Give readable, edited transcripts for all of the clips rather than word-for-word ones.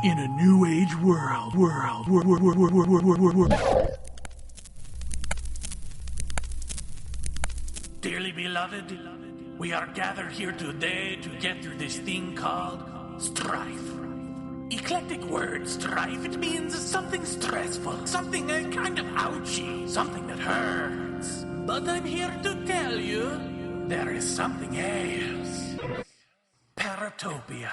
in a new age world. Dearly beloved, we are gathered here today to get through this thing called strife. Eclectic word, strife, it means something stressful, something kind of ouchy, something that hurts. But I'm here to tell you, there is something else. Paratopia.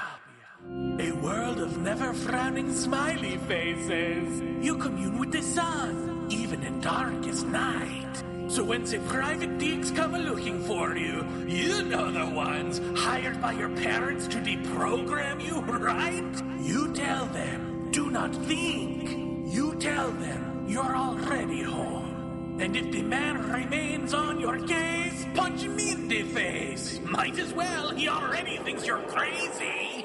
A world of never-frowning smiley faces. You commune with the sun, even in darkest night. So when the private deeks come looking for you, you know the ones hired by your parents to deprogram you, right? You tell them, do not think. You tell them, you're already home. And if the man remains on your case, punch him in the face. Might as well, he already thinks you're crazy.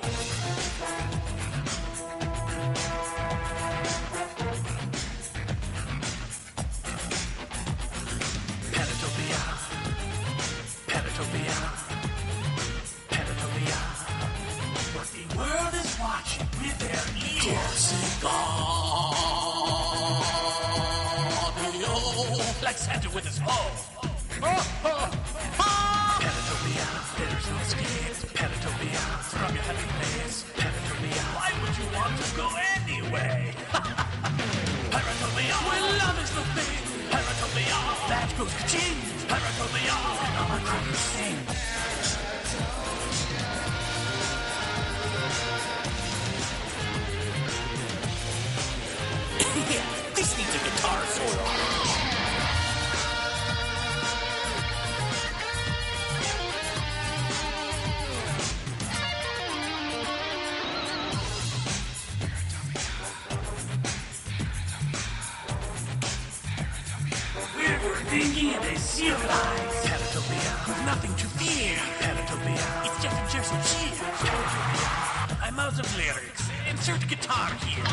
Paratopia. But the world is watching with their ears. Like Santa with his hoe. Paratopia, there's no escape. Paratopia, from your happy place. Paratopia, why would you want to go anyway? Paratopia, where love is the thing. Paratopia, that goes ka-ching. Paratopia, and all my crackers sing. Yeah, this needs a guitar solo. Thinking it is civilized. Paratopia, with nothing to fear. Paratopia, it's just a Jersey cheer. Paratopia, I'm out of lyrics. Insert guitar here.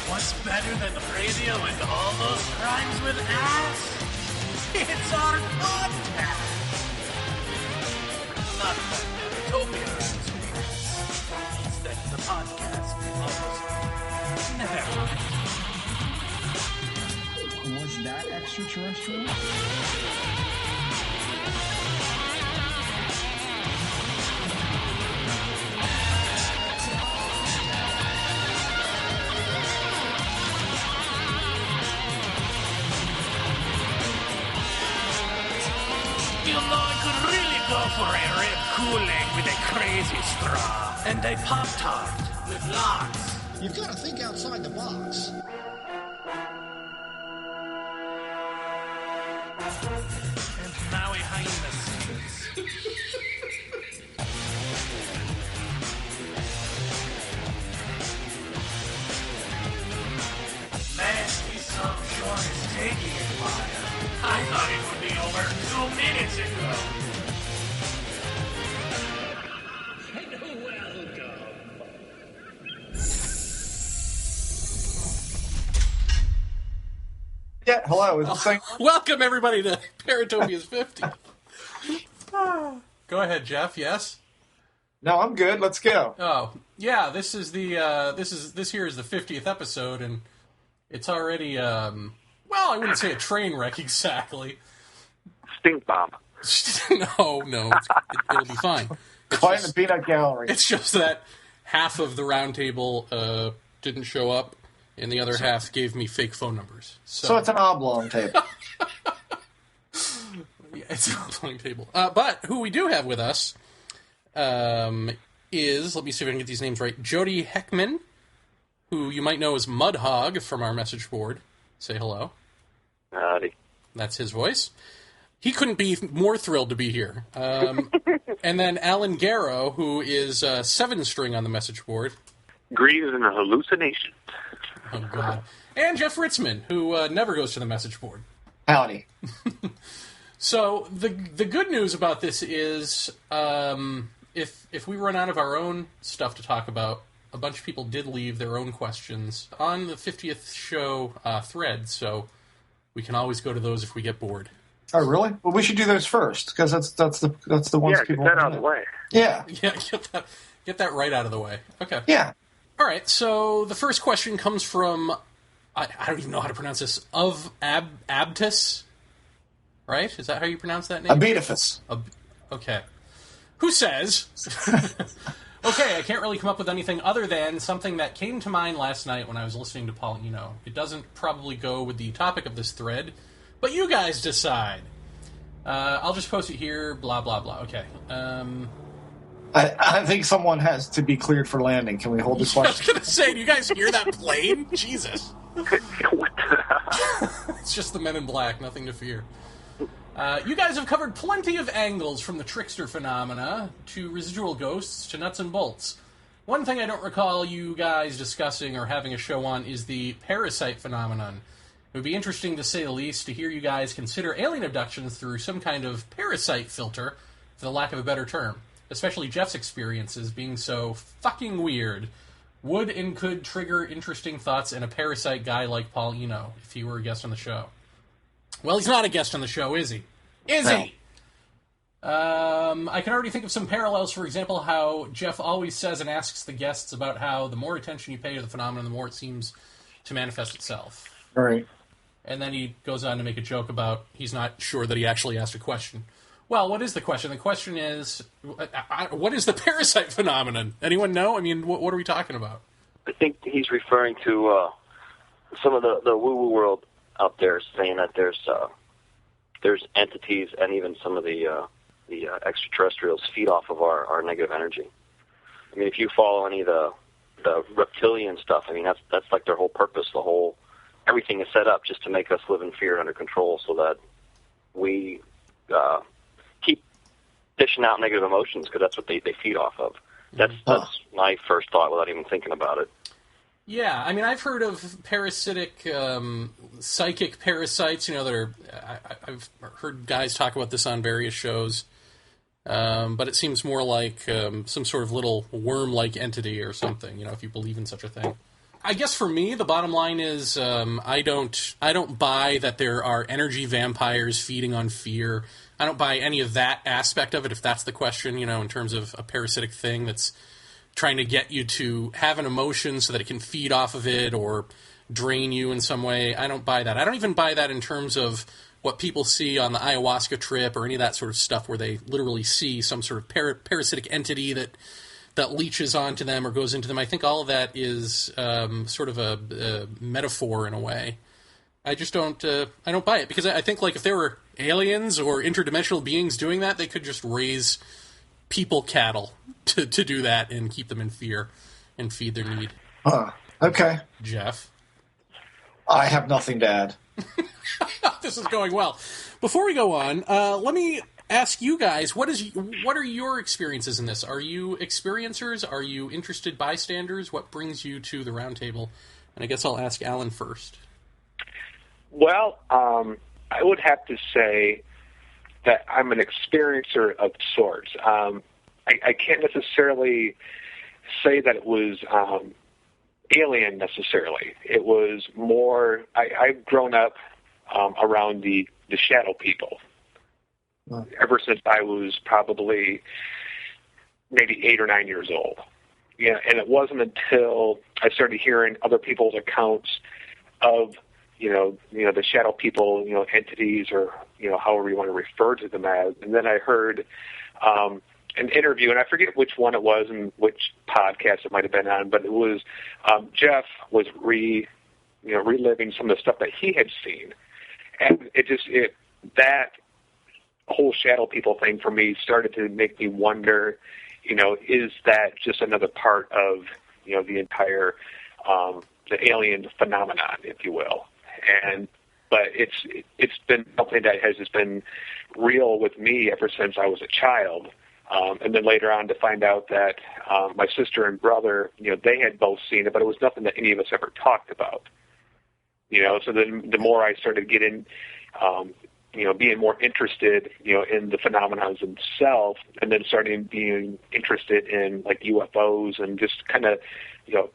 What's better than the radio and almost rhymes with ass? It's our podcast. Not that Paratopia rhymes with ass. Instead, the podcast almost never. Was that extraterrestrial? You know, I could really go for a red Kool-Aid with a crazy straw and a Pop-Tart with locks. You've got to think outside the box. And now a highness. Man, this song sure is taking a while. I thought it would be over 2 minutes ago. Yeah, hello. Is this thing? Welcome, everybody, to Paratopia's 50. Go ahead, Jeff. Yes? No, I'm good. Let's go. Oh, yeah, this is the, this here is the 50th episode, and it's already, well, I wouldn't say a train wreck exactly. Stink bomb. No, it'll be fine. Quite the peanut gallery. It's just that half of the Roundtable didn't show up, and the other half gave me fake phone numbers. So it's an oblong table. Yeah, it's an oblong table. But who we do have with us is, let me see if I can get these names right, Jody Heckman, who you might know as Mudhog from our message board. Say hello. Howdy. That's his voice. He couldn't be more thrilled to be here. And then Alan Garrow, who is 7-string on the message board. Greens and a hallucination. Oh, God. And Jeff Ritzman, who never goes to the message board. Howdy. So the good news about this is if we run out of our own stuff to talk about, a bunch of people did leave their own questions on the 50th show thread, so we can always go to those if we get bored. Oh, really? Well, we should do those first because that's the ones Yeah, get people that want to out of the know. way. Yeah. Yeah, get that right out of the way. Okay. Yeah. All right, so the first question comes from, I don't even know how to pronounce this, of Abtus, right? Is that how you pronounce that name? Abedifus. Okay. Who says, okay, I can't really come up with anything other than something that came to mind last night when I was listening to Paul Eno. It doesn't probably go with the topic of this thread, but you guys decide. I'll just post it here, blah, blah, blah. Okay. I think someone has to be cleared for landing. Can we hold this I was question? going to say, do you guys hear that plane? Jesus. What the- It's just the Men in Black, nothing to fear. You guys have covered plenty of angles, from the trickster phenomena to residual ghosts to nuts and bolts. One thing I don't recall you guys discussing or having a show on is the parasite phenomenon. It would be interesting, to say the least, to hear you guys consider alien abductions through some kind of parasite filter, for the lack of a better term. Especially Jeff's experiences being so fucking weird. Would and could trigger interesting thoughts in a parasite guy like Paul Eno, if he were a guest on the show. Well, he's not a guest on the show, is he? Is he? I can already think of some parallels. For example, how Jeff always says and asks the guests about how the more attention you pay to the phenomenon, the more it seems to manifest itself. Right. And then he goes on to make a joke about he's not sure that he actually asked a question. Well, what is the question? The question is, what is the parasite phenomenon? Anyone know? I mean, what are we talking about? I think he's referring to some of the woo-woo world out there, saying that there's entities and even some of the extraterrestrials feed off of our negative energy. I mean, if you follow any of the reptilian stuff, I mean, that's like their whole purpose. Everything is set up just to make us live in fear and under control, so that we keep dishing out negative emotions, because that's what they feed off of. That's my first thought without even thinking about it. Yeah, I mean, I've heard of parasitic, psychic parasites, that are... I've heard guys talk about this on various shows, but it seems more like some sort of little worm-like entity or something, if you believe in such a thing. I guess for me, the bottom line is I don't buy that there are energy vampires feeding on fear. I don't buy any of that aspect of it, if that's the question, in terms of a parasitic thing that's trying to get you to have an emotion so that it can feed off of it or drain you in some way. I don't buy that. I don't even buy that in terms of what people see on the ayahuasca trip or any of that sort of stuff where they literally see some sort of parasitic entity that leeches onto them or goes into them. I think all of that is sort of a metaphor in a way. I just don't buy it, because I think, like, if there were aliens or interdimensional beings doing that, they could just raise people cattle to do that and keep them in fear and feed their need. Okay. Jeff? I have nothing to add. This is going well. Before we go on, let me ask you guys, what are your experiences in this? Are you experiencers? Are you interested bystanders? What brings you to the Roundtable? And I guess I'll ask Alan first. Well, I would have to say that I'm an experiencer of sorts. I can't necessarily say that it was alien necessarily. It was more, I've grown up around the shadow people. Ever since I was probably maybe 8 or 9 years old. Yeah, and it wasn't until I started hearing other people's accounts of, the shadow people, entities, or, however you want to refer to them as. And then I heard an interview, and I forget which one it was and which podcast it might have been on, but it was Jeff was reliving some of the stuff that he had seen. And that whole shadow people thing for me started to make me wonder, is that just another part of, the entire, the alien phenomenon, if you will. But it's been something that has just been real with me ever since I was a child. And then later on to find out that my sister and brother, they had both seen it, but it was nothing that any of us ever talked about. So then the more I started getting, being more interested, in the phenomena themselves, and then starting being interested in like UFOs and just kind of,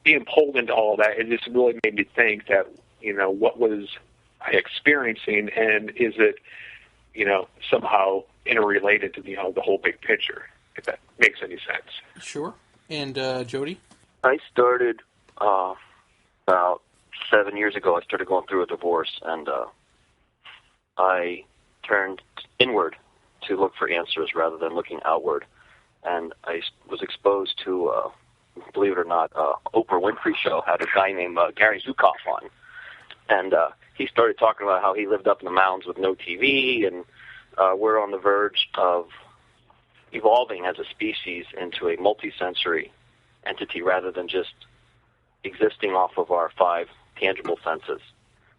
being pulled into all that, it just really made me think that, what was I experiencing, and is it somehow interrelated to, the whole big picture, if that makes any sense. Sure. And Jody? I started about 7 years ago. I started going through a divorce, and I turned inward to look for answers rather than looking outward. And I was exposed to, believe it or not, Oprah Winfrey show had a guy named Gary Zukav on. And he started talking about how he lived up in the mountains with no TV, and we're on the verge of evolving as a species into a multisensory entity rather than just existing off of our 5 tangible senses.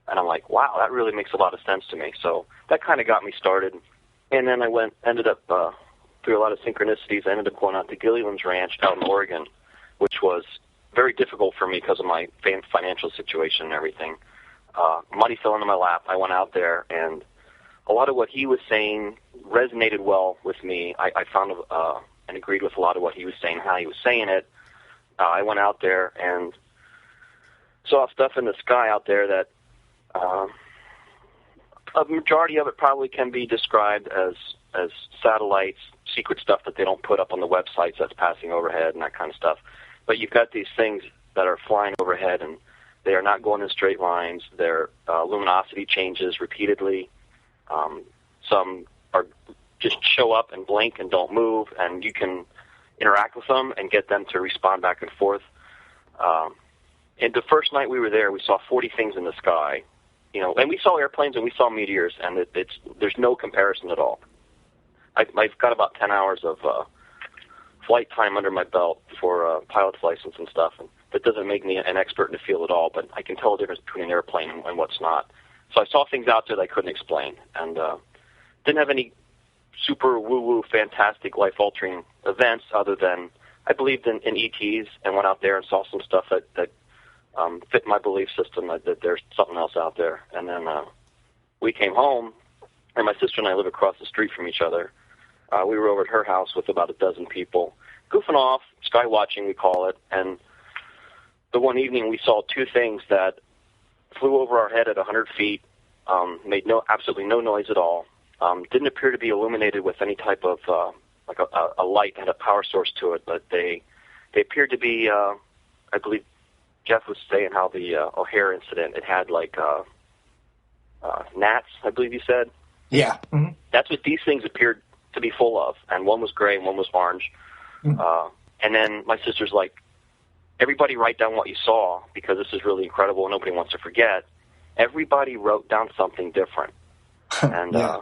And I'm like, wow, that really makes a lot of sense to me. So that kind of got me started. And then I ended up through a lot of synchronicities, I ended up going out to Gilliland's Ranch out in Oregon, which was very difficult for me because of my financial situation and everything. Money fell into my lap. I went out there, and a lot of what he was saying resonated well with me. I found and agreed with a lot of what he was saying, how he was saying it. I went out there and saw stuff in the sky out there that a majority of it probably can be described as satellites, secret stuff that they don't put up on the websites that's passing overhead and that kind of stuff. But you've got these things that are flying overhead, and they are not going in straight lines. Their luminosity changes repeatedly. Some are just show up and blink and don't move, and you can interact with them and get them to respond back and forth. And the first night we were there, we saw 40 things in the sky, and we saw airplanes and we saw meteors, and there's no comparison at all. I've got about 10 hours of flight time under my belt for pilot's license and stuff, and that doesn't make me an expert in the field at all, but I can tell the difference between an airplane and what's not. So I saw things out there that I couldn't explain, and didn't have any super woo-woo, fantastic, life-altering events other than I believed in ETs and went out there and saw some stuff that fit my belief system, that there's something else out there. And then we came home, and my sister and I live across the street from each other. We were over at her house with about a dozen people, goofing off, sky watching, we call it. And the one evening we saw 2 things that flew over our head at 100 feet, made absolutely no noise at all, didn't appear to be illuminated with any type of like a light, had a power source to it, but they appeared to be, I believe Jeff was saying how the O'Hare incident, it had like gnats, I believe you said. Yeah. Mm-hmm. That's what these things appeared to be full of, and one was gray and one was orange. Mm-hmm. And then my sister's like, everybody write down what you saw, because this is really incredible and nobody wants to forget. Everybody wrote down something different. And yeah.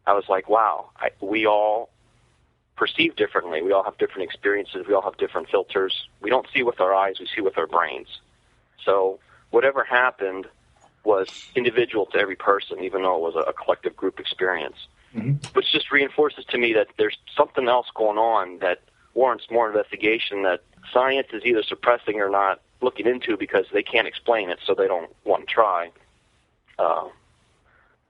I was like, wow, we all perceive differently. We all have different experiences. We all have different filters. We don't see with our eyes, we see with our brains. So whatever happened was individual to every person, even though it was a collective group experience. Mm-hmm. Which just reinforces to me that there's something else going on that warrants more investigation, that science is either suppressing or not looking into because they can't explain it, so they don't want to try.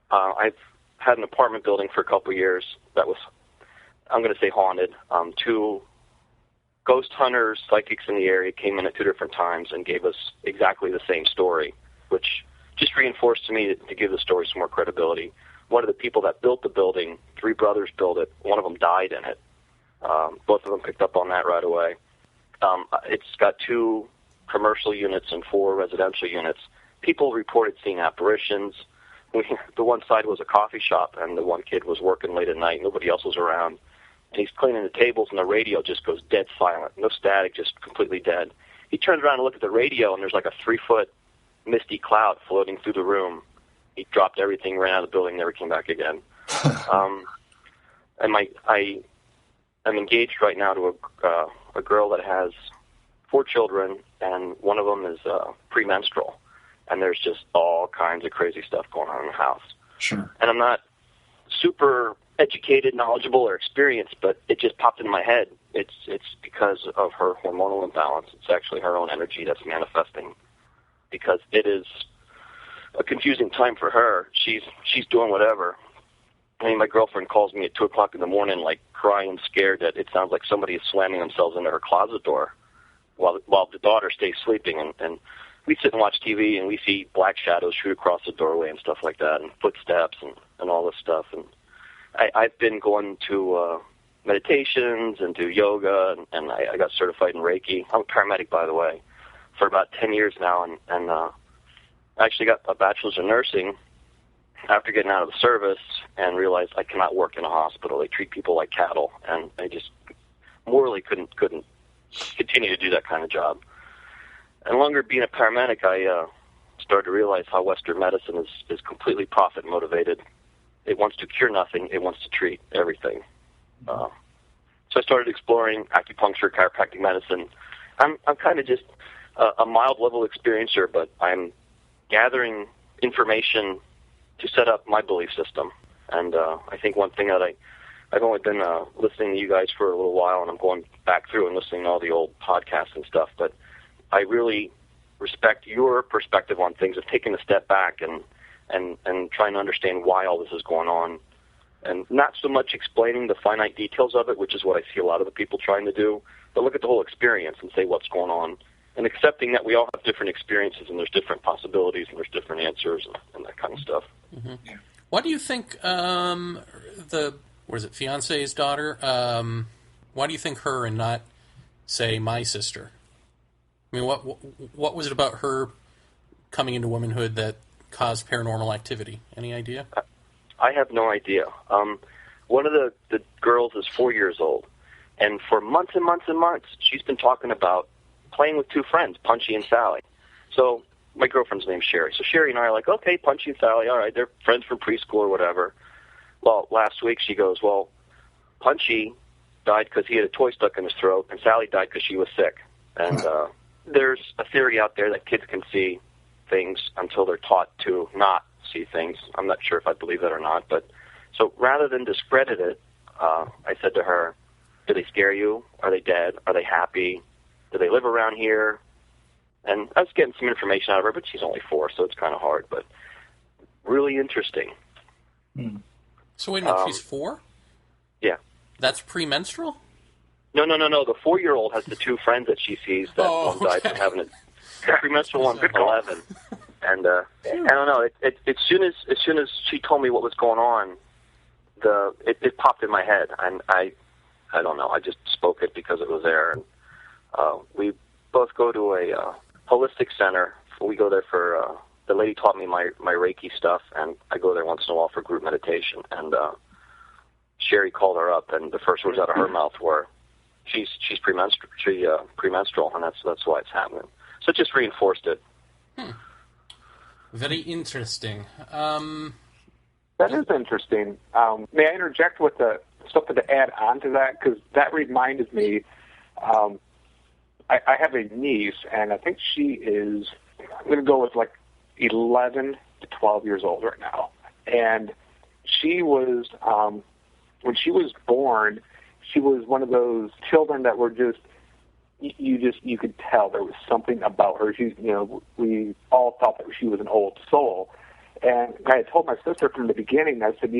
I've had an apartment building for a couple of years that was, I'm going to say, haunted. 2 ghost hunters, psychics in the area came in at 2 different times and gave us exactly the same story, which just reinforced to me to give the story some more credibility. One of the people that built the building, 3 brothers built it. One of them died in it. Both of them picked up on that right away. It's got 2 commercial units and 4 residential units. People reported seeing apparitions. The one side was a coffee shop, and the one kid was working late at night. Nobody else was around. And he's cleaning the tables, and the radio just goes dead silent. No static, just completely dead. He turns around and looks at the radio, and there's like a 3-foot misty cloud floating through the room. He dropped everything, ran out of the building, never came back again. And I'm engaged right now to a girl that has 4 children, and one of them is premenstrual. And there's just all kinds of crazy stuff going on in the house. Sure. And I'm not super educated, knowledgeable, or experienced, but it just popped into my head. It's because of her hormonal imbalance. It's actually her own energy that's manifesting, because it is a confusing time for her. She's doing whatever. I mean, my girlfriend calls me at 2 o'clock in the morning, like crying, scared that it sounds like somebody is slamming themselves into her closet door while the daughter stays sleeping. And we sit and watch TV, and we see black shadows shoot across the doorway and stuff like that, and footsteps and all this stuff. And I've been going to meditations and do yoga, and I got certified in Reiki. I'm a paramedic, by the way, for about 10 years now, and I actually got a bachelor's in nursing after getting out of the service and realized I cannot work in a hospital. They treat people like cattle, and I just morally couldn't continue to do that kind of job. And longer being a paramedic, I started to realize how Western medicine is completely profit motivated. It wants to cure nothing. It wants to treat everything. So I started exploring acupuncture, chiropractic medicine. I'm kind of just a mild level experiencer, but I'm gathering information to set up my belief system. And I think one thing that I've only been listening to you guys for a little while, and I'm going back through and listening to all the old podcasts and stuff, but I really respect your perspective on things of taking a step back and trying to understand why all this is going on, and not so much explaining the finite details of it, which is what I see a lot of the people trying to do, but look at the whole experience and say what's going on, and accepting that we all have different experiences and there's different possibilities and there's different answers and that kind of stuff. Mm-hmm. Yeah. What do you think fiance's daughter, why do you think her and not, say, my sister? I mean, what was it about her coming into womanhood that caused paranormal activity? Any idea? I have no idea. One of the girls is 4 years old, and for months and months and months, she's been talking about playing with two friends, Punchy and Sally. So my girlfriend's name's Sherry. So Sherry and I are like, okay, Punchy and Sally, all right, they're friends from preschool or whatever. Well, last week she goes, well, Punchy died because he had a toy stuck in his throat, and Sally died because she was sick. And there's a theory out there that kids can see things until they're taught to not see things. I'm not sure if I believe that or not. But so rather than discredit it, I said to her, do they scare you? Are they dead? Are they happy? Do they live around here? And I was getting some information out of her, but she's only 4, so it's kind of hard. But really interesting. So wait a minute, she's 4? Yeah. That's premenstrual? No. The 4-year-old has the two friends that she sees that one died from having a premenstrual one, 11. And I don't know. As soon as she told me what was going on, it popped in my head, and I don't know. I just spoke it because it was there. And we both go to a holistic center. We go there for the lady taught me my Reiki stuff, and I go there once in a while for group meditation. And Sherry called her up, and the first words out of her mouth were, "She's premenstrual, and that's why it's happening." So it just reinforced it. Very interesting. That is interesting. May I interject with something to add on to that? Because that reminded me, I have a niece, and I think she is, I'm going to go with like 11 to 12 years old right now. And she was, when she was born, she was one of those children that were you could tell there was something about her. We all thought that she was an old soul. And I had told my sister from the beginning, I said,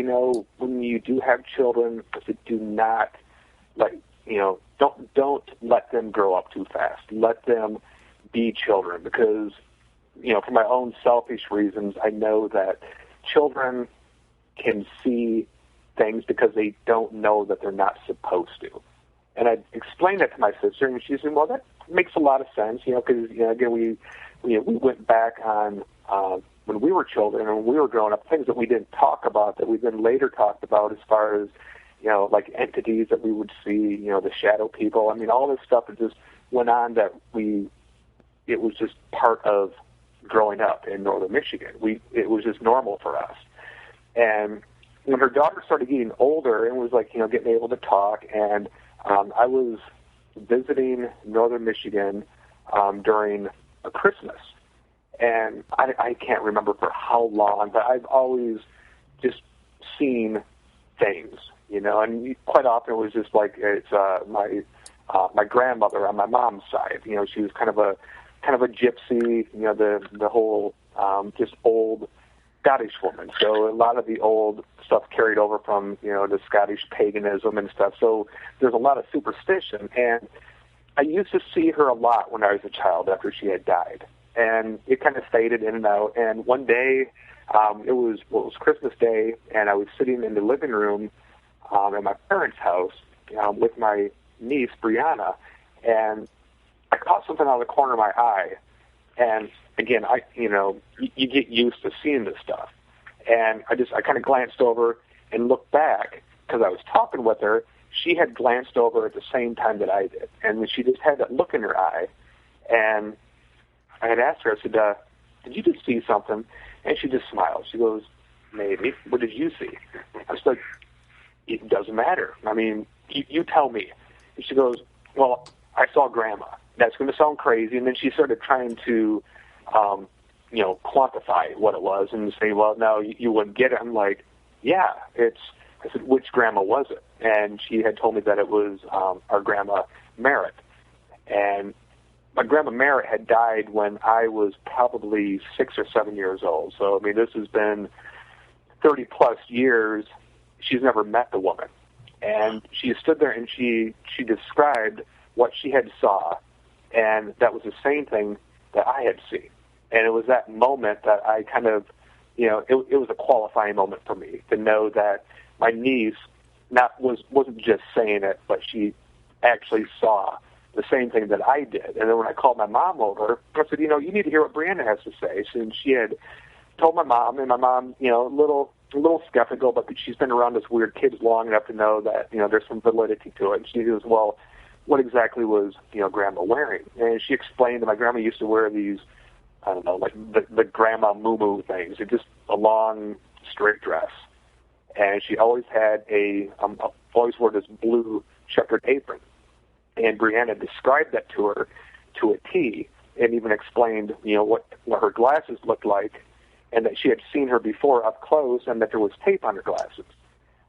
when you do have children, I said, do not, don't let them grow up too fast. Let them be children, because, for my own selfish reasons, I know that children can see things because they don't know that they're not supposed to. And I explained that to my sister, and she said, well, that makes a lot of sense, because, again, we went back on when we were children and when we were growing up, things that we didn't talk about that we then later talked about as far as, like entities that we would see, the shadow people. I mean, all this stuff that just went on that it was just part of growing up in northern Michigan. It was just normal for us. And when her daughter started getting older and was getting able to talk, and I was visiting northern Michigan during a Christmas, and I can't remember for how long, but I've always just seen things, and quite often it was just like it's my grandmother on my mom's side. She was kind of a gypsy, the whole just old Scottish woman. So a lot of the old stuff carried over from, the Scottish paganism and stuff. So there's a lot of superstition. And I used to see her a lot when I was a child after she had died. and it kind of faded in and out. And one day, it was Christmas Day, and I was sitting in the living room at my parents' house with my niece Brianna, and I caught something out of the corner of my eye. And again, you get used to seeing this stuff, and I kind of glanced over and looked back because I was talking with her. She had glanced over at the same time that I did, and she just had that look in her eye. And I had asked her, I said, "Did you just see something?" And she just smiled. She goes, "Maybe. What did you see?" I was like, "It doesn't matter. I mean, you tell me." And she goes, "Well, I saw Grandma." That's going to sound crazy. And then she started trying to, quantify what it was and say, "Well, no, you wouldn't get it." I'm like, "Yeah, it's." I said, "Which grandma was it?" And she had told me that it was our grandma Merritt. And my grandma Merritt had died when I was probably 6 or 7 years old. So, I mean, this has been 30-plus years. She's never met the woman. And she stood there and she described what she had saw, and that was the same thing that I had seen. And it was that moment that I kind of, it was a qualifying moment for me to know that my niece wasn't just saying it, but she actually saw the same thing that I did. And then when I called my mom over, I said, you need to hear what Brianna has to say. And she had told my mom, and my mom, a little skeptical, but she's been around us weird kids long enough to know that, there's some validity to it. And she goes, "Well, what exactly was, Grandma wearing?" And she explained that my grandma used to wear these, I don't know, like the grandma moo-moo things. It's just a long, straight dress. And she always had always wore this blue checkered apron. And Brianna described that to her to a T, and even explained, what her glasses looked like, and that she had seen her before up close, and that there was tape on her glasses.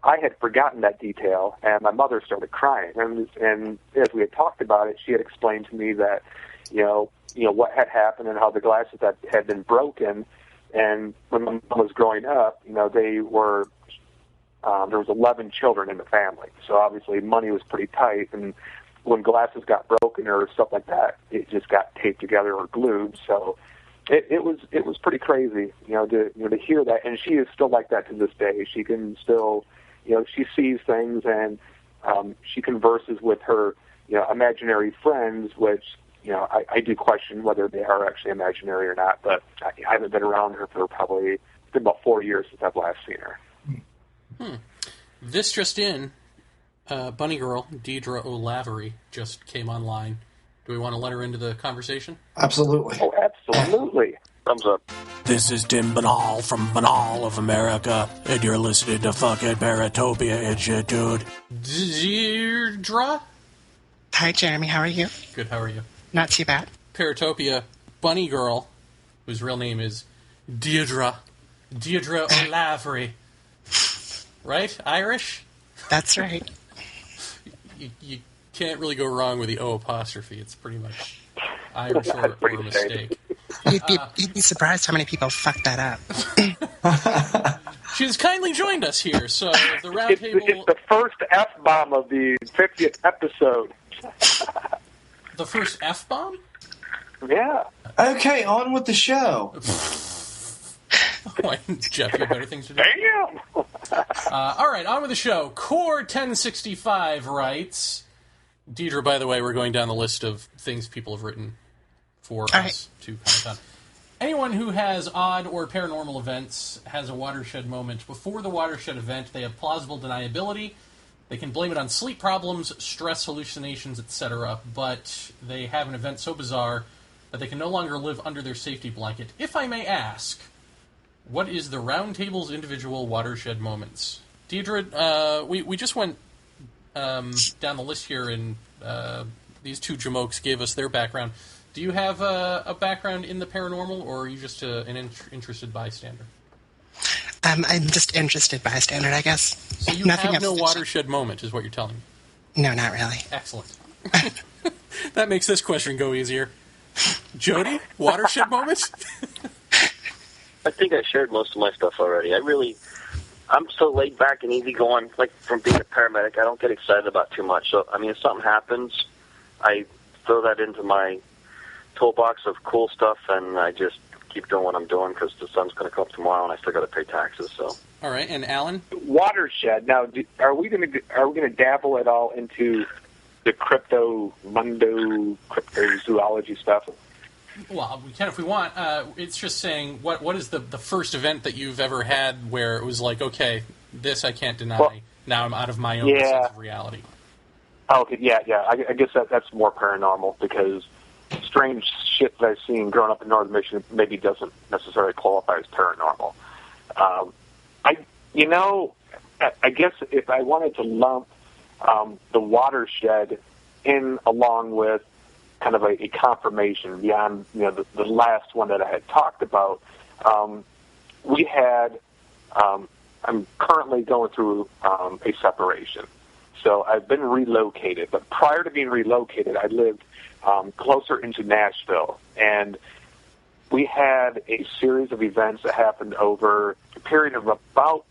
I had forgotten that detail, and my mother started crying. And as we had talked about it, she had explained to me that, what had happened and how the glasses that had been broken. And when my mom was growing up, they were there was 11 children in the family, so obviously money was pretty tight. And when glasses got broken or stuff like that, it just got taped together or glued. So it was pretty crazy, to hear that. And she is still like that to this day. She can still, she sees things, and she converses with her, imaginary friends, which, I do question whether they are actually imaginary or not. But I haven't been around her for probably, it's been about 4 years since I've last seen her. This just in, Bunny Girl, Deirdre O'Lavery, just came online. Do we want to let her into the conversation? Absolutely. Oh, absolutely. Thumbs up. This is Tim Banal from Banal of America, and you're listening to fucking Paratopia and shit, dude. Deirdre? Hi, Jeremy. How are you? Good, how are you? Not too bad. Paratopia, Bunny Girl, whose real name is Deirdre O'Lavery. Right? Irish? That's right. You can't really go wrong with the O apostrophe. It's pretty much Irish or a mistake. You'd be surprised how many people fuck that up. She's kindly joined us here, so the Roundtable... It's the first F-bomb of the 50th episode. The first F-bomb? Yeah. Okay, on with the show. Jeff, you have better things to do. Damn! All right, on with the show. Core 1065 writes... Deirdre, by the way, we're going down the list of things people have written for us to comment on. Anyone who has odd or paranormal events has a watershed moment. Before the watershed event, they have plausible deniability. They can blame it on sleep problems, stress, hallucinations, etc., but they have an event so bizarre that they can no longer live under their safety blanket. If I may ask, what is the Roundtable's individual watershed moments? Deirdre, we just went down the list here, and these two jamokes gave us their background. Do you have a background in the paranormal, or are you just an interested bystander? I'm just interested bystander, I guess. So you have no watershed moment, is what you're telling me? No, not really. Excellent. That makes this question go easier. Jody, watershed moment? I think I shared most of my stuff already. I'm so laid back and easygoing, like from being a paramedic. I don't get excited about too much. So, I mean, if something happens, I throw that into my toolbox of cool stuff, and I just keep doing what I'm doing because the sun's going to come up tomorrow, and I still got to pay taxes. So. All right, and Alan? Watershed. Now, are we going to dabble at all into the cryptozoology stuff? Well, we can if we want. It's just saying, what is the first event that you've ever had where it was like, okay, this I can't deny. Well, now I'm out of my own sense of reality. Oh, okay, yeah. I guess that's more paranormal because strange shit that I've seen growing up in Northern Michigan maybe doesn't necessarily qualify as paranormal. I guess if I wanted to lump the Watershed in along with kind of a confirmation beyond the last one that I had talked about, we had. I'm currently going through a separation, so I've been relocated. But prior to being relocated, I lived closer into Nashville, and we had a series of events that happened over a period of about,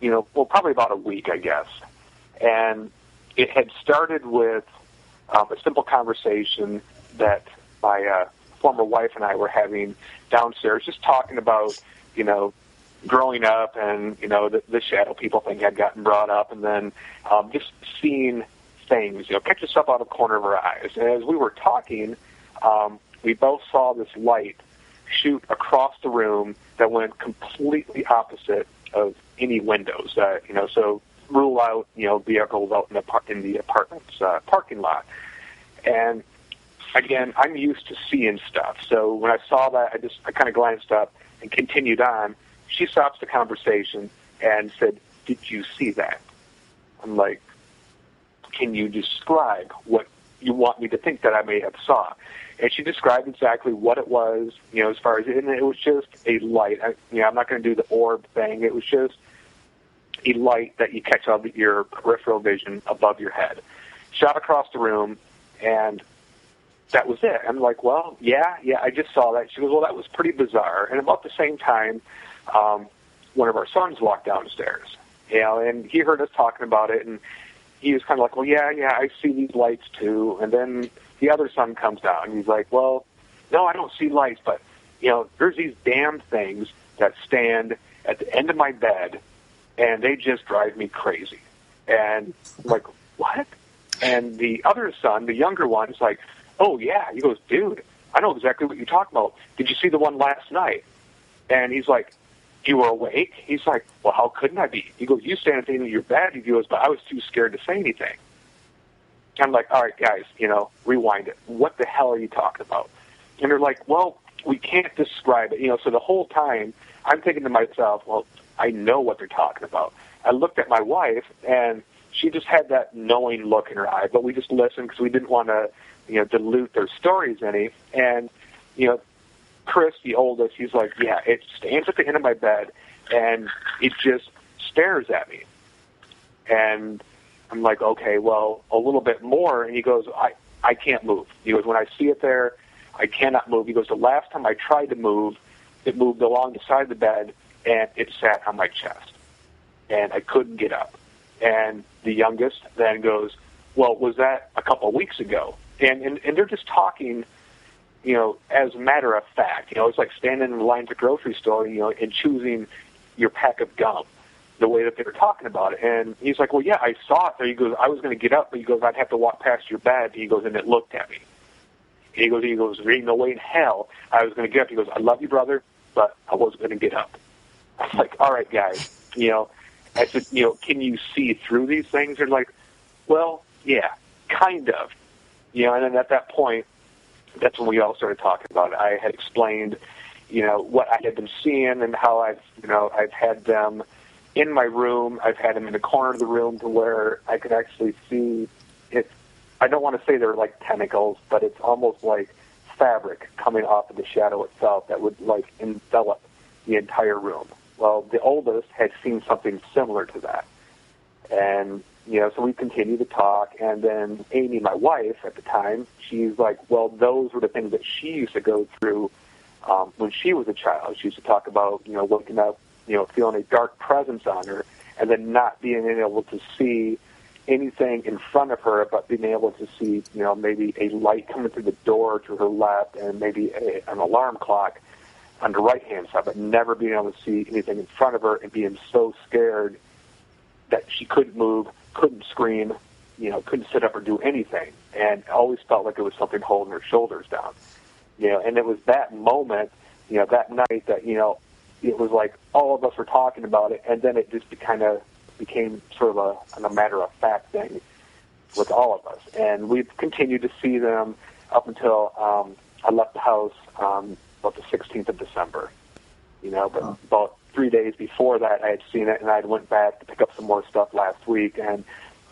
probably about a week, I guess. And it had started with a simple conversation that my former wife and I were having downstairs, just talking about, growing up and, the shadow people thing had gotten brought up, and then just seeing things, catch yourself out of the corner of our eyes. And as we were talking, we both saw this light shoot across the room that went completely opposite of any windows. So rule out, vehicles out in the apartment's parking lot. And again, I'm used to seeing stuff. So when I saw that, I kind of glanced up and continued on. She stops the conversation and said, "Did you see that?" I'm like, "Can you describe what you want me to think that I may have saw?" And she described exactly what it was, as far as, and it was just a light. I'm not going to do the orb thing. It was just a light that you catch out of your peripheral vision above your head. Shot across the room, and that was it. I'm like, well, yeah, I just saw that. She goes, well, that was pretty bizarre. And about the same time, one of our sons walked downstairs, and he heard us talking about it, and he was kind of like, well, yeah, I see these lights too. And then the other son comes down, and he's like, well, no, I don't see lights, but, there's these damn things that stand at the end of my bed, and they just drive me crazy. And I'm like, what? And the other son, the younger one, is like, oh, yeah. He goes, dude, I know exactly what you're talking about. Did you see the one last night? And he's like, you were awake? He's like, well, how couldn't I be? He goes, you stand at the end of your bed. He goes, but I was too scared to say anything. I'm like, all right, guys, rewind it. What the hell are you talking about? And they're like, well, we can't describe it. So the whole time I'm thinking to myself, well, I know what they're talking about. I looked at my wife, and she just had that knowing look in her eye, but we just listened because we didn't want to, dilute their stories any. And, Chris, the oldest, he's like, yeah, it stands at the end of my bed, and it just stares at me. And I'm like, okay, well, a little bit more. And he goes, I can't move. He goes, when I see it there, I cannot move. He goes, the last time I tried to move, it moved along the side of the bed, and it sat on my chest. And I couldn't get up. And the youngest then goes, well, was that a couple of weeks ago? And they're just talking, as a matter of fact. It's like standing in the line at the grocery store, and choosing your pack of gum, the way that they were talking about it. And he's like, well, yeah, I saw it there. He goes, I was going to get up, but he goes, I'd have to walk past your bed. He goes, and it looked at me. He goes, there ain't no way in hell I was going to get up. He goes, I love you, brother, but I wasn't going to get up. I was like, all right, guys, I said, can you see through these things? They're like, well, yeah, kind of. And then at that point, that's when we all started talking about it. I had explained, what I had been seeing and how I've had them in my room. I've had them in the corner of the room to where I could actually see it. I don't want to say they're like tentacles, but it's almost like fabric coming off of the shadow itself that would like envelop the entire room. Well, the oldest had seen something similar to that. And, so we continued to talk. And then Amy, my wife at the time, she's like, well, those were the things that she used to go through when she was a child. She used to talk about, waking up, feeling a dark presence on her and then not being able to see, anything in front of her, but being able to see, maybe a light coming through the door to her left and maybe an alarm clock on the right-hand side, but never being able to see anything in front of her and being so scared that she couldn't move, couldn't scream, couldn't sit up or do anything, and always felt like it was something holding her shoulders down. And it was that moment, that night that, it was like all of us were talking about it, and then it just kind of became sort of a matter-of-fact thing with all of us. And we've continued to see them up until I left the house about the 16th of December. But about 3 days before that, I had seen it, and I went back to pick up some more stuff last week and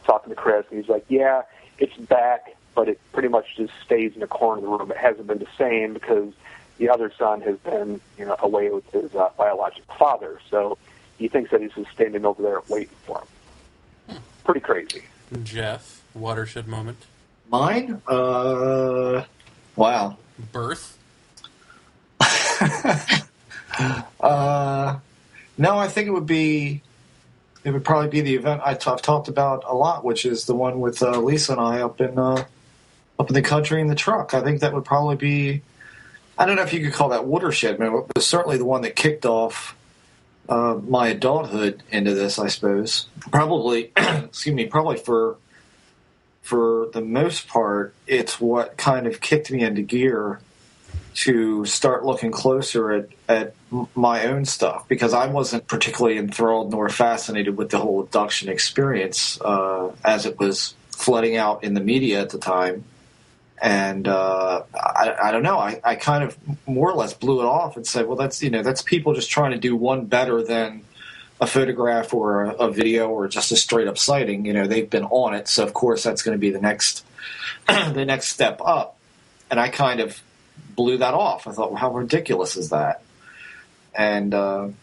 talking to Chris, and he's like, yeah, it's back, but it pretty much just stays in the corner of the room. It hasn't been the same because the other son has been, away with his biological father. So he thinks that he's just standing over there waiting for him. Pretty crazy. Jeff, watershed moment. Mine? Wow. Birth? No, I think it would probably be the event I've talked about a lot, which is the one with Lisa and I up in the country in the truck. I think that would probably be, I don't know if you could call that watershed, but it was certainly the one that kicked off my adulthood into this, I suppose. Probably, probably for the most part, it's what kind of kicked me into gear to start looking closer at my own stuff, because I wasn't particularly enthralled nor fascinated with the whole abduction experience as it was flooding out in the media at the time. And I don't know, I kind of more or less blew it off and said, well, that's people just trying to do one better than a photograph or a video or just a straight up sighting. They've been on it, so of course that's going to be the next the next step up. And I kind of blew that off. I thought, well, how ridiculous is that? And of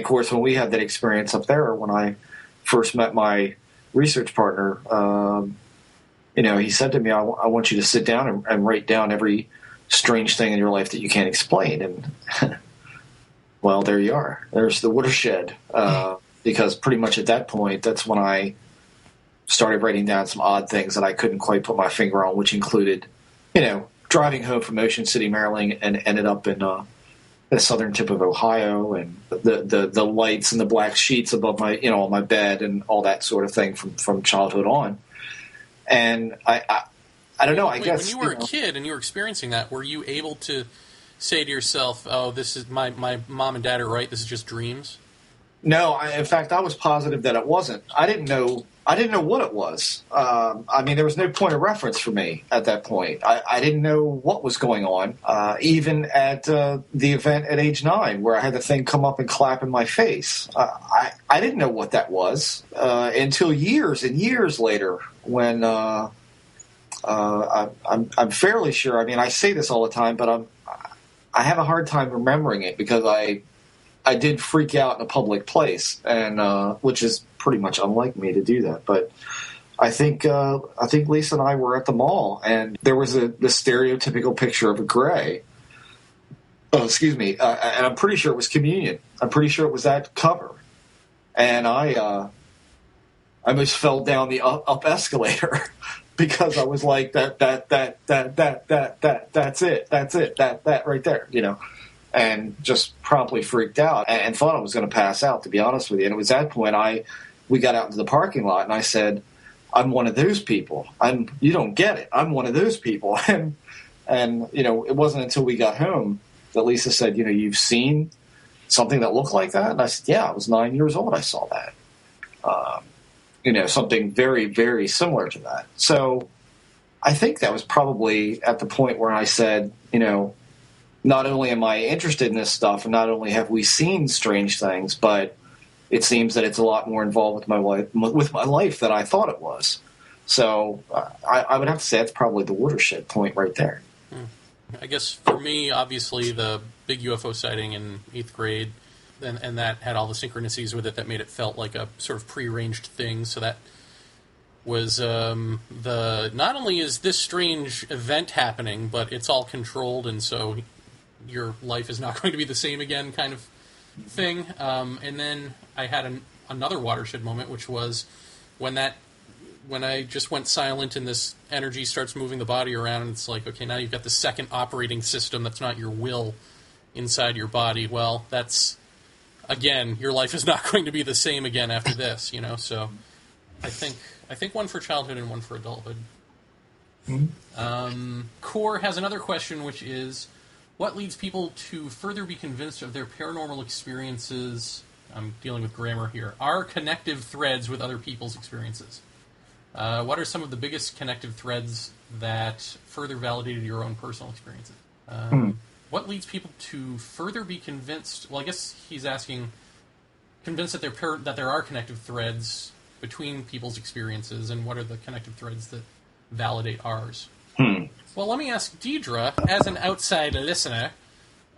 course, when we had that experience up there, when I first met my research partner, he said to me, I want you to sit down and write down every strange thing in your life that you can't explain. And well, there you are. There's the watershed. Because pretty much at that point, that's when I started writing down some odd things that I couldn't quite put my finger on, which included, driving home from Ocean City, Maryland, and ended up in the southern tip of Ohio, and the lights and the black sheets above my on my bed and all that sort of thing from childhood on. And I don't know. I guess when you were a kid and you were experiencing that, were you able to say to yourself, "Oh, this is my mom and dad are right. This is just dreams"? No. In fact, I was positive that it wasn't. I didn't know what it was. There was no point of reference for me at that point. I didn't know what was going on, even at the event at age 9, where I had the thing come up and clap in my face. I didn't know what that was until years and years later, when I'm fairly sure. I say this all the time, but I have a hard time remembering it because I did freak out in a public place, and which is pretty much unlike me to do that. But I think Lisa and I were at the mall, and there was the stereotypical picture of a gray. Oh, excuse me, and I'm pretty sure it was Communion. I'm pretty sure it was that cover, and I almost fell down the up escalator because I was like that's it that right there, and just promptly freaked out and thought I was going to pass out, to be honest with you. And it was that point we got out into the parking lot, and I said, I'm one of those people. You don't get it. I'm one of those people. And it wasn't until we got home that Lisa said, you've seen something that looked like that? And I said, yeah, I was 9 years old. I saw that. Something very, very similar to that. So I think that was probably at the point where I said, not only am I interested in this stuff, and not only have we seen strange things, but it seems that it's a lot more involved with my life than I thought it was. So I would have to say that's probably the watershed point right there. I guess for me, obviously, the big UFO sighting in 8th grade, and that had all the synchronicities with it that made it felt like a sort of prearranged thing. So that was not only is this strange event happening, but it's all controlled, and so your life is not going to be the same again kind of thing. And then I had another watershed moment, which was when that when I just went silent and this energy starts moving the body around, and it's like, okay, now you've got the second operating system that's not your will inside your body. Well, that's, again, your life is not going to be the same again after this, you know. So I think one for childhood and one for adulthood. Mm-hmm. Core has another question, which is, what leads people to further be convinced of their paranormal experiences? I'm dealing with grammar here. Are connective threads with other people's experiences? What are some of the biggest connective threads that further validated your own personal experiences? What leads people to further be convinced? Well, I guess he's asking, convinced that there are connective threads between people's experiences, and what are the connective threads that validate ours? Well, let me ask Deirdre, as an outside listener,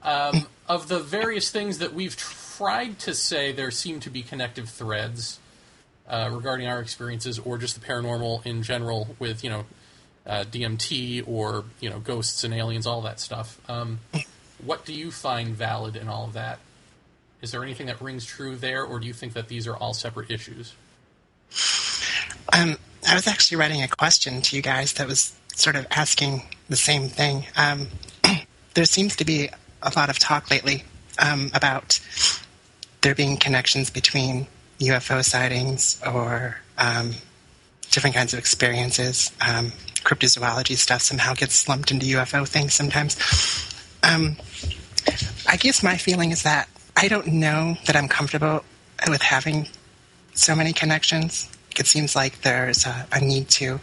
of the various things that we've tried to say, there seem to be connective threads regarding our experiences, or just the paranormal in general, with, you know, DMT, or, you know, ghosts and aliens, all that stuff. What do you find valid in all of that? Is there anything that rings true there, or do you think that these are all separate issues? I was actually writing a question to you guys that was sort of asking the same thing. There seems to be a lot of talk lately about there being connections between UFO sightings or different kinds of experiences. Cryptozoology stuff somehow gets lumped into UFO things sometimes. I guess my feeling is that I don't know that I'm comfortable with having so many connections. It seems like there's a need to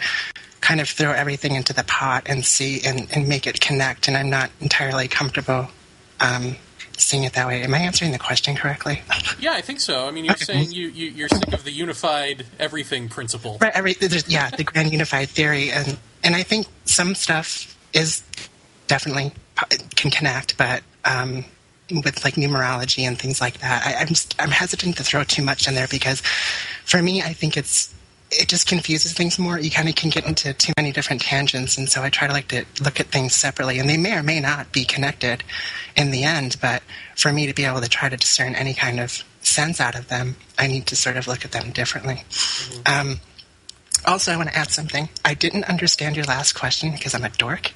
kind of throw everything into the pot and see and make it connect, and I'm not entirely comfortable seeing it that way. Am I answering the question correctly? Yeah, I think so. I mean, you're saying you're sick of the unified everything principle. Right, the grand unified theory, and I think some stuff is definitely can connect, but with like numerology and things like that, I'm hesitant to throw too much in there, because for me, I think it just confuses things more. You kind of can get into too many different tangents, and so I try to look at things separately, and they may or may not be connected in the end, but for me to be able to try to discern any kind of sense out of them, I need to sort of look at them differently. Mm-hmm. Also, I want to add something. I didn't understand your last question because I'm a dork.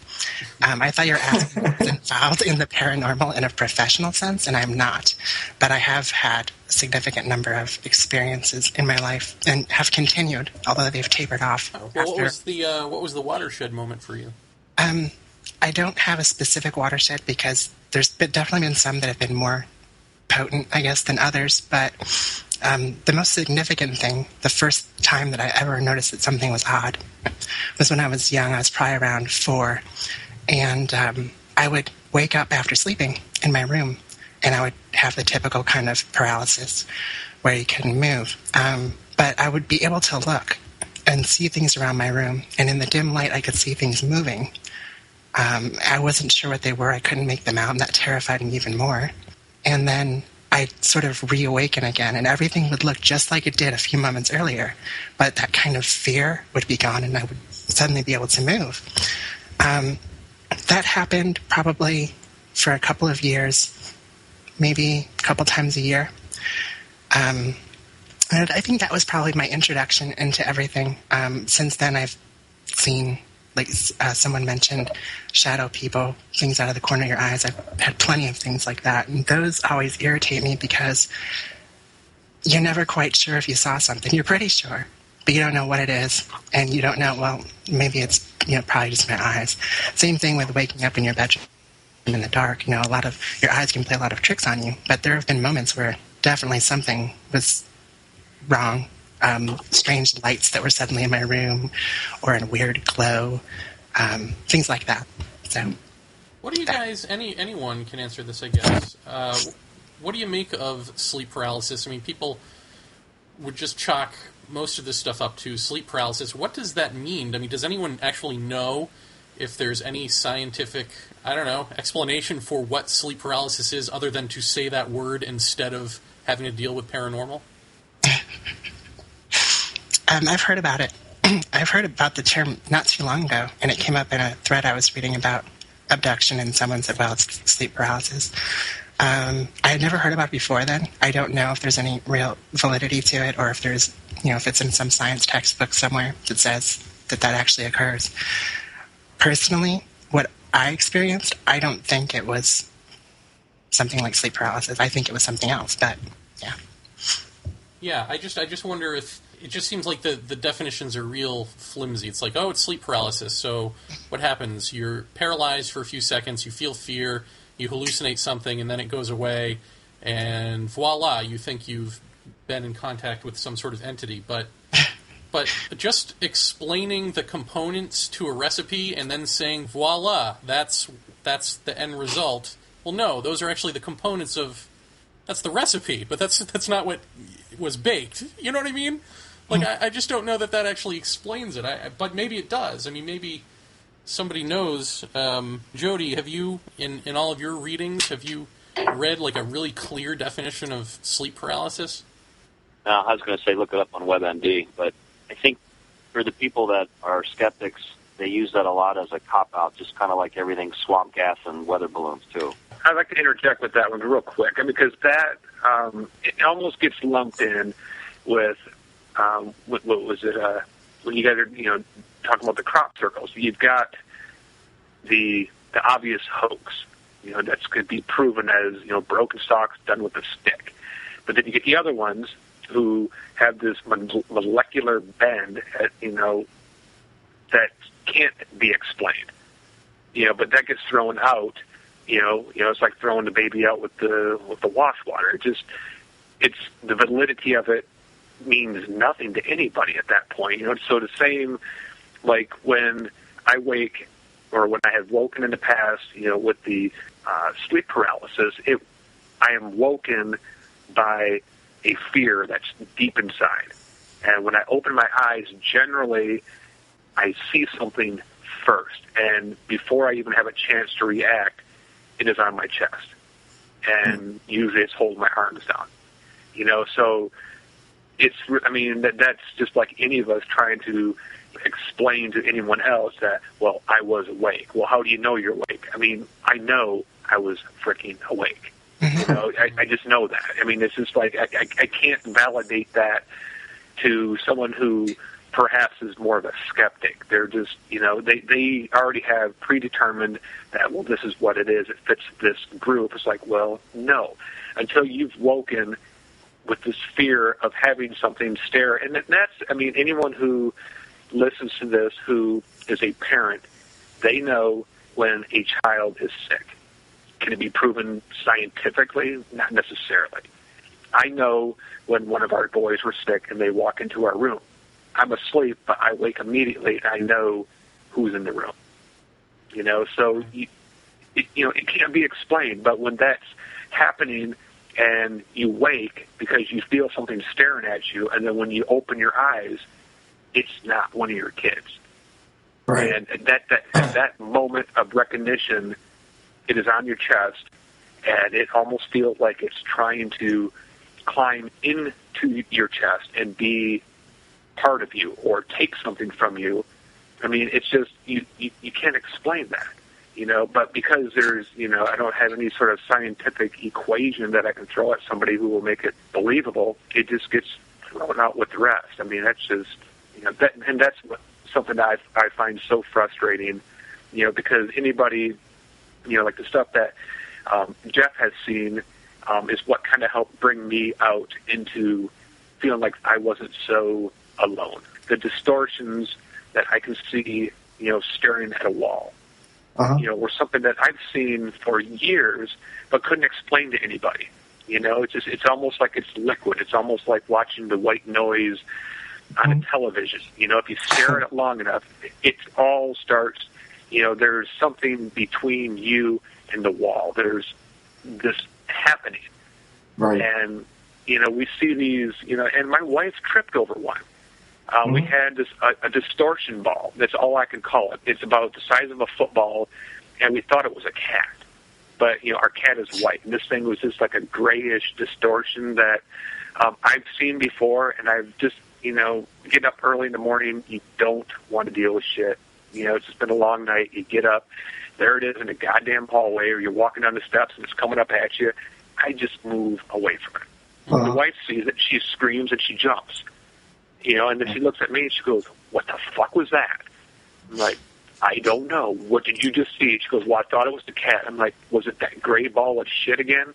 I thought you were asking if I was involved in the paranormal in a professional sense, and I'm not. But I have had a significant number of experiences in my life, and have continued, although they've tapered off. What was the watershed moment for you? I don't have a specific watershed, because there's definitely been some that have been more potent, I guess, than others, but the most significant thing, the first time that I ever noticed that something was odd, was when I was young. I was probably around 4, and I would wake up after sleeping in my room, and I would have the typical kind of paralysis where you couldn't move. But I would be able to look and see things around my room, and in the dim light I could see things moving. I wasn't sure what they were. I couldn't make them out, and that terrified me even more. And then I'd sort of reawaken again, and everything would look just like it did a few moments earlier, but that kind of fear would be gone, and I would suddenly be able to move. That happened probably for a couple of years, maybe a couple times a year. And I think that was probably my introduction into everything. Since then, I've seen, like someone mentioned, shadow people, things out of the corner of your eyes. I've had plenty of things like that, and those always irritate me, because you're never quite sure if you saw something. You're pretty sure, but you don't know what it is, and you don't know, well, maybe it's, probably just my eyes. Same thing with waking up in your bedroom in the dark. A lot of your eyes can play a lot of tricks on you, but there have been moments where definitely something was wrong. Strange lights that were suddenly in my room, or a weird glow, things like that. So, what do you guys? Anyone can answer this, I guess. What do you make of sleep paralysis? I mean, people would just chalk most of this stuff up to sleep paralysis. What does that mean? I mean, does anyone actually know if there's any scientific, explanation for what sleep paralysis is, other than to say that word instead of having to deal with paranormal? I've heard about it. I've heard about the term not too long ago, and it came up in a thread I was reading about abduction, and someone said, well, it's sleep paralysis. I had never heard about it before then. I don't know if there's any real validity to it, or if there's if it's in some science textbook somewhere that says that actually occurs. Personally, what I experienced, I don't think it was something like sleep paralysis. I think it was something else, but yeah. Yeah, I just wonder if it just seems like the definitions are real flimsy. It's like, oh, it's sleep paralysis. So what happens? You're paralyzed for a few seconds, you feel fear, you hallucinate something, and then it goes away, and voila, you think you've been in contact with some sort of entity. But just explaining the components to a recipe and then saying, voila, that's the end result. Well, no, those are actually the components of... That's the recipe, but that's not what was baked. You know what I mean? Like, I just don't know that actually explains it. But maybe it does. I mean, maybe somebody knows. Jody, have you, in all of your readings, have you read, like, a really clear definition of sleep paralysis? I was going to say look it up on WebMD, but I think for the people that are skeptics, they use that a lot as a cop-out, just kind of like everything swamp gas and weather balloons, too. I'd like to interject with that one real quick, because that it almost gets lumped in with what was it? When you guys are talking about the crop circles, you've got the obvious hoax, that's could be proven as broken stalks done with a stick, but then you get the other ones who have this molecular bend, that can't be explained, but that gets thrown out. It's like throwing the baby out with the wash water. It's the validity of it means nothing to anybody at that point. So the same, like when I wake, or when I have woken in the past, with the sleep paralysis, I am woken by a fear that's deep inside. And when I open my eyes, generally, I see something first. And before I even have a chance to react, it is on my chest. And usually it's holding my arms down. So that's just like any of us trying to explain to anyone else that, well, I was awake. Well, how do you know you're awake? I know I was freaking awake. I just know that. It's just like I can't validate that to someone who perhaps is more of a skeptic. They're just, they already have predetermined that, well, this is what it is. It fits this group. It's like, well, no. Until you've woken with this fear of having something stare. And that's, anyone who listens to this who is a parent, they know when a child is sick. Can it be proven scientifically? Not necessarily. I know when one of our boys were sick and they walk into our room. I'm asleep, but I wake immediately and I know who's in the room. So it can't be explained. But when that's happening and you wake because you feel something staring at you, and then when you open your eyes, it's not one of your kids. Right. And that moment of recognition, it is on your chest, and it almost feels like it's trying to climb into your chest and be part of you or take something from you. It's just you can't explain that, but because there's, I don't have any sort of scientific equation that I can throw at somebody who will make it believable, it just gets thrown out with the rest. That's just, and that's something that I find so frustrating, because anybody, like the stuff that Jeff has seen is what kind of helped bring me out into feeling like I wasn't so alone. The distortions that I can see, staring at a wall, or something that I've seen for years but couldn't explain to anybody. It's almost like it's liquid. It's almost like watching the white noise on a television. If you stare at it long enough, it all starts. There's something between you and the wall. There's this happening, right? And we see these. And my wife tripped over one. We had a distortion ball. That's all I can call it. It's about the size of a football, and we thought it was a cat. But, our cat is white, and this thing was just like a grayish distortion that I've seen before, and I've just, get up early in the morning, you don't want to deal with shit. It's just been a long night. You get up, there it is in the goddamn hallway, or you're walking down the steps, and it's coming up at you. I just move away from it. When the wife sees it, she screams and she jumps. And then she looks at me and she goes, "What the fuck was that?" I'm like, "I don't know. What did you just see?" She goes, "Well, I thought it was the cat." I'm like, "Was it that gray ball of shit again?"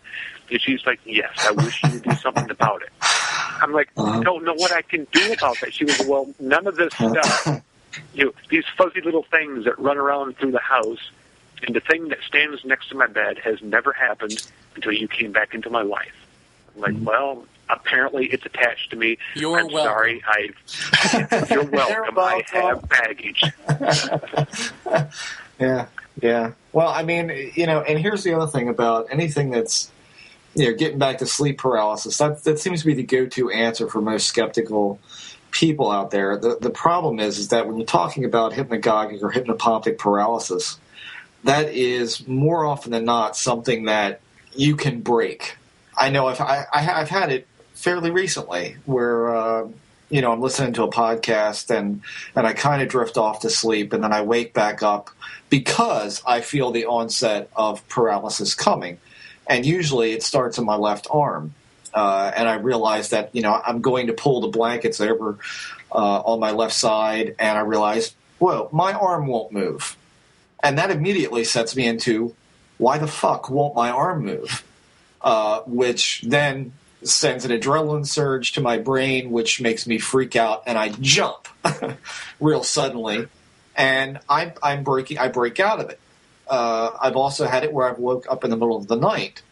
And she's like, "Yes, I wish you would do something about it." I'm like, "I don't know what I can do about that." She goes, "Well, none of this stuff, these fuzzy little things that run around through the house, and the thing that stands next to my bed has never happened until you came back into my life." I'm like, "Well, apparently it's attached to me. You're I'm welcome. sorry. You're welcome. I have baggage." Yeah. Well, I mean, and here's the other thing about anything that's, getting back to sleep paralysis, that seems to be the go-to answer for most skeptical people out there. The problem is that when you're talking about hypnagogic or hypnopompic paralysis, that is more often than not something that you can break. I know I've had it fairly recently where, I'm listening to a podcast and I kind of drift off to sleep and then I wake back up because I feel the onset of paralysis coming. And usually it starts in my left arm. And I realize that, I'm going to pull the blankets over on my left side and I realize, whoa, my arm won't move. And that immediately sets me into, why the fuck won't my arm move? Which then sends an adrenaline surge to my brain, which makes me freak out, and I jump real suddenly, and I break out of it. I've also had it where I've woke up in the middle of the night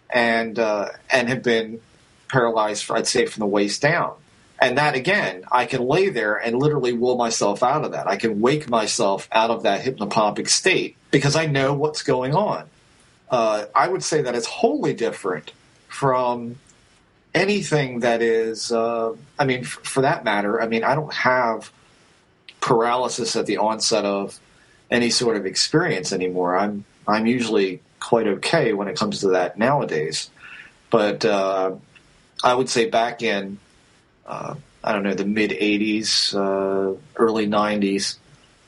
and have been paralyzed, I'd say, from the waist down. And that, again, I can lay there and literally will myself out of that. I can wake myself out of that hypnopompic state because I know what's going on. I would say that it's wholly different from anything that is, for that matter, I don't have paralysis at the onset of any sort of experience anymore. I'm usually quite okay when it comes to that nowadays. But I would say back in, the mid-'80s, early 90s,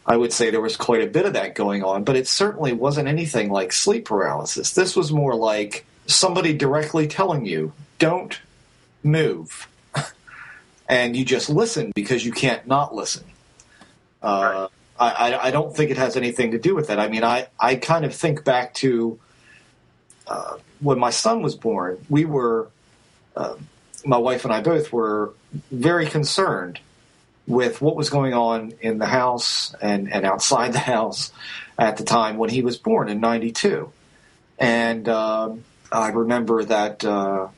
I would say there was quite a bit of that going on, but it certainly wasn't anything like sleep paralysis. This was more like somebody directly telling you, don't move. And you just listen because you can't not listen. Right. I don't think it has anything to do with that. I kind of think back to when my son was born. We were, my wife and I both were very concerned with what was going on in the house and outside the house at the time when he was born in 92. And I remember that, and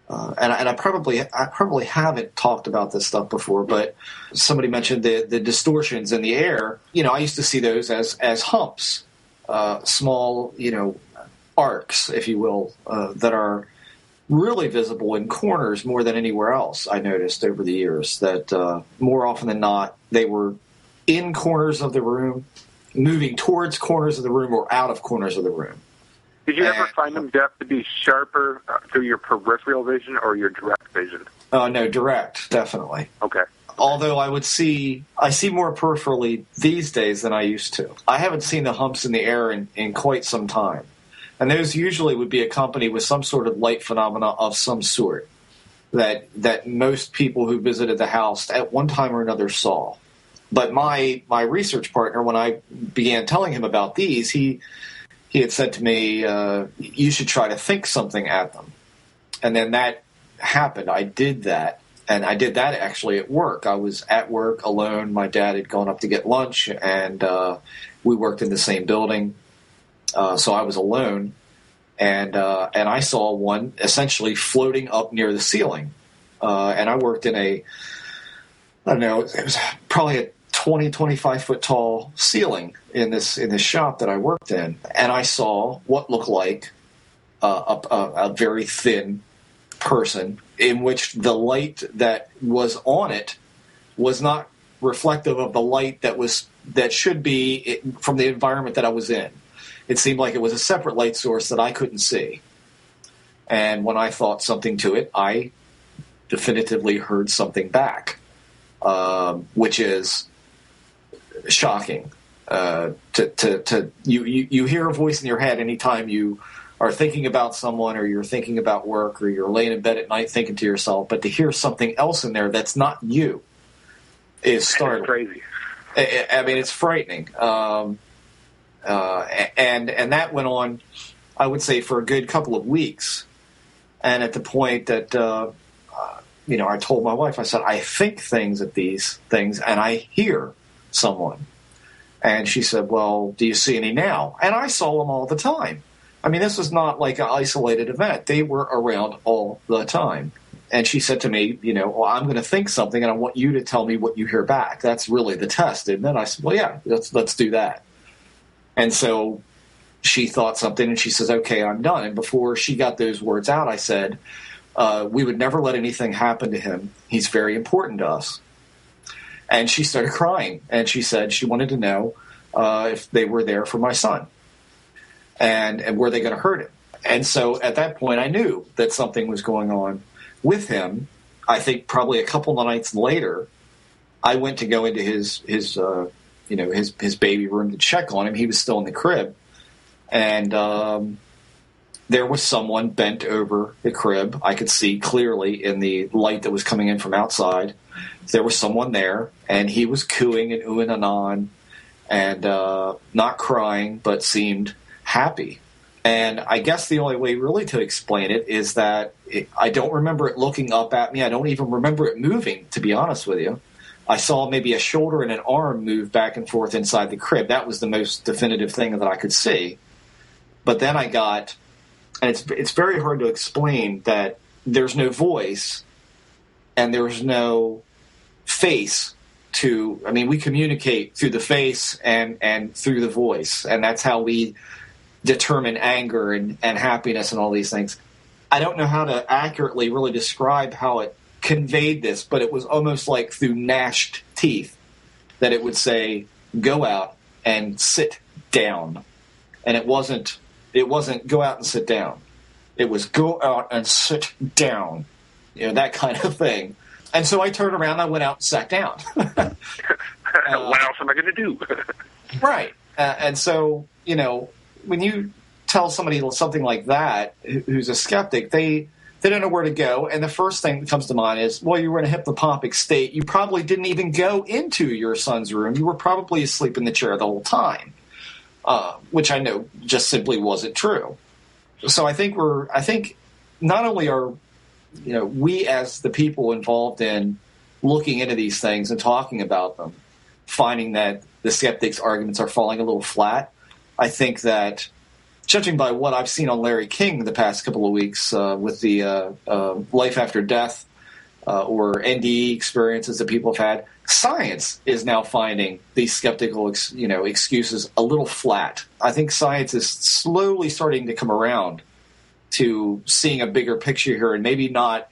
I probably haven't talked about this stuff before, but somebody mentioned the distortions in the air. I used to see those as humps, small, arcs, if you will, that are really visible in corners more than anywhere else. I noticed over the years that more often than not, they were in corners of the room, moving towards corners of the room or out of corners of the room. Did you ever find them, Jeff, to be sharper through your peripheral vision or your direct vision? No, direct, definitely. Okay. Although I see more peripherally these days than I used to. I haven't seen the humps in the air in quite some time. And those usually would be accompanied with some sort of light phenomena of some sort that most people who visited the house at one time or another saw. But my research partner, when I began telling him about these, he had said to me, you should try to think something at them. And then that happened. I did that. And I did that actually at work. I was at work alone. My dad had gone up to get lunch, and we worked in the same building. So I was alone, and I saw one essentially floating up near the ceiling. And I worked in it was probably a 20, 25 foot tall ceiling in this shop that I worked in. And I saw what looked like a very thin person in which the light that was on it was not reflective of the light that should be from the environment that I was in. It seemed like it was a separate light source that I couldn't see. And when I thought something to it, I definitively heard something back, which is shocking. You hear a voice in your head anytime you are thinking about someone or you're thinking about work or you're laying in bed at night thinking to yourself, but to hear something else in there that's not you is startling. Crazy. I mean, it's frightening. And that went on, I would say, for a good couple of weeks. And at the point that, I told my wife, I said, I think things at these things, and I hear someone. And she said, well, do you see any now? And I saw them all the time. I mean, this was not like an isolated event. They were around all the time. And she said to me, well, I'm going to think something, and I want you to tell me what you hear back. That's really the test, isn't it? I said, well, yeah, let's do that. And so she thought something, and she says, okay, I'm done. And before she got those words out, I said, we would never let anything happen to him. He's very important to us. And she started crying, and she said she wanted to know if they were there for my son, and were they going to hurt him. And so at that point, I knew that something was going on with him. I think probably a couple of nights later, I went to go into his baby room to check on him. He was still in the crib, and there was someone bent over the crib. I could see clearly in the light that was coming in from outside. There was someone there, and he was cooing and oohing and ahhing, and not crying, but seemed happy. And I guess the only way really to explain it is that I don't remember it looking up at me. I don't even remember it moving, to be honest with you. I saw maybe a shoulder and an arm move back and forth inside the crib. That was the most definitive thing that I could see. But then I got, and it's very hard to explain, that there's no voice and there's no face to, I mean, we communicate through the face and through the voice, and that's how we determine anger and happiness and all these things. I don't know how to accurately really describe how it conveyed this, but it was almost like through gnashed teeth that it would say, go out and sit down. And it wasn't go out and sit down. It was go out and sit down, that kind of thing. And so I turned around, I went out and sat down. What else am I going to do? Right. And so, when you tell somebody something like that, who's a skeptic, they don't know where to go. And the first thing that comes to mind is, well, you were in a hypnopompic state. You probably didn't even go into your son's room. You were probably asleep in the chair the whole time, which I know just simply wasn't true. So I think not only are we as the people involved in looking into these things and talking about them, finding that the skeptics' arguments are falling a little flat. I think that, judging by what I've seen on Larry King the past couple of weeks with the life after death or NDE experiences that people have had, science is now finding these skeptical excuses a little flat. I think science is slowly starting to come around to seeing a bigger picture here and maybe not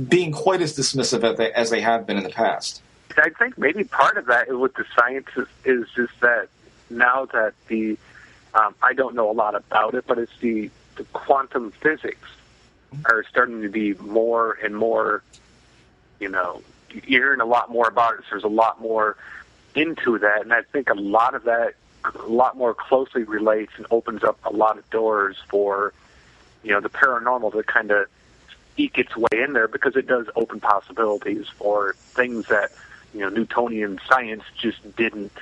being quite as dismissive as they have been in the past. I think maybe part of that with the science is just that now that I don't know a lot about it, but it's the quantum physics are starting to be more and more, you're hearing a lot more about it. So there's a lot more into that, and I think a lot of that a lot more closely relates and opens up a lot of doors for, the paranormal to kind of eke its way in there, because it does open possibilities for things that, Newtonian science just didn't,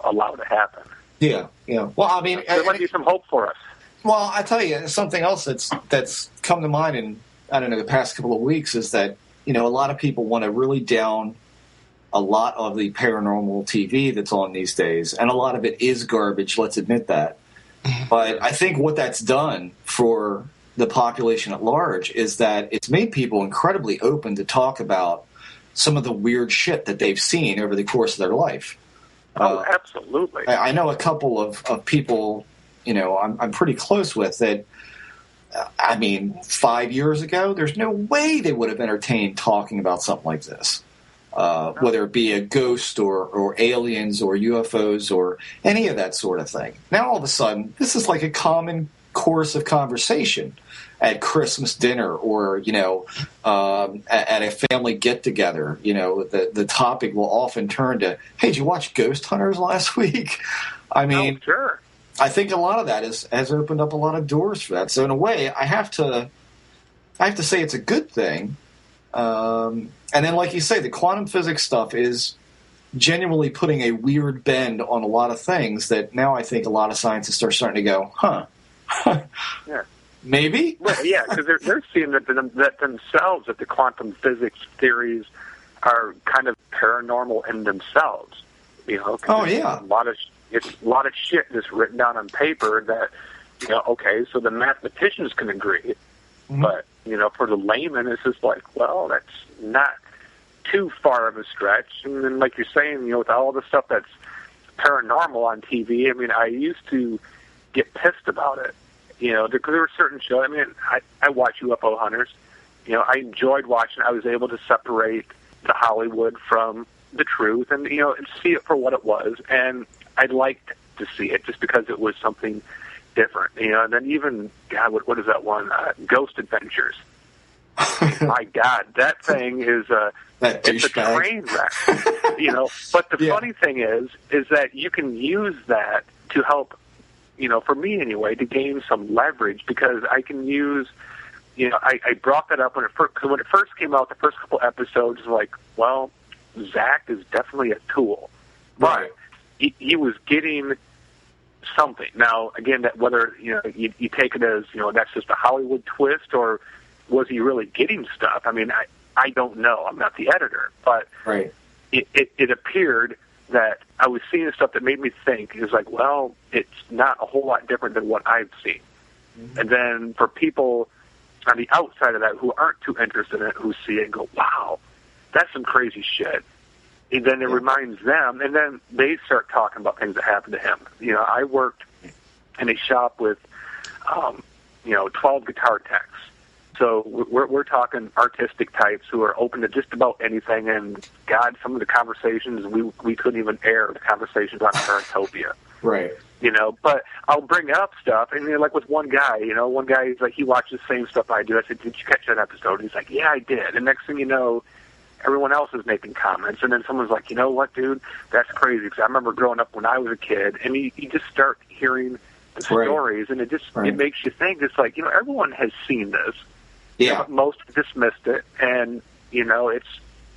allow to happen. Yeah. Well, I mean, there might be some hope for us. Well, I tell you, something else that's come to mind in, the past couple of weeks is that, a lot of people want to really down a lot of the paranormal TV that's on these days, and a lot of it is garbage, let's admit that. But I think what that's done for the population at large is that it's made people incredibly open to talk about some of the weird shit that they've seen over the course of their life. Oh, absolutely. I know a couple of people, I'm pretty close with that. 5 years ago, there's no way they would have entertained talking about something like this. Whether it be a ghost or aliens or UFOs or any of that sort of thing. Now, all of a sudden, this is like a common course of conversation at Christmas dinner or, at a family get-together. The topic will often turn to, hey, did you watch Ghost Hunters last week? Oh, sure. I think a lot of that has opened up a lot of doors for that. So in a way, I have to say it's a good thing. And then, like you say, the quantum physics stuff is genuinely putting a weird bend on a lot of things that now I think a lot of scientists are starting to go, Yeah. maybe? Well, yeah, because they're seeing that themselves, that the quantum physics theories are kind of paranormal in themselves. You know? Oh, yeah. It's a lot of shit that's written down on paper that, you know, okay, so the mathematicians can agree, but, you know, for the layman, it's just like, well, that's not too far of a stretch. And then, like you're saying, you know, with all the stuff that's paranormal on TV, I mean, I used to get pissed about it, you know, because there were certain shows. I mean, I watch UFO Hunters. You know, I enjoyed watching. I was able to separate the Hollywood from the truth and, you know, and see it for what it was. And I liked to see it just because it was something different, you know. And then even, God, what is that one? Ghost Adventures. My God, that thing is it's a train wreck, you know. But the funny thing is that you can use that to help, you know, for me anyway, to gain some leverage, because I can use, you know, I brought that up when it first came out. The first couple episodes, like, well, Zach is definitely a tool, but he was getting something. Now, again, that whether, you know, you take it as, you know, that's just a Hollywood twist, or was he really getting stuff? I mean, I don't know. I'm not the editor, but it appeared that I was seeing stuff that made me think. It was like, well, it's not a whole lot different than what I've seen. And then for people on the outside of that who aren't too interested in it, who see it and go, wow, that's some crazy shit. And then it reminds them, and then they start talking about things that happened to him. You know, I worked in a shop with, 12 guitar techs. So we're talking artistic types who are open to just about anything. And God, some of the conversations we couldn't even air the conversations on Paratopia. Right. You know, but I'll bring up stuff, and like with one guy, he's like, he watches the same stuff I do. I said, did you catch that episode? And he's like, yeah, I did. And next thing you know, everyone else is making comments, and then someone's like, you know what, dude, that's crazy, because I remember growing up when I was a kid, and you just start hearing the stories, and it just it makes you think. It's like, everyone has seen this. Yeah. But most dismissed it, and,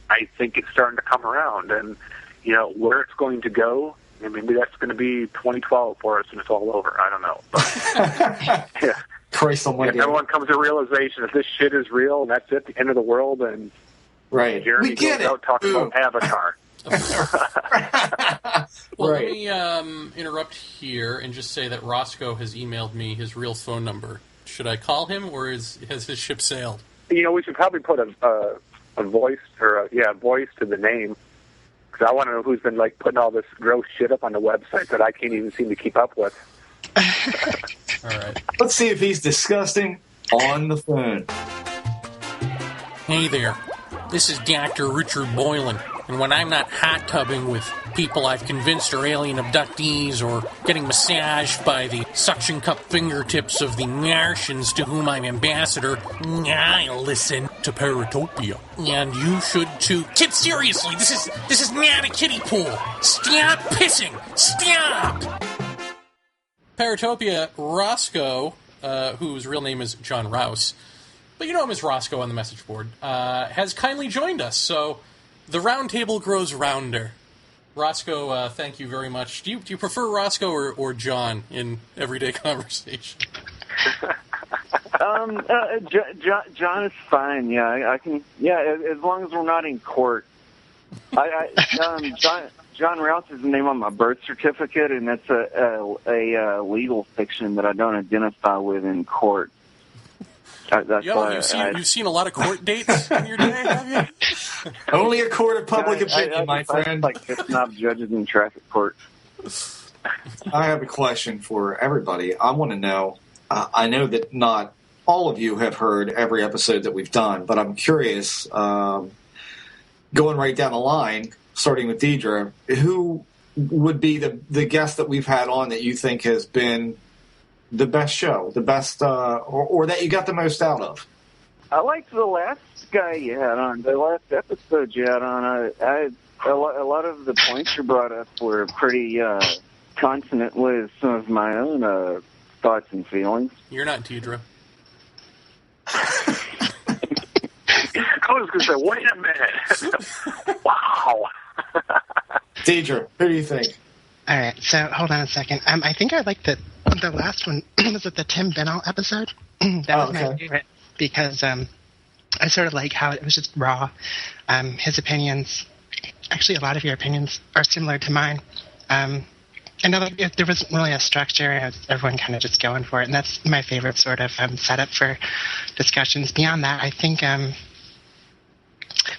I think it's starting to come around, and, where it's going to go, maybe that's going to be 2012 for us, and it's all over. I don't know. But, yeah. Christ almighty. Everyone comes to realization that this shit is real, and that's it, the end of the world, and Jeremy goes out talking about Avatar. Well, let me interrupt here and just say that Rosco has emailed me his real phone number. Should I call him, or has his ship sailed? We should probably put a voice voice to the name, because I want to know who's been putting all this gross shit up on the website that I can't even seem to keep up with. All right. Let's see if he's disgusting on the phone. Hey there. This is Dr. Richard Boylan, and when I'm not hot tubbing with people I've convinced are alien abductees or getting massaged by the suction cup fingertips of the Martians to whom I'm ambassador, I listen to Paratopia. And you should too. Kid, seriously, this is not a kiddie pool. Stop pissing. Stop! Paratopia, Rosco, whose real name is John Rouse, but you know him as Rosco on the message board, has kindly joined us, so the roundtable grows rounder. Rosco, thank you very much. Do you prefer Rosco or John in everyday conversation? John is fine. Yeah, I can. Yeah, as long as we're not in court. John Rouse is the name on my birth certificate, and that's a legal fiction that I don't identify with in court. That's you've seen a lot of court dates in your day, have you? Only a court of public opinion, my friend. It's not judges in traffic court. I have a question for everybody. I want to know, I know that not all of you have heard every episode that we've done, but I'm curious, going right down the line, starting with Deirdre, who would be the guest that we've had on that you think has been the best show, the best, or that you got the most out of? I liked the last guy you had on, the last episode you had on. A lot of the points you brought up were pretty consonant with some of my own thoughts and feelings. You're not Deirdre. Oh, was going to say, wait a minute. Wow. Deidre, who do you think? All right, so hold on a second. I think I liked the last one. Was it the Tim Bennell episode? That was my favorite because I sort of like how it was just raw. His opinions, actually a lot of your opinions are similar to mine. I know that there wasn't really a structure, and everyone kind of just going for it, and that's my favorite sort of setup for discussions. Beyond that, I think,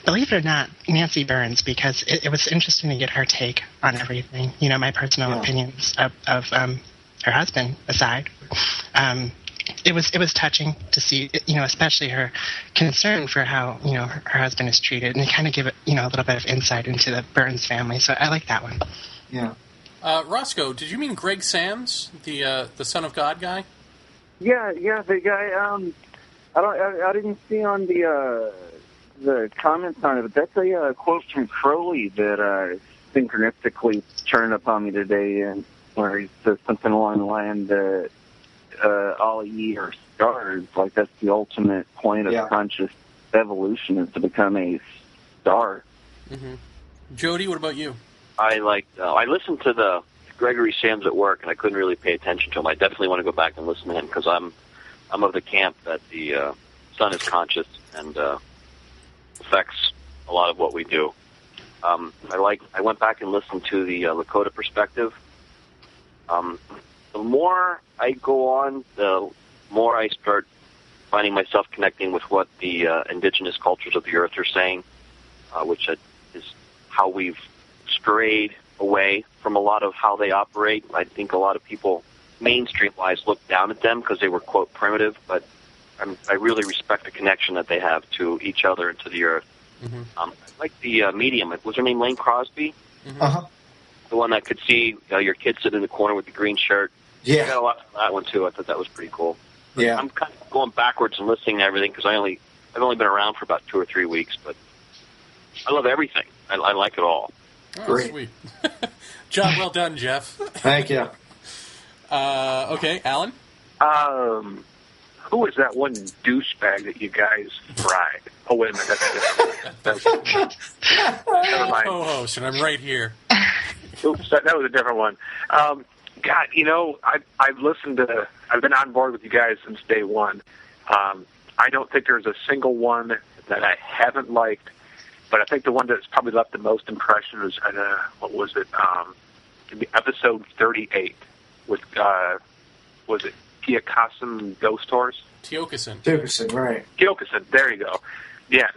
believe it or not, Nancy Burns, because it was interesting to get her take on everything. You know, my personal opinions of her husband aside. It was touching to see, you know, especially her concern for how, you know, her husband is treated, and kind of give it, you know, a little bit of insight into the Burns family. So I like that one. Yeah. Rosco, did you mean Greg Sams, the Son of God guy? Yeah, the guy. I didn't see on the comments on it, but that's a quote from Crowley that synchronistically turned up on me today, and where he says something along the line that all ye are stars. Like that's the ultimate point of conscious evolution, is to become a star. Mm-hmm. Jody, what about you? I listened to the Gregory Sam's at work, and I couldn't really pay attention to him. I definitely want to go back and listen to him because I'm of the camp that the sun is conscious and affects a lot of what we do. I went back and listened to the Lakota perspective. The more I go on, the more I start finding myself connecting with what the indigenous cultures of the earth are saying, which is how we've strayed away from a lot of how they operate. I think a lot of people, mainstream-wise, look down at them because they were, quote, primitive, but I really respect the connection that they have to each other and to the earth. Mm-hmm. I like the medium. Was her name Lane Crosby? Mm-hmm. Uh-huh. The one that could see your kid sitting in the corner with the green shirt. Yeah. I got a lot from that one, too. I thought that was pretty cool. But yeah. I'm kind of going backwards and listening to everything because I've only been around for about 2 or 3 weeks, but I love everything. I like it all. Oh, great. Sweet. Job well done, Jeff. Thank you. Okay, Alan? Who was that one douchebag that you guys fried? Oh, wait a minute. That's never mind. Co-host, and I'm right here. Oops, that was a different one. God, you know, I've been on board with you guys since day one. I don't think there's a single one that I haven't liked, but I think the one that's probably left the most impression was, what was it, episode 38 with, was it Tiokasin Ghost Horse? Tiokasin, right. Tiokasin, there you go. Yeah,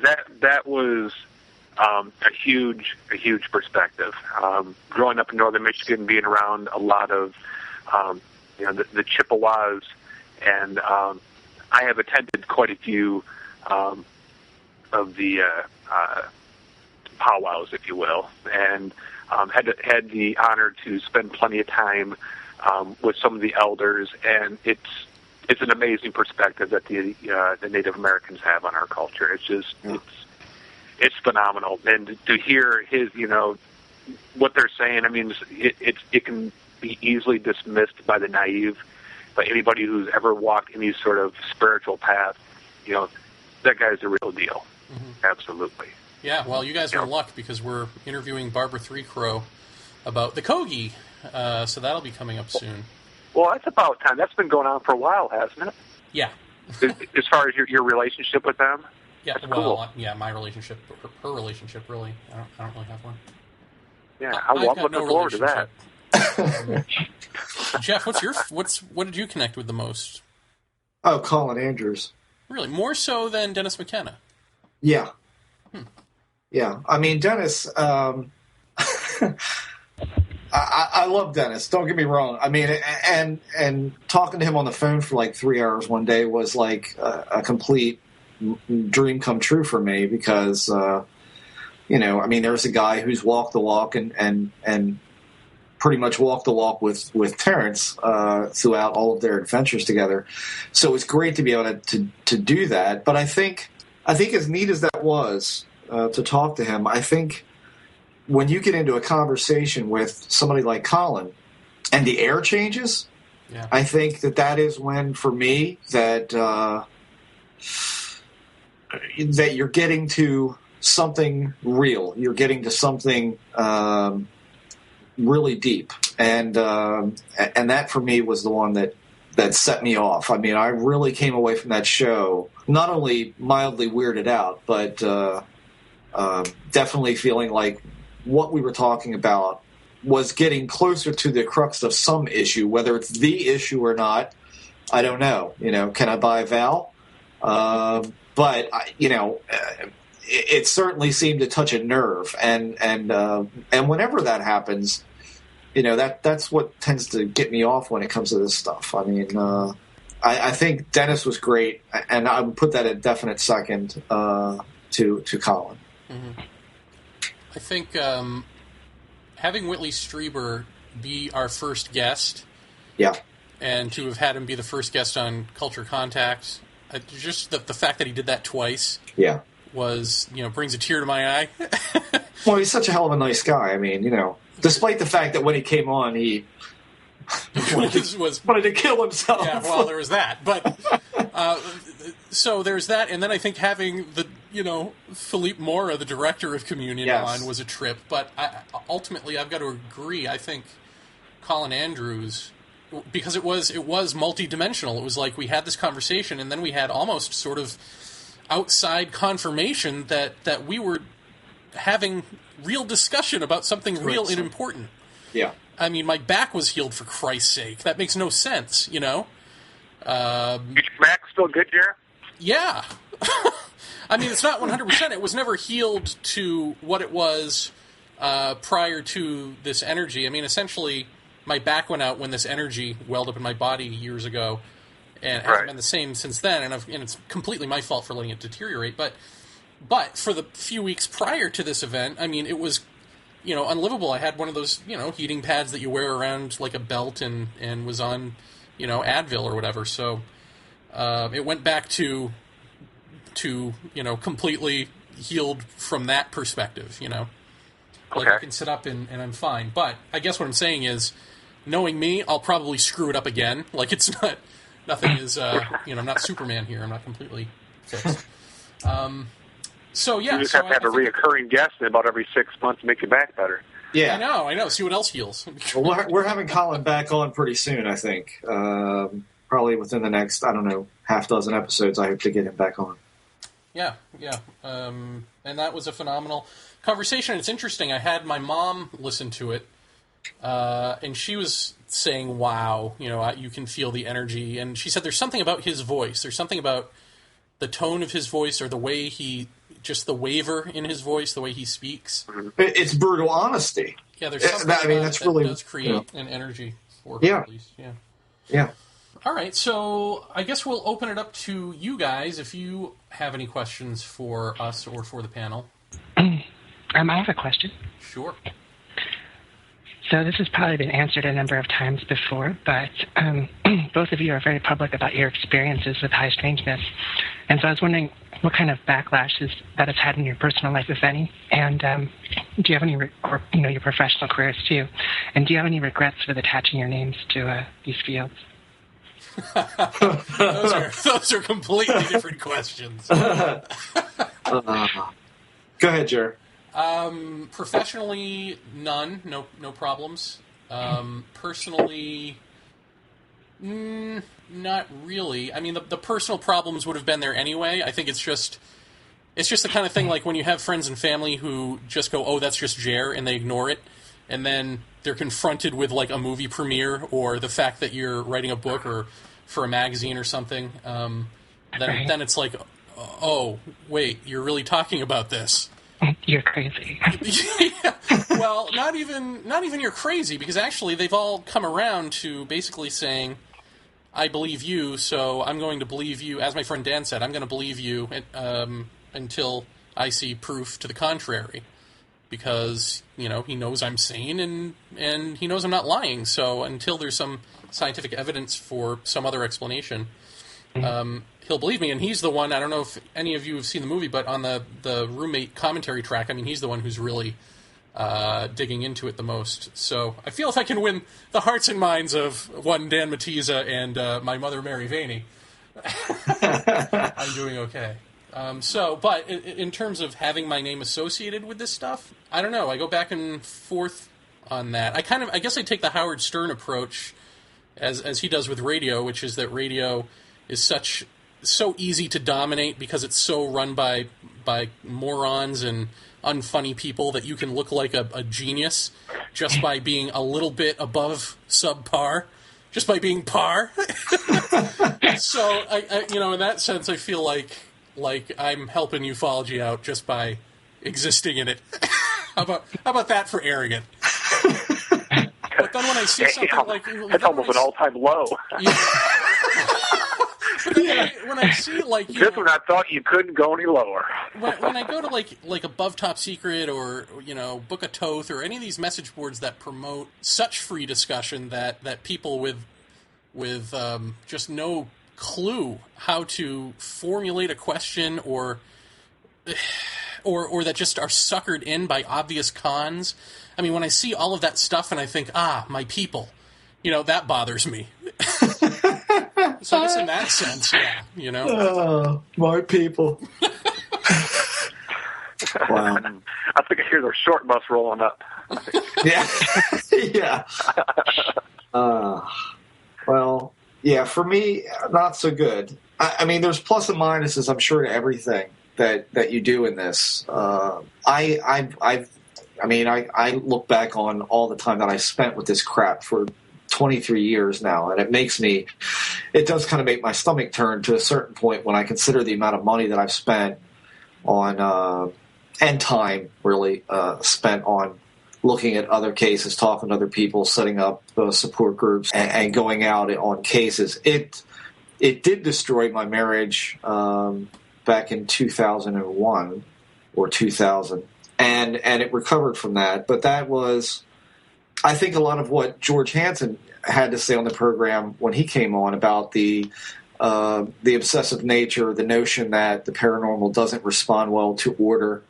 that was a huge perspective. Growing up in northern Michigan, being around a lot of, the Chippewas, and I have attended quite a few of the powwows, if you will, and had the honor to spend plenty of time with some of the elders, and it's an amazing perspective that the Native Americans have on our culture. It's just it's phenomenal, and to hear his what they're saying. I mean, it can be easily dismissed by the naive, by anybody who's ever walked any sort of spiritual path. That guy's the real deal. Mm-hmm. Absolutely. Yeah, well, you guys are in luck because we're interviewing Barbara Three Crow about the Kogi, so that'll be coming up soon. Well, that's about time. That's been going on for a while, hasn't it? Yeah. As far as your relationship with them? Yeah, that's well, cool. Yeah, my relationship, her relationship, really. I don't really have one. Yeah, I'm looking forward to that. Jeff, what did you connect with the most? Oh, Colin Andrews. Really? More so than Dennis McKenna? Yeah. Yeah. I mean, Dennis, I love Dennis. Don't get me wrong. I mean, and talking to him on the phone for like 3 hours one day was like a complete dream come true for me because, I mean, there's a guy who's walked the walk and pretty much walked the walk with Terrence throughout all of their adventures together. So it's great to be able to do that. But I think as neat as that was to talk to him, I think when you get into a conversation with somebody like Colin and the air changes, I think that is when, for me, that that you're getting to something real. You're getting to something really deep, and that for me was the one that set me off. I mean, I really came away from that show not only mildly weirded out, but definitely feeling like what we were talking about was getting closer to the crux of some issue. Whether it's the issue or not, I don't know. Can I buy Val? But it certainly seemed to touch a nerve, and whenever that happens, that's what tends to get me off when it comes to this stuff. I mean, I think Dennis was great, and I would put that at definite second to Colin. Mm-hmm. I think having Whitley Strieber be our first guest, and to have had him be the first guest on Culture Contact, just the fact that he did that twice, was brings a tear to my eye. Well, he's such a hell of a nice guy. I mean, despite the fact that when he came on, he wanted to kill himself. Yeah, well, there was that. But so there's that, and then I think having the Philippe Mora, the director of Communion, on was a trip. But ultimately, I've got to agree. I think Colin Andrews, because it was multidimensional. It was like we had this conversation, and then we had almost sort of outside confirmation that we were having real discussion about something real and important. Yeah. I mean, my back was healed, for Christ's sake. That makes no sense, Is your back still good, Jared? Yeah. I mean, it's not 100%. It was never healed to what it was prior to this energy. I mean, essentially, my back went out when this energy welled up in my body years ago, and it hasn't been the same since then, and it's completely my fault for letting it deteriorate. But for the few weeks prior to this event, I mean, it was, unlivable. I had one of those, heating pads that you wear around like a belt and was on, Advil or whatever. So it went back to completely healed from that perspective, Like I can sit up and I'm fine. But I guess what I'm saying is, knowing me, I'll probably screw it up again. Like, it's not, nothing is, I'm not Superman here. I'm not completely fixed. So, yeah. You just have to have a reoccurring guest about every 6 months to make your back better. Yeah. I know. See what else heals. Well, we're having Colin back on pretty soon, I think. Probably within the next, half dozen episodes, I hope to get him back on. Yeah. And that was a phenomenal conversation. It's interesting. I had my mom listen to it, and she was saying, wow, you can feel the energy. And she said there's something about his voice. There's something about the tone of his voice, or the way just the waver in his voice, the way he speaks. It's brutal honesty. Yeah, there's something about that's that really, does create an energy for her, at least. Yeah. All right, so I guess we'll open it up to you guys if you have any questions for us or for the panel. I have a question. Sure. So this has probably been answered a number of times before, but both of you are very public about your experiences with high strangeness. And so I was wondering what kind of backlash that has had in your personal life, if any, and do you have any, your professional careers too, and do you have any regrets with attaching your names to these fields? those are completely different questions. Go ahead, Jer. Professionally, none. No problems. Personally, not really. I mean, the personal problems would have been there anyway. I think it's just the kind of thing like when you have friends and family who just go, "Oh, that's just Jer," and they ignore it, and then they're confronted with like a movie premiere or the fact that you're writing a book or for a magazine or something. Then it's like, oh, wait, you're really talking about this. You're crazy. Yeah. Well, not even you're crazy, because actually they've all come around to basically saying, I believe you, so I'm going to believe you. As my friend Dan said, I'm going to believe you until I see proof to the contrary, because he knows I'm sane and he knows I'm not lying. So until there's some scientific evidence for some other explanation, he'll believe me. And he's the one, I don't know if any of you have seen the movie, but on the roommate commentary track, I mean, he's the one who's really digging into it the most. So I feel if I can win the hearts and minds of one Dan Mattiza and my mother, Mary Vaeni, I'm doing okay. But in terms of having my name associated with this stuff, I don't know. I go back and forth on that. I guess I take the Howard Stern approach as he does with radio, which is that radio is so easy to dominate because it's so run by morons and unfunny people that you can look like a genius just by being a little bit above subpar, just by being par. So I in that sense, I feel like I'm helping ufology out just by existing in it. How about that for arrogant? But then when I see something like... That's almost an all-time low. Yeah. But then when I see, like... Just when I thought you couldn't go any lower. When I go to, like Above Top Secret or, Book of Thoth or any of these message boards that promote such free discussion that people with just no clue how to formulate a question or that just are suckered in by obvious cons. I mean, when I see all of that stuff and I think, my people, that bothers me. So I guess in that sense, yeah, my people. Wow. I think I hear the short bus rolling up. Yeah. Yeah. Well, yeah, for me, not so good. I mean, there's plus and minuses, I'm sure, to everything that you do in this. I look back on all the time that I spent with this crap for 23 years now, and it does kind of make my stomach turn to a certain point when I consider the amount of money that I've spent on, and time really spent on looking at other cases, talking to other people, setting up support groups, and going out on cases. It did destroy my marriage back in 2001 or 2000, and it recovered from that. But that was, I think, a lot of what George Hansen had to say on the program when he came on about the obsessive nature, the notion that the paranormal doesn't respond well to order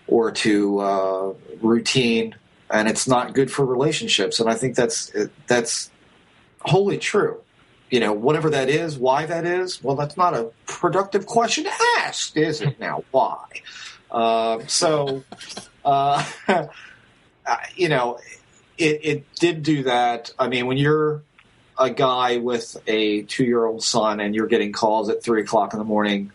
or to routine, and it's not good for relationships. And I think that's wholly true. Whatever that is, why that is, well, that's not a productive question to ask, is it now? Why? It did do that. I mean, when you're a guy with a 2-year-old son and you're getting calls at 3 o'clock in the morning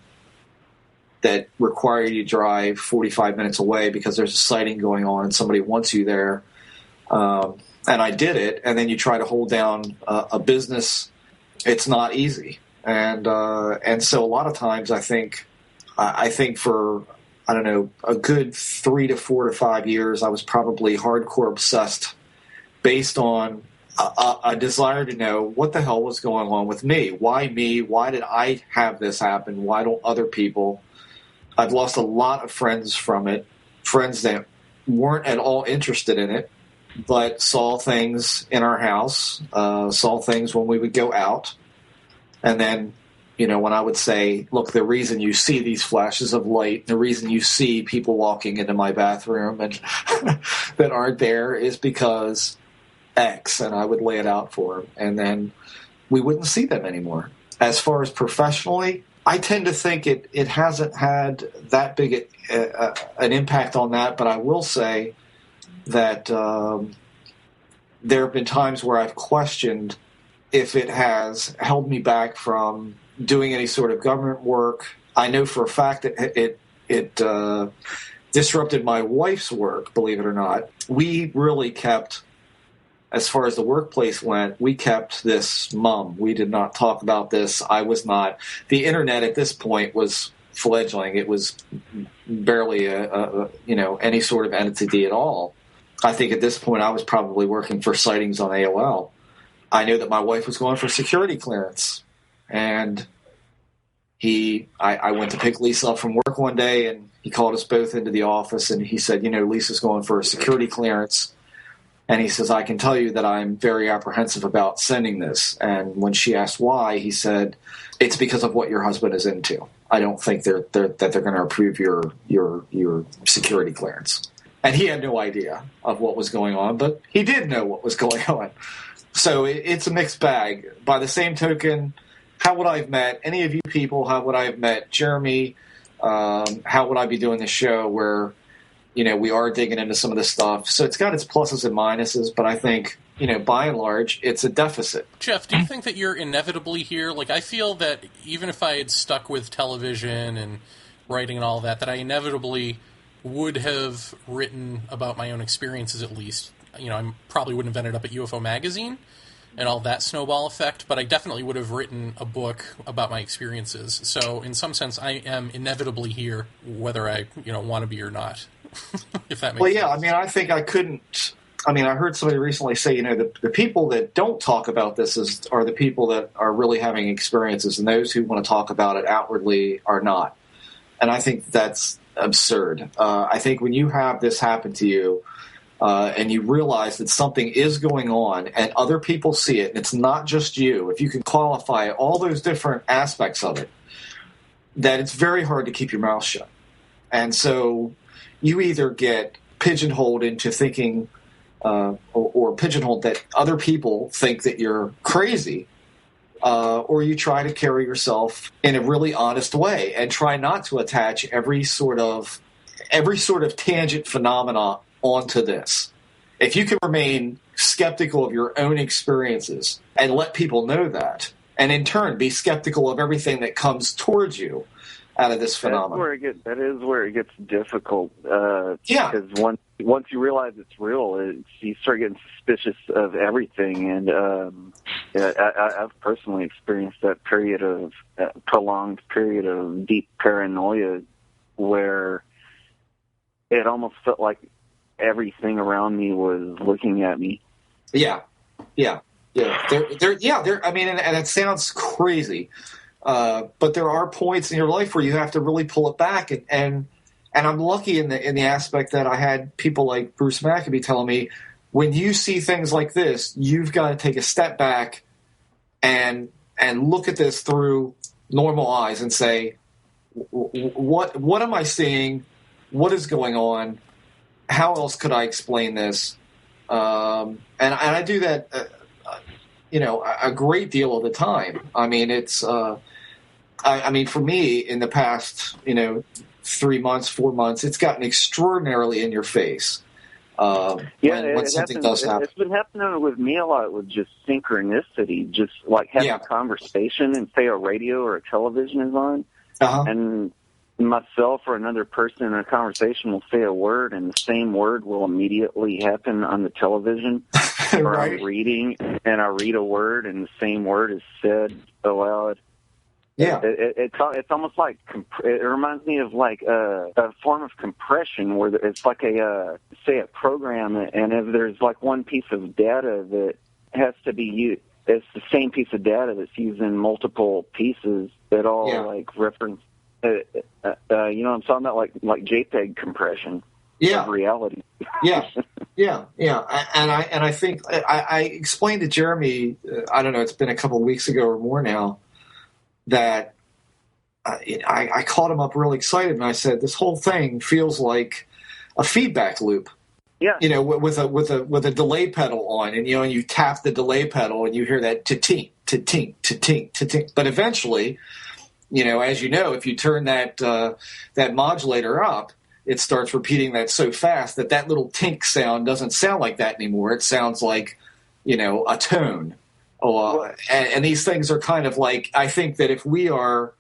that require you to drive 45 minutes away because there's a sighting going on and somebody wants you there, and I did it, and then you try to hold down a business, it's not easy. And so a lot of times I think for, I don't know, a good 3 to 4 to 5 years, I was probably hardcore obsessed based on a desire to know what the hell was going on with me. Why me? Why did I have this happen? Why don't other people? I've lost a lot of friends from it, friends that weren't at all interested in it, but saw things in our house, saw things when we would go out. And then, when I would say, look, the reason you see these flashes of light, the reason you see people walking into my bathroom and that aren't there is because X, and I would lay it out for them. And then we wouldn't see them anymore. As far as professionally, I tend to think it hasn't had that big an impact on that, but I will say that there have been times where I've questioned if it has held me back from doing any sort of government work. I know for a fact that it disrupted my wife's work, believe it or not. We really kept, as far as the workplace went, we kept this mum. We did not talk about this. I was not. The internet at this point was fledgling. It was barely any sort of entity at all. I think at this point I was probably working for sightings on AOL. I knew that my wife was going for security clearance, and I went to pick Lisa up from work one day, and he called us both into the office, and he said, Lisa's going for a security clearance. And he says, I can tell you that I'm very apprehensive about sending this. And when she asked why, he said, it's because of what your husband is into. I don't think that they're going to approve your security clearance. And he had no idea of what was going on, but he did know what was going on. So it's a mixed bag. By the same token, how would I have met any of you people? How would I have met Jeremy, How would I be doing this show where, we are digging into some of this stuff? So it's got its pluses and minuses, but I think, by and large, it's a deficit. Jeff, do you think that you're inevitably here? Like, I feel that even if I had stuck with television and writing and all that I inevitably would have written about my own experiences at least. I probably wouldn't have ended up at UFO Magazine and all that snowball effect, but I definitely would have written a book about my experiences. So in some sense, I am inevitably here, whether I want to be or not, if that makes sense. I mean, I think I couldn't... I mean, I heard somebody recently say, the people that don't talk about this are the people that are really having experiences, and those who want to talk about it outwardly are not. And I think that's absurd. I think when you have this happen to you, and you realize that something is going on and other people see it, and it's not just you, if you can qualify all those different aspects of it, that it's very hard to keep your mouth shut. And so you either get pigeonholed into thinking, or pigeonholed that other people think that you're crazy, or you try to carry yourself in a really honest way and try not to attach every sort of tangent phenomena onto this. If you can remain skeptical of your own experiences and let people know that, and in turn be skeptical of everything that comes towards you out of this phenomenon. That is where it gets difficult. Because once you realize it's real, you start getting suspicious of everything. And I've personally experienced that prolonged period of deep paranoia where it almost felt like everything around me was looking at me. Yeah. I mean, and it sounds crazy, but there are points in your life where you have to really pull it back, and I'm lucky in the aspect that I had people like Bruce Maccabee telling me, when you see things like this, you've got to take a step back and look at this through normal eyes and say, what am I seeing? What is going on? How else could I explain this? And I do that, a great deal of the time. I mean, it's, I mean, for me, in the past, 3 months, 4 months, it's gotten extraordinarily in your face. When something does happen. It's been happening with me a lot with just synchronicity, just like having a conversation and say a radio or a television is on, and myself or another person in a conversation will say a word, and the same word will immediately happen on the television. Or Right. I'm reading, and I read a word, and the same word is said aloud. Yeah. It's almost like, it reminds me of like a form of compression where it's like say a program, and if there's like one piece of data that has to be used, it's the same piece of data that's used in multiple pieces that all like reference, you know what I'm talking about, like JPEG compression of reality. Yeah. And I think I explained to Jeremy, I don't know, it's been a couple of weeks ago or more now, that I called him up really excited, and I said, this whole thing feels like a feedback loop. Yeah. With a delay pedal on, and and you tap the delay pedal and you hear that ta-tink, ta-tink, ta-tink, ta-tink. But eventually, as you know, if you turn that modulator up, it starts repeating that so fast that little tink sound doesn't sound like that anymore. It sounds like, a tone. And these things are kind of like, I think that if we are,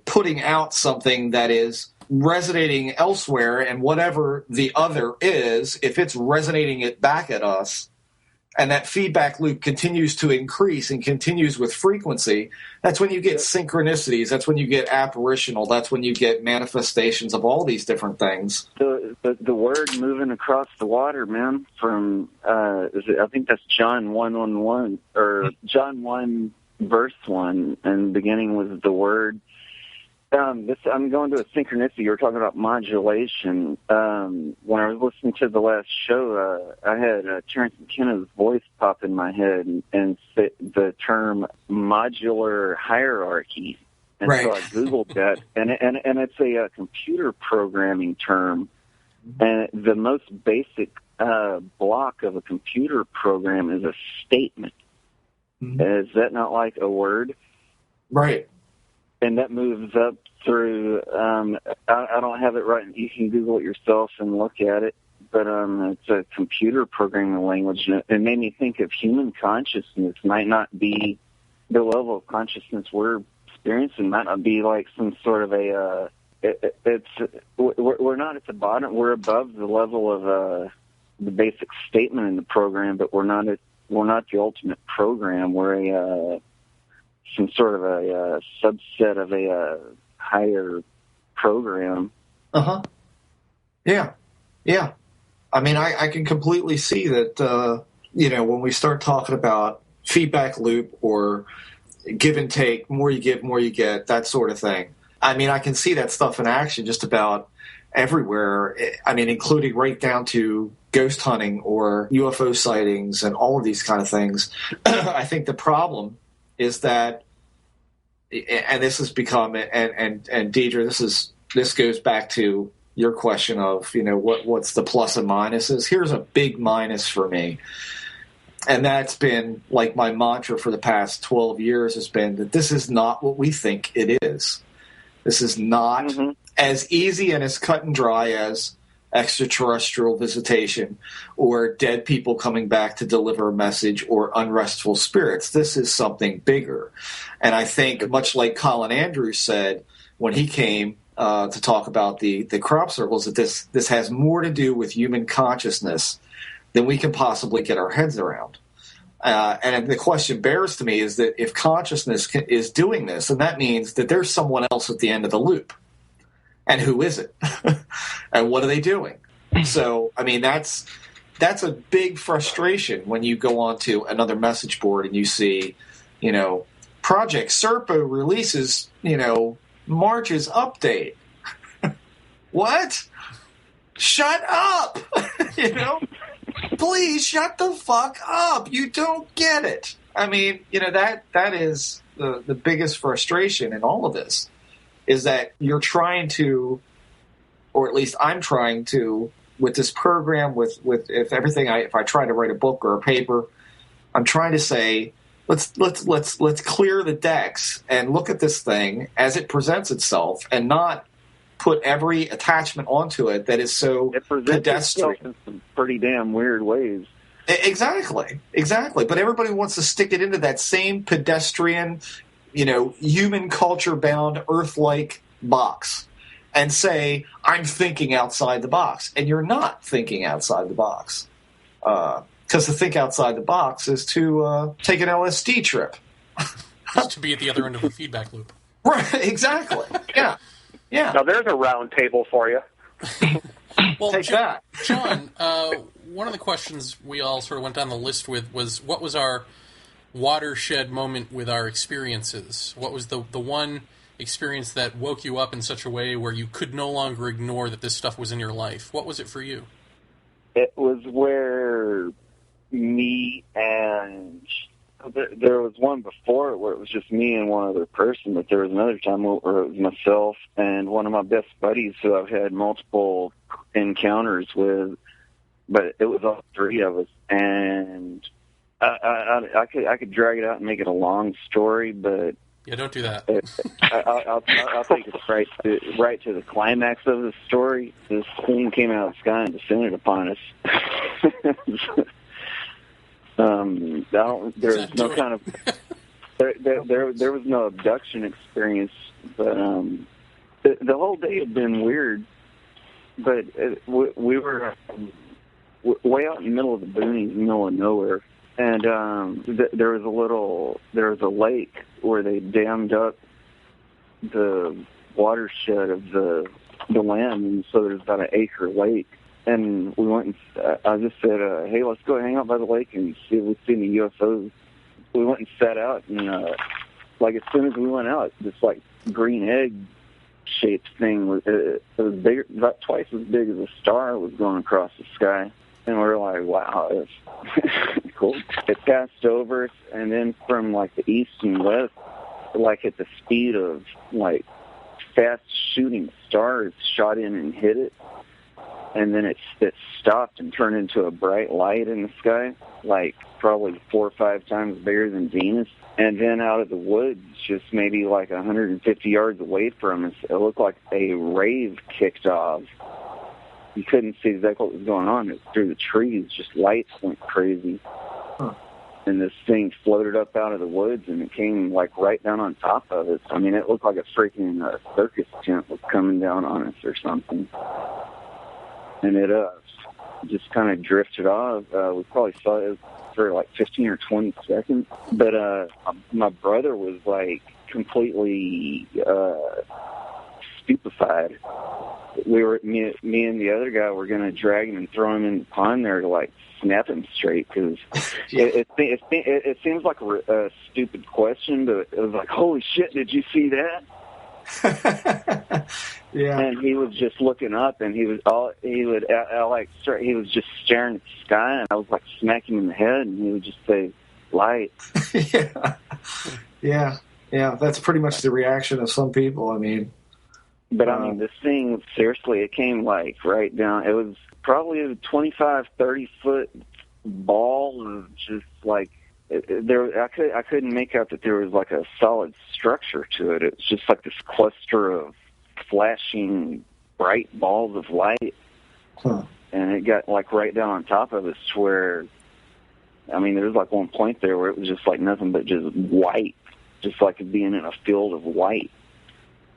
putting out something that is resonating elsewhere, and whatever the other is, if it's resonating it back at us, and that feedback loop continues to increase and continues with frequency, that's when you get synchronicities, that's when you get apparitional, that's when you get manifestations of all these different things. The word moving across the water, man, from, I think that's John 1:1, or John 1 verse 1, and beginning was the word. I'm going to a synchronicity. You were talking about modulation. When I was listening to the last show, I had Terrence McKenna's voice pop in my head and the term modular hierarchy. And so I Googled that, and it's a computer programming term. And the most basic block of a computer program is a statement. Mm-hmm. Is that not like a word? Right. And that moves up through. I don't have it right. You can Google it yourself and look at it. But it's a computer programming language. And it made me think of human consciousness might not be the level of consciousness we're experiencing. Might not be like some sort of a. We're not at the bottom. We're above the level of the basic statement in the program, but we're not the ultimate program. We're some sort of a subset of a higher program. Yeah. I mean, I can completely see that. When we start talking about feedback loop or give and take, more you give, more you get, that sort of thing. I mean, I can see that stuff in action just about everywhere. I mean, including right down to ghost hunting or UFO sightings and all of these kind of things. I think the problem is that, and this has become, and Deirdre, this goes back to your question of, what's the plus and minuses. Here's a big minus for me. And that's been like my mantra for the past 12 years has been that this is not what we think it is. This is not as easy and as cut and dry as extraterrestrial visitation or dead people coming back to deliver a message or unrestful spirits. This is something bigger. And I think much like Colin Andrews said when he came to talk about the crop circles, that this has more to do with human consciousness than we can possibly get our heads around. And the question bears to me is that if consciousness is doing this, then that means that there's someone else at the end of the loop. And who is it? And what are they doing? So, I mean, that's a big frustration when you go onto another message board and you see, Project Serpo releases, March's update. What? Shut up! Please shut the fuck up. You don't get it. I mean, that is the biggest frustration in all of this, is that you're trying to, or at least I'm trying to, with this program, with if I try to write a book or a paper, I'm trying to say, let's clear the decks and look at this thing as it presents itself, and not put every attachment onto it that is so pedestrian in some pretty damn weird ways. Exactly. But everybody wants to stick it into that same pedestrian, human culture-bound, Earth-like box and say, I'm thinking outside the box. And you're not thinking outside the box. Because to think outside the box is to take an LSD trip. Just to be at the other end of the feedback loop. Right, exactly. Yeah. Now there's a round table for you. Well, take that. John, one of the questions we all sort of went down the list with was, what was our watershed moment with our experiences? What was the one experience that woke you up in such a way where you could no longer ignore that this stuff was in your life? What was it for you? It was where me and... There was one before where it was just me and one other person, but there was another time where it was myself and one of my best buddies who I've had multiple encounters with, but it was all three of us. And I could drag it out and make it a long story, but yeah, don't do that. I'll take it right to the climax of the story. This thing came out of the sky and descended upon us. There was no kind of there was no abduction experience, but the whole day had been weird. But we were way out in the middle of the boonies, in the middle of nowhere, and there was a lake where they dammed up the watershed of the land, and so there's about an acre lake. And we went and I just said, hey, let's go hang out by the lake and see if we see any UFOs. We went and sat out, and as soon as we went out, this green egg-shaped thing it was bigger, about twice as big as a star, was going across the sky. And we were like, wow, that's cool. It passed over us, and then from the east and west, at the speed of fast shooting stars, shot in and hit it. and then it stopped and turned into a bright light in the sky, like probably 4 or 5 times bigger than Venus. And then out of the woods, just maybe like 150 yards away from us, it looked like a rave kicked off. You couldn't see exactly what was going on. It was through the trees, just lights went crazy. Huh. And this thing floated up out of the woods, and it came like right down on top of us. I mean, it looked like a freaking circus tent was coming down on us or something. And it just kind of drifted off. We probably saw it for like 15 or 20 seconds. But my brother was like completely stupefied. Me and the other guy were going to drag him and throw him in the pond there to like snap him straight, because it seems like a stupid question, but it was like, holy shit, did you see that? Yeah. And he was just looking up, and he was just staring at the sky, and I was like smacking him in the head, and he would just say, light. Yeah. That's pretty much the reaction of some people. I mean, but I mean, this thing, seriously, it came like right down. It was probably a 25, 30-foot ball of just like I couldn't make out that there was like a solid structure to it. It was just like this cluster of flashing bright balls of light. Huh. And it got like right down on top of us where, I mean, there was like one point there where it was just like nothing but just white, just like being in a field of white.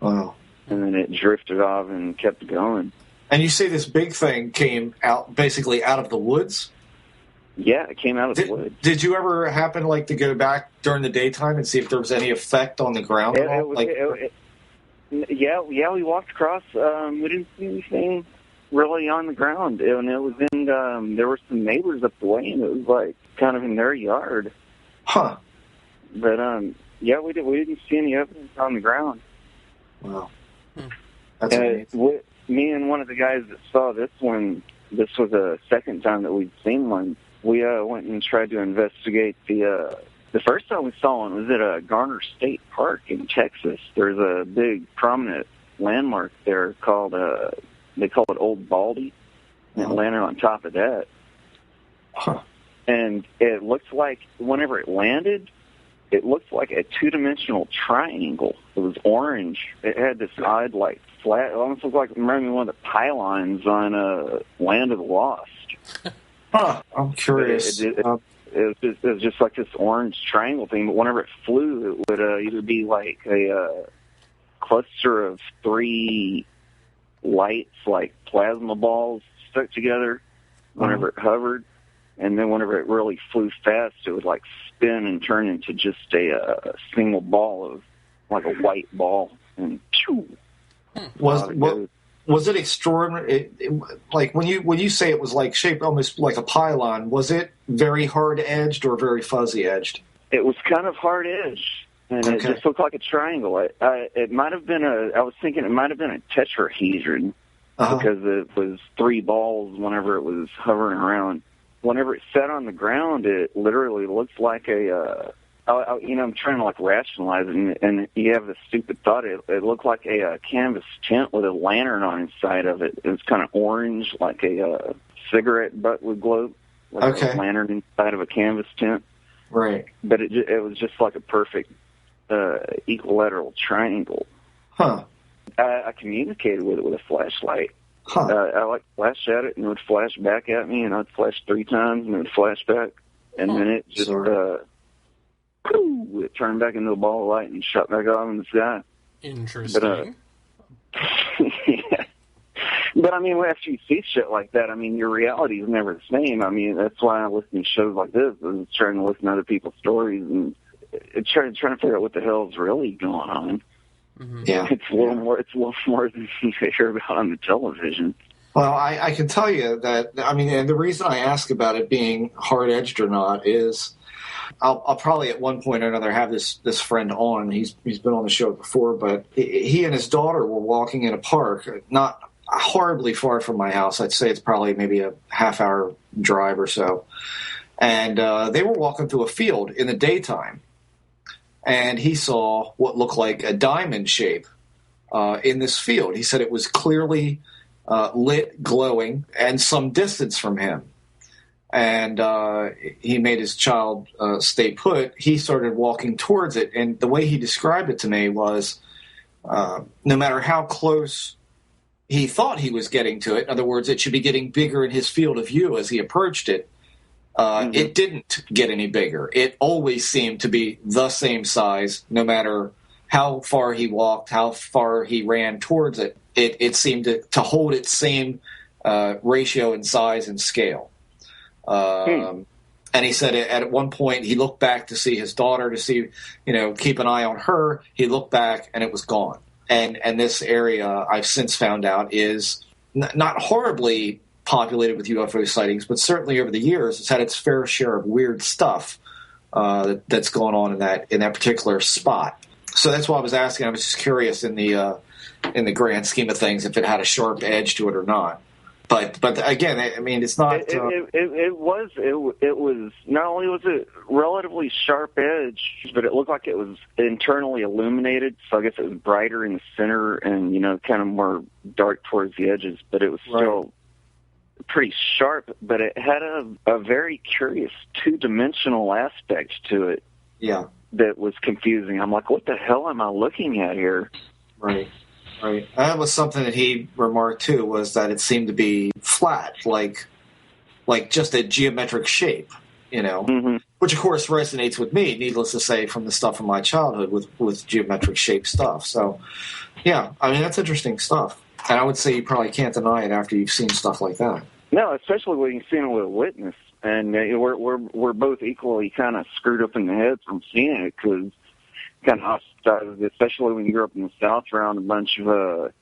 Wow. And then it drifted off and kept going. And you say this big thing came out basically out of the woods? Yeah, it came out of the woods. Did you ever happen like to go back during the daytime and see if there was any effect on the ground at all? Yeah, we walked across. We didn't see anything really on the ground, and it was in. There were some neighbors up the way, and it was like kind of in their yard. Huh. But yeah, we didn't see any evidence on the ground. Wow. That's amazing. Me and one of the guys that saw this one, this was the second time that we'd seen one. We went and tried to investigate the first time we saw one was at Garner State Park in Texas. There's a big prominent landmark there called they call it Old Baldy, and it landed on top of that. Huh. And it looked like whenever it landed, it looked like a 2-dimensional triangle. It was orange. It had this odd, like, flat, it almost looked like, remember one of the pylons on Land of the Lost. Huh. I'm curious. It was just like this orange triangle thing, but whenever it flew, it would either be like a cluster of 3 lights, like plasma balls stuck together whenever it hovered, and then whenever it really flew fast, it would like spin and turn into just a single ball of like a white ball, and phew. Was it extraordinary? Like when you say it was like shaped almost like a pylon, was it very hard edged or very fuzzy edged? It was kind of hard edged, and it just looked like a triangle. It might have been I was thinking it might have been a tetrahedron because it was 3 balls whenever it was hovering around. Whenever it sat on the ground, it literally looked like I'm trying to like rationalize it, and you have this stupid thought. It looked like a canvas tent with a lantern on the side of it. It was kind of orange, like a cigarette butt would glow, like a lantern inside of a canvas tent. Right. But it was just like a perfect equilateral triangle. Huh. I communicated with it with a flashlight. Huh. I like flashed at it, and it would flash back at me, and I'd flash 3 times, and it would flash back, and then it just it turned back into a ball of light and shot back off in the sky. Interesting. Yeah. But I mean, after you see shit like that, I mean, your reality is never the same. I mean, that's why I listen to shows like this, and trying to listen to other people's stories and trying to figure out what the hell's really going on. Mm-hmm. Yeah, it's a little more than you hear about on the television. Well, I can tell you that, I mean, and the reason I ask about it being hard-edged or not is I'll probably at one point or another have this friend on. He's been on the show before, but he and his daughter were walking in a park, not horribly far from my house. I'd say it's probably maybe a half-hour drive or so. And they were walking through a field in the daytime. And he saw what looked like a diamond shape in this field. He said it was clearly lit, glowing, and some distance from him. And he made his child stay put. He started walking towards it, and the way he described it to me was no matter how close he thought he was getting to it, in other words, it should be getting bigger in his field of view as he approached it, it didn't get any bigger. It always seemed to be the same size, no matter how far he walked, how far he ran towards it. It seemed to hold its same ratio and size and scale. And he said at one point he looked back to see his daughter, to see, keep an eye on her. He looked back and it was gone. And this area, I've since found out, is not horribly populated with UFO sightings, but certainly over the years it's had its fair share of weird stuff that's going on in that particular spot. So that's why I was asking. I was just curious in the grand scheme of things if it had a sharp edge to it or not. But again, I mean, it's not. It was not only was it relatively sharp edge, but it looked like it was internally illuminated. So I guess it was brighter in the center and kind of more dark towards the edges. But it was still pretty sharp. But it had a very curious two-dimensional aspect to it. Yeah, that was confusing. I'm like, what the hell am I looking at here? Right. Right. That was something that he remarked too, was that it seemed to be flat, like just a geometric shape, which of course resonates with me, needless to say, from the stuff from my childhood with geometric shape stuff. So, yeah, I mean, that's interesting stuff. And I would say you probably can't deny it after you've seen stuff like that. No, especially when you've seen it with a witness. And we're both equally kind of screwed up in the head from seeing it, because kind of ostracized, especially when you're up in the South around a bunch of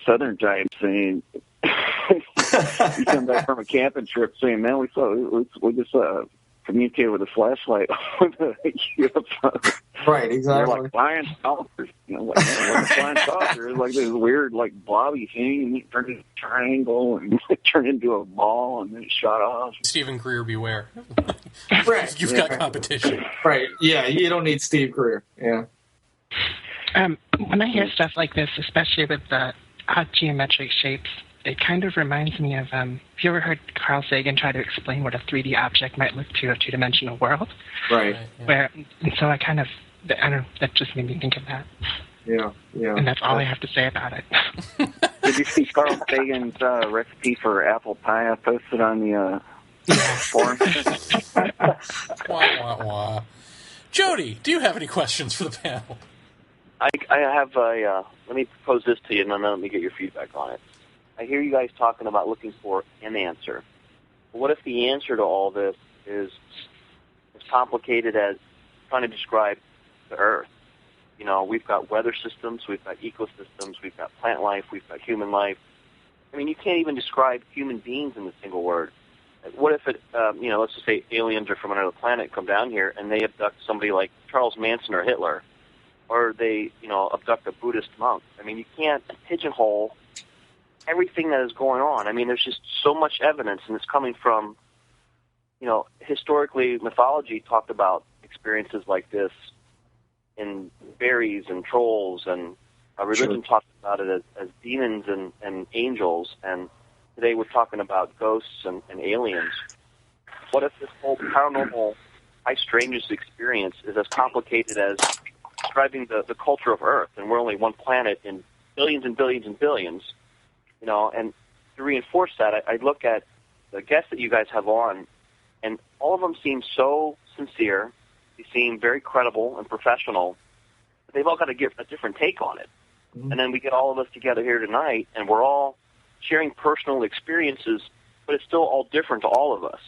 Southern types, and you come back from a camping trip saying, "Man, we just communicated with a flashlight on the UFO." Right, exactly. They're like flying saucers, flying saucer. It's like this weird, blobby thing, and it turned into a triangle, and it turned into a ball, and then it shot off. Stephen Greer, beware. Right. You've got competition. Right. Yeah, you don't need Steve Greer. Yeah. When I hear stuff like this, especially with the odd geometric shapes, it kind of reminds me of, have you ever heard Carl Sagan try to explain what a 3D object might look to a two-dimensional world? Right. And so I don't know, that just made me think of that. Yeah. And that's all I have to say about it. Did you see Carl Sagan's recipe for apple pie? I posted on the forum. Wah, wah, wah. Jody, do you have any questions for the panel? I have let me propose this to you, and then let me get your feedback on it. I hear you guys talking about looking for an answer. But what if the answer to all this is as complicated as trying to describe the Earth? We've got weather systems, we've got ecosystems, we've got plant life, we've got human life. I mean, you can't even describe human beings in a single word. What if it, let's just say aliens are from another planet, come down here, and they abduct somebody like Charles Manson or Hitler, or they, abduct a Buddhist monk. I mean, you can't pigeonhole everything that is going on. I mean, there's just so much evidence, and it's coming from, historically, mythology talked about experiences like this in fairies and trolls, and religion talked about it as demons and angels, and today we're talking about ghosts and aliens. What if this whole paranormal, high strangeness experience is as complicated as describing the culture of Earth, and we're only one planet in billions and billions and billions, and to reinforce that, I look at the guests that you guys have on, and all of them seem so sincere. They seem very credible and professional. But they've all got to give a different take on it. Mm-hmm. And then we get all of us together here tonight, and we're all sharing personal experiences, but it's still all different to all of us.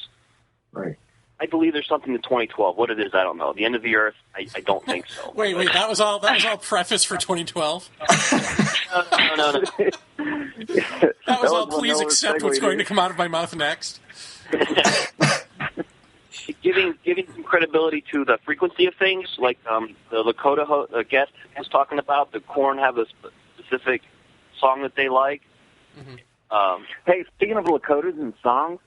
Right. I believe there's something in 2012. What it is, I don't know. The end of the Earth, I don't think so. Wait, that was all preface for 2012? No. That was all, please accept what's going to come out of my mouth next. Giving some credibility to the frequency of things, like the Lakota guest was talking about. The Korn have a specific song that they like. Mm-hmm. Hey, speaking of Lakotas and songs,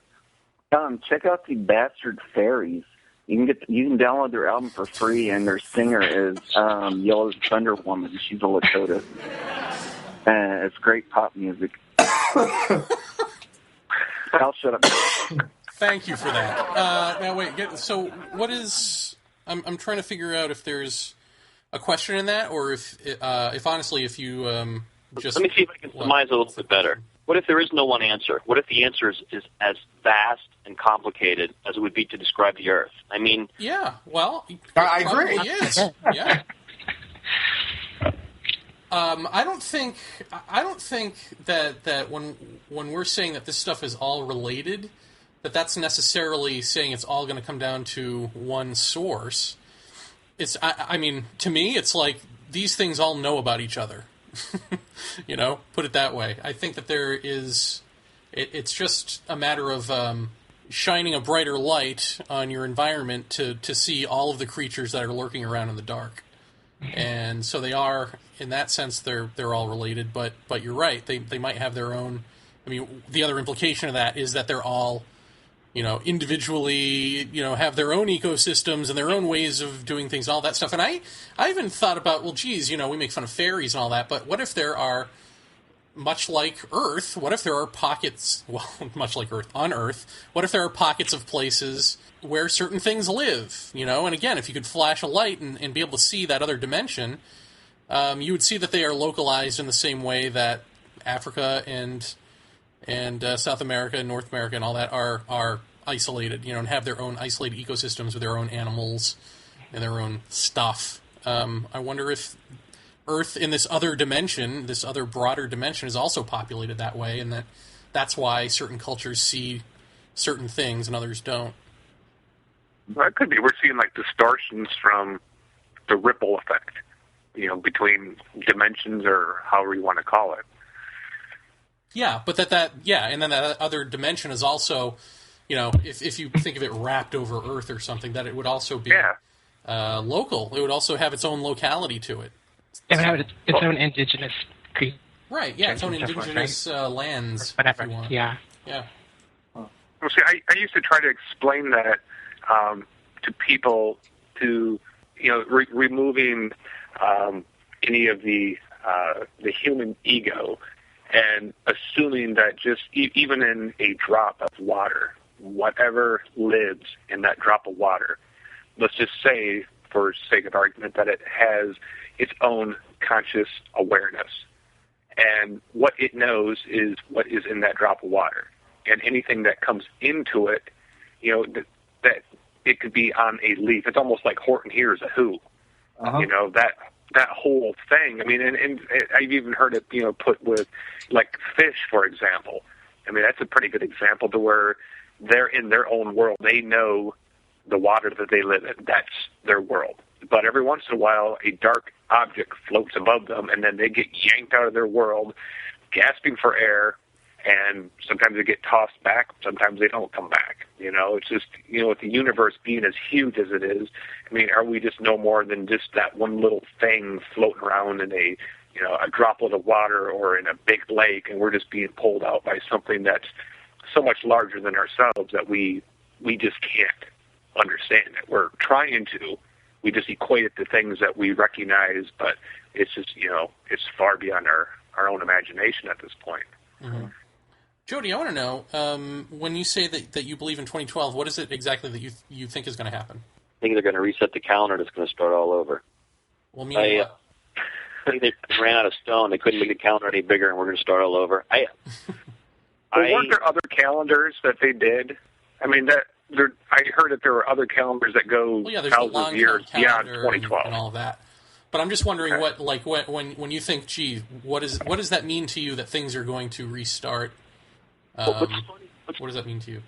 check out the Bastard Fairies. You can download their album for free, and their singer is Yellow Thunder Woman. She's a Lakota. It's great pop music. I'll shut up. Thank you for that. Now wait, so what is? I'm trying to figure out if there's a question in that, or if honestly, if you just let me see if I can surmise a little bit better. What if there is no one answer? What if the answer is as vast and complicated as it would be to describe the Earth? I mean, yeah. Well, I agree. Yes. Yeah. I don't think that when we're saying that this stuff is all related, that's necessarily saying it's all going to come down to one source. I mean, to me, it's like these things all know about each other. Put it that way. I think that there is. It's just a matter of shining a brighter light on your environment to see all of the creatures that are lurking around in the dark. And so they are, in that sense, they're all related. But you're right. They might have their own. I mean, the other implication of that is that they're all, individually, have their own ecosystems and their own ways of doing things, all that stuff. And I even thought about, well, geez, we make fun of fairies and all that, but what if there are, much like Earth, what if there are pockets, well, much like Earth, on Earth, what if there are pockets of places where certain things live, and again, if you could flash a light and be able to see that other dimension, you would see that they are localized in the same way that Africa and South America and North America and all that are isolated, and have their own isolated ecosystems with their own animals and their own stuff. I wonder if Earth in this other dimension, this other broader dimension, is also populated that way, and that's why certain cultures see certain things and others don't. Well, it could be. We're seeing like distortions from the ripple effect, between dimensions or however you want to call it. Yeah, but and then that other dimension is also, if you think of it wrapped over Earth or something, that it would also be local. It would also have its own locality to it. It would have its own indigenous creatures. Right, yeah, its own indigenous lands. Whatever, if you want. yeah. Yeah. Well, see, I used to try to explain that to people to, removing any of the human ego and assuming that just even in a drop of water, whatever lives in that drop of water, let's just say, for sake of argument, that it has its own conscious awareness. And what it knows is what is in that drop of water. And anything that comes into it, that it could be on a leaf. It's almost like Horton hears a who. Uh-huh. That whole thing. I mean, and I've even heard it, put with, like, fish, for example. I mean, that's a pretty good example to where they're in their own world. They know the water that they live in. That's their world. But every once in a while, a dark object floats above them, and then they get yanked out of their world, gasping for air, and sometimes they get tossed back, sometimes they don't come back. It's just, with the universe being as huge as it is, I mean, are we just no more than just that one little thing floating around in a droplet of water or in a big lake, and we're just being pulled out by something that's so much larger than ourselves that we just can't understand it. We're trying to. We just equate it to things that we recognize, but it's just, it's far beyond our own imagination at this point. Mm-hmm. Jody, I want to know, when you say that you believe in 2012, what is it exactly that you think is going to happen? I think they're going to reset the calendar and it's going to start all over. Well, meaning what? I think they ran out of stone. They couldn't make the calendar any bigger, and we're going to start all over. Weren't there other calendars that they did? I mean, I heard that there were other calendars that go thousands of years beyond 2012 and all of that. But I'm just wondering when you think, gee, what does that mean to you that things are going to restart? What does that mean to you?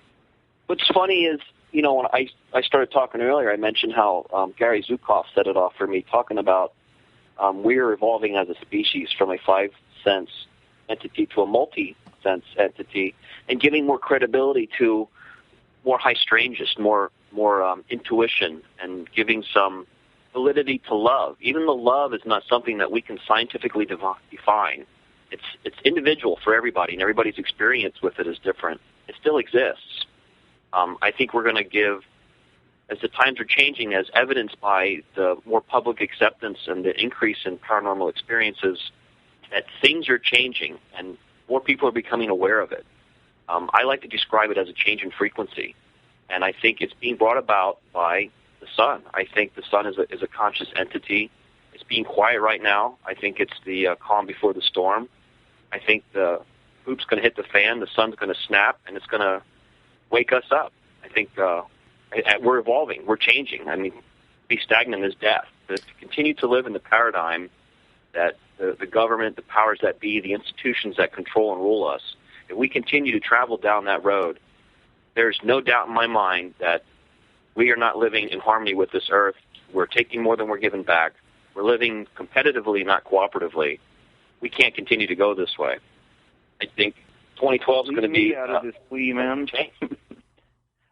What's funny is, when I started talking earlier, I mentioned how Gary Zukav set it off for me, talking about we're evolving as a species from a 5-sense entity to a multi-sense entity, and giving more credibility to more high strangeness, more intuition, and giving some validity to love. Even though love is not something that we can scientifically define, it's individual for everybody, and everybody's experience with it is different. It still exists. I think we're going to give, as the times are changing, as evidenced by the more public acceptance and the increase in paranormal experiences, that things are changing. And more people are becoming aware of it. I like to describe it as a change in frequency, and I think it's being brought about by the sun. I think the sun is a conscious entity. It's being quiet right now. I think it's the calm before the storm. I think the hoop's going to hit the fan, the sun's going to snap, and it's going to wake us up. I think we're evolving. We're changing. I mean, to be stagnant is death. But to continue to live in the paradigm that the government, the powers that be, the institutions that control and rule us, if we continue to travel down that road, there's no doubt in my mind that we are not living in harmony with this earth. We're taking more than we're giving back. We're living competitively, not cooperatively. We can't continue to go this way. I think 2012 is going to be out of this Wii, man.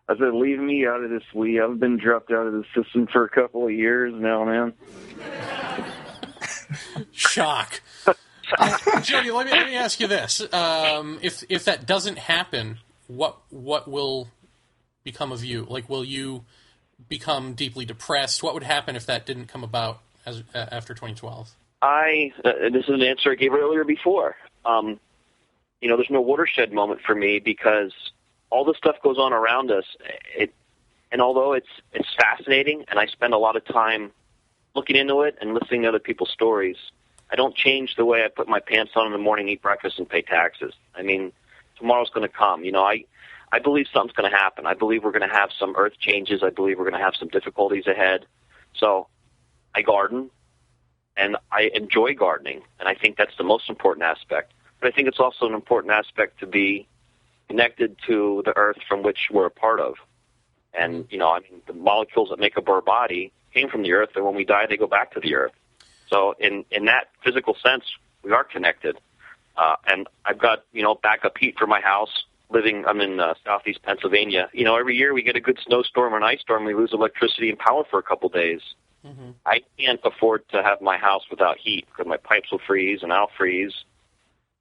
I said, leave me out of this Wii. I've been dropped out of the system for a couple of years now, man. Shock. Jody, let me ask you this: if that doesn't happen, what will become of you? Like, will you become deeply depressed? What would happen if that didn't come about after 2012? This is an answer I gave earlier before. There's no watershed moment for me because all this stuff goes on around us. And although it's fascinating, and I spend a lot of time looking into it and listening to other people's stories, I don't change the way I put my pants on in the morning, eat breakfast, and pay taxes. I mean, tomorrow's going to come. I believe something's going to happen. I believe we're going to have some earth changes. I believe we're going to have some difficulties ahead. So I garden, and I enjoy gardening, and I think that's the most important aspect. But I think it's also an important aspect to be connected to the earth from which we're a part of. And, the molecules that make up our body came from the earth, and when we die, they go back to the earth. So in that physical sense, we are connected. And I've got, backup heat for my house. I'm in southeast Pennsylvania. Every year we get a good snowstorm or an ice storm, we lose electricity and power for a couple days. Mm-hmm. I can't afford to have my house without heat because my pipes will freeze and I'll freeze.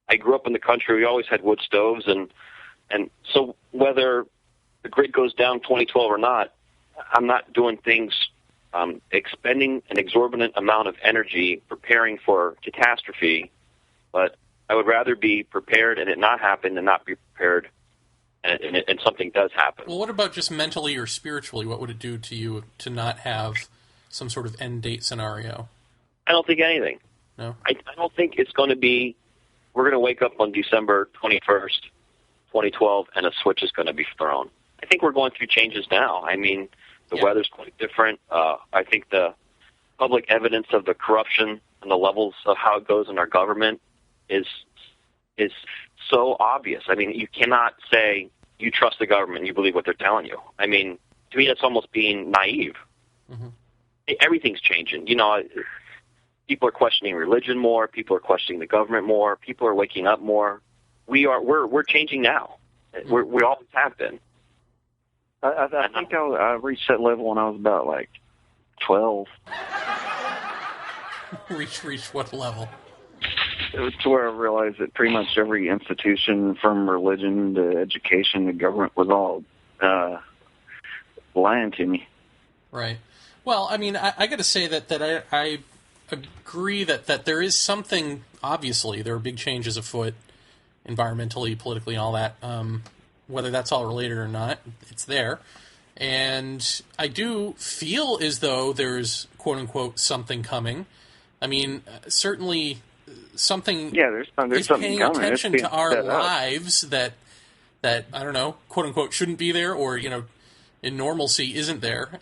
I grew up in the country. We always had wood stoves. And so whether the grid goes down 2012 or not, I'm not doing things expending an exorbitant amount of energy preparing for catastrophe, but I would rather be prepared and it not happen than not be prepared and something does happen. Well, what about just mentally or spiritually? What would it do to you to not have some sort of end date scenario? I don't think anything. No? I don't think it's going to be, we're going to wake up on December 21st, 2012, and a switch is going to be thrown. I think we're going through changes now. I mean, the weather's quite different. I think the public evidence of the corruption and the levels of how it goes in our government is so obvious. I mean, you cannot say you trust the government and you believe what they're telling you. I mean, to me, that's almost being naive. Mm-hmm. Everything's changing. People are questioning religion more. People are questioning the government more. People are waking up more. We're changing now. Mm-hmm. We always have been. I think I reached that level when I was about 12. Reach what level? It was to where I realized that pretty much every institution, from religion to education, the government was all lying to me. Right. Well, I mean, I got to say that I agree that there is something. Obviously, there are big changes afoot, environmentally, politically, and all that. Whether that's all related or not, it's there. And I do feel as though there's, quote-unquote, something coming. I mean, certainly something there's is something paying coming. attention to our lives that, I don't know, quote-unquote, shouldn't be there or, in normalcy isn't there.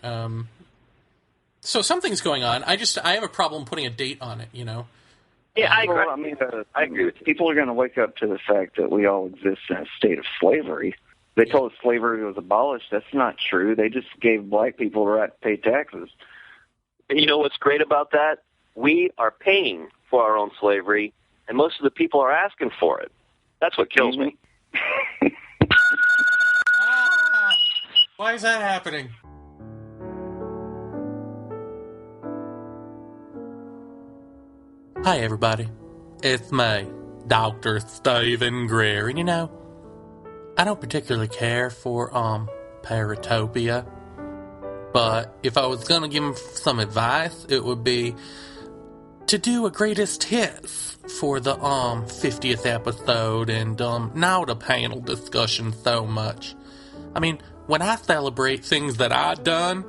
So something's going on. I have a problem putting a date on it, Yeah, I agree. Well, I mean, I agree with you. People are going to wake up to the fact that we all exist in a state of slavery. They told us slavery was abolished. That's not true. They just gave black people the right to pay taxes. And you know what's great about that? We are paying for our own slavery, and most of the people are asking for it. That's what kills me. Why is that happening? Hi, everybody. It's me, Dr. Stephen Greer, and I don't particularly care for, Paratopia, but if I was gonna give him some advice, it would be to do a greatest hits for the 50th episode and now the panel discussion so much. I mean, when I celebrate things that I've done,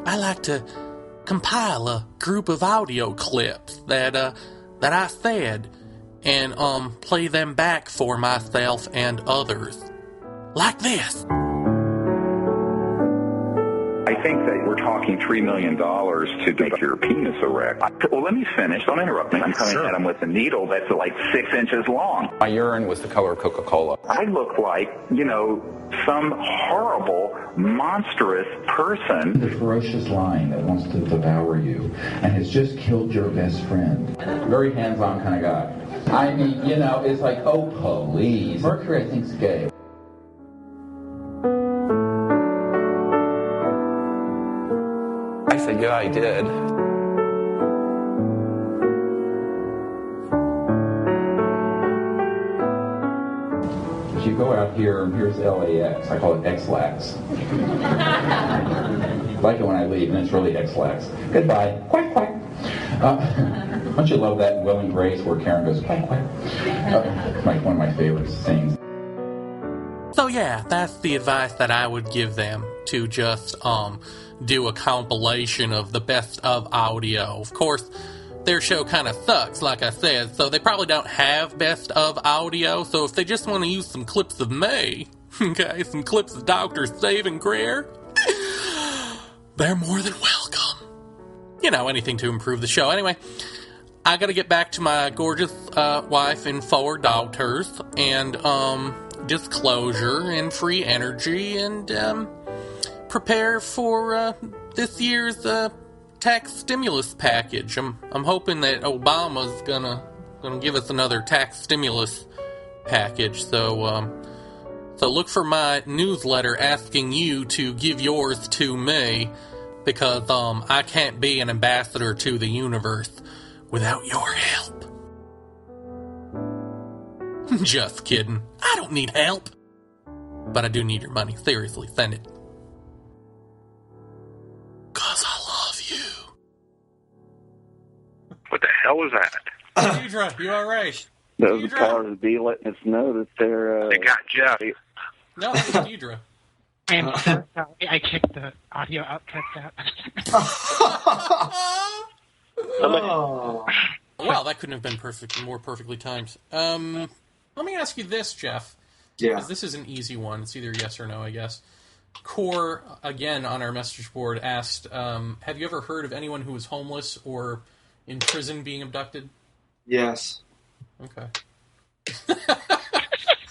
I like to compile a group of audio clips that I said and play them back for myself and others. Like this. I think that we're talking $3 million to make your penis erect. Well, let me finish. Don't interrupt me. I'm coming at him with a needle that's like 6 inches long. My urine was the color of Coca-Cola. I look like, some horrible, monstrous person. The ferocious lion that wants to devour you and has just killed your best friend. Very hands-on kind of guy. I mean, it's like, oh, please. Mercury, I think, is gay. I said, yeah, I did. As you go out here, and here's LAX. I call it X-Lax. Like it when I leave, and it's really X-Lax. Goodbye. Quack, quack. Don't you love that in Will and Grace where Karen goes, quack, quack? Like one of my favorite scenes. So yeah, that's the advice that I would give them, to just do a compilation of the best of audio. Of course, their show kind of sucks, like I said, so they probably don't have best of audio, so if they just want to use some clips of me, okay, some clips of Dr. Saving Greer, they're more than welcome. Anything to improve the show. Anyway, I gotta get back to my gorgeous wife and 4 daughters, and disclosure and free energy, and prepare for this year's tax stimulus package. I'm hoping that Obama's gonna give us another tax stimulus package. So look for my newsletter asking you to give yours to me, because I can't be an ambassador to the universe without your help. Just kidding. I don't need help. But I do need your money. Seriously, send it. 'Cause I love you. What the hell was that? Deirdre, you alright? That was the powers that be letting us know that they're... They got Jeff. No, it was Deirdre. I'm sorry. I kicked the audio outputs out. Oh. Wow, that couldn't have been more perfectly timed. Let me ask you this, Jeff. Yeah. Because this is an easy one. It's either yes or no, I guess. Core, again, on our message board, asked, have you ever heard of anyone who was homeless or in prison being abducted? Yes. Okay.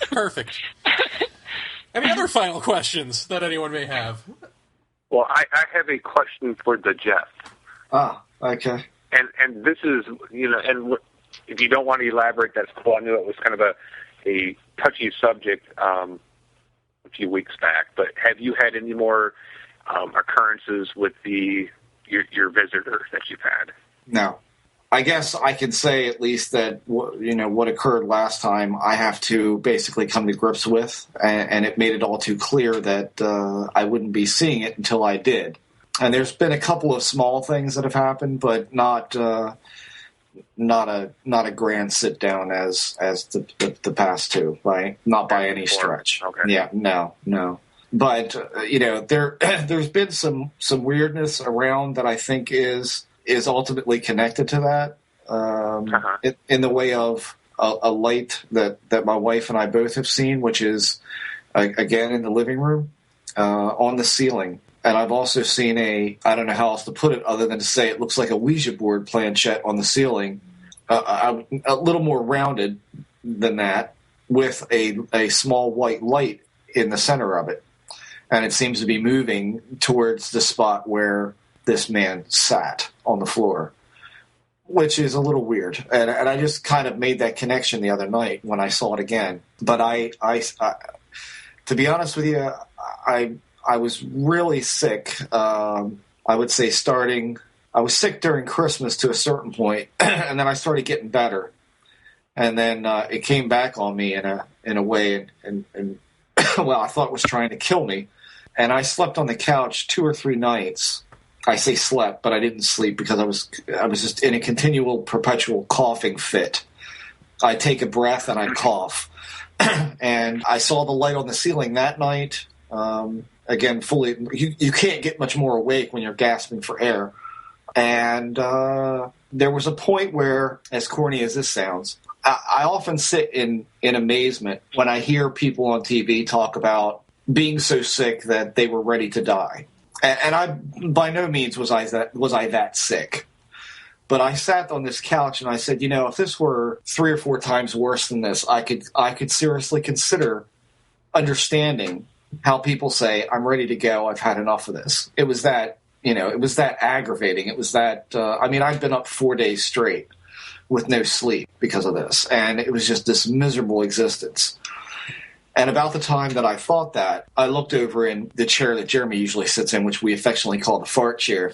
Perfect. Any other final questions that anyone may have? Well, I have a question for the Jeff. Ah, okay. And this is, and if you don't want to elaborate, that's cool. I knew it was kind of a touchy subject a few weeks back, but have you had any more occurrences with your visitors that you've had? No. I guess I can say at least that what occurred last time I have to basically come to grips with, and it made it all too clear that I wouldn't be seeing it until I did. And there's been a couple of small things that have happened, but not a grand sit down as the past two, right? Not by any stretch. Okay. Yeah, no. But there's been some weirdness around that I think is ultimately connected to that, in the way of a light that my wife and I both have seen, which is again in the living room on the ceiling. And I've also seen I don't know how else to put it other than to say it looks like a Ouija board planchette on the ceiling, a little more rounded than that, with a small white light in the center of it. And it seems to be moving towards the spot where this man sat on the floor, which is a little weird. And I just kind of made that connection the other night when I saw it again. But I to be honest with you, I was really sick. I would say I was sick during Christmas to a certain point, and then I started getting better. And then it came back on me in a way, and well, I thought it was trying to kill me. And I slept on the couch 2 or 3 nights I say slept, but I didn't sleep because I was just in a continual, perpetual coughing fit. I'd take a breath and I'd cough. And I saw the light on the ceiling that night. Again, fully, you can't get much more awake when you're gasping for air. And there was a point where, as corny as this sounds, I often sit in amazement when I hear people on TV talk about being so sick that they were ready to die. And I, by no means was I that sick. But I sat on this couch and I said, if this were 3 or 4 times worse than this, I could seriously consider understanding how people say, I'm ready to go, I've had enough of this. It was that, it was that aggravating. It was that, I've been up 4 days straight with no sleep because of this. And it was just this miserable existence. And about the time that I thought that, I looked over in the chair that Jeremy usually sits in, which we affectionately call the fart chair,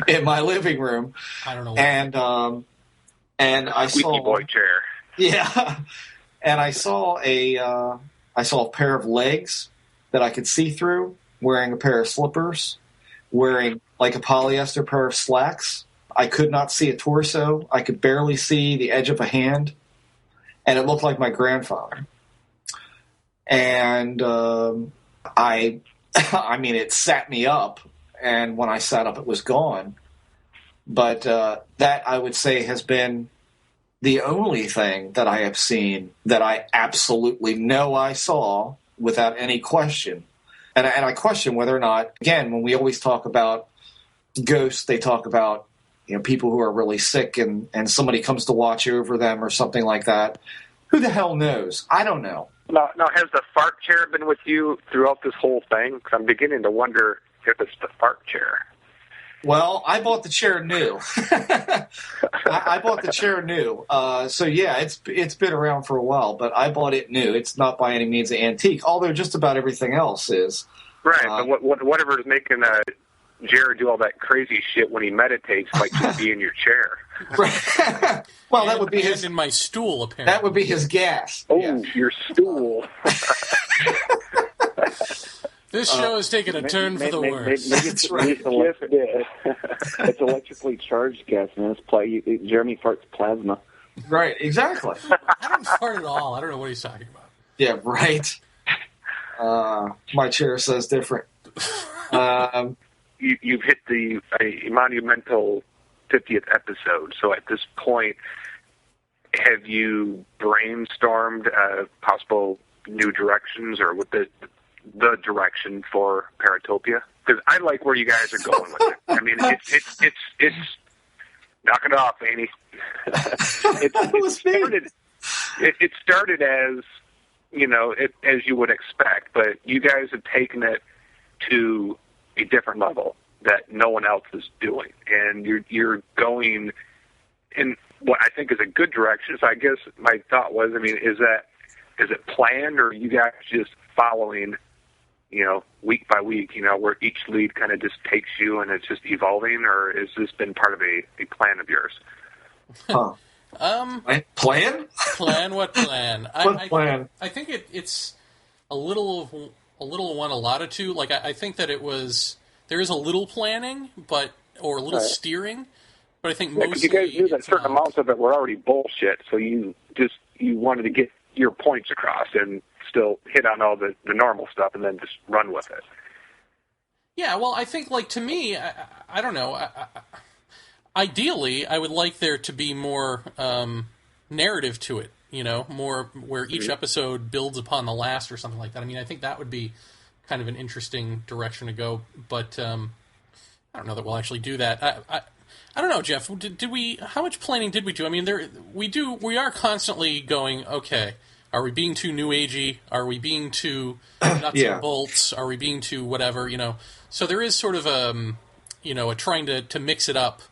in my living room. I don't know. And I squeaky saw boy chair. Yeah, and I saw a pair of legs that I could see through, wearing a pair of slippers, wearing like a polyester pair of slacks. I could not see a torso. I could barely see the edge of a hand, and it looked like my grandfather. And it sat me up, and when I sat up, it was gone. But that, I would say, has been the only thing that I have seen that I absolutely know I saw without any question. And I question whether or not, again, when we always talk about ghosts, they talk about people who are really sick and somebody comes to watch over them or something like that. Who the hell knows? I don't know. Now, has the fart chair been with you throughout this whole thing? Because I'm beginning to wonder if it's the fart chair. Well, I bought the chair new. I bought the chair new. So, yeah, it's been around for a while, but I bought it new. It's not by any means an antique, although just about everything else is. Right, but whatever is making Jared do all that crazy shit when he meditates might just be in your chair. Right. Well, that would be his in my stool. Apparently, that would be his gas. Oh, yeah. Your stool. This show is taking a turn for the worse. Maybe it's electrically charged gas, man. Jeremy farts plasma. Right, exactly. I don't fart at all. I don't know what he's talking about. Yeah, right. My chair says different. You've hit the monumental 50th episode. So at this point, have you brainstormed possible new directions or what the direction for Paratopia? Because I like where you guys are going with it. I mean, it's knock it off, Vaeni. It started as as you would expect, but you guys have taken it to a different level that no one else is doing, and you're going in what I think is a good direction. So I guess my thought was, is it planned, or are you guys just following, week by week, where each lead kind of just takes you and it's just evolving, or has this been part of a plan of yours? Huh. Plan? Plan? What plan? What plan? I think it's a little one, a lot of two. Like I think that there is a little planning, or a little steering, but I think mostly you guys knew that certain amounts of it were already bullshit, so you wanted to get your points across and still hit on all the normal stuff and then just run with it. Yeah, well, I think, to me, I don't know. Ideally, I would like there to be more narrative to it, more where each episode builds upon the last or something like that. I think that would be kind of an interesting direction to go, but I don't know that we'll actually do that. I don't know, Jeff. How much planning did we do? We are constantly going, okay, are we being too new agey? Are we being too nuts and bolts? Are we being too whatever, So there is sort of a trying to mix it up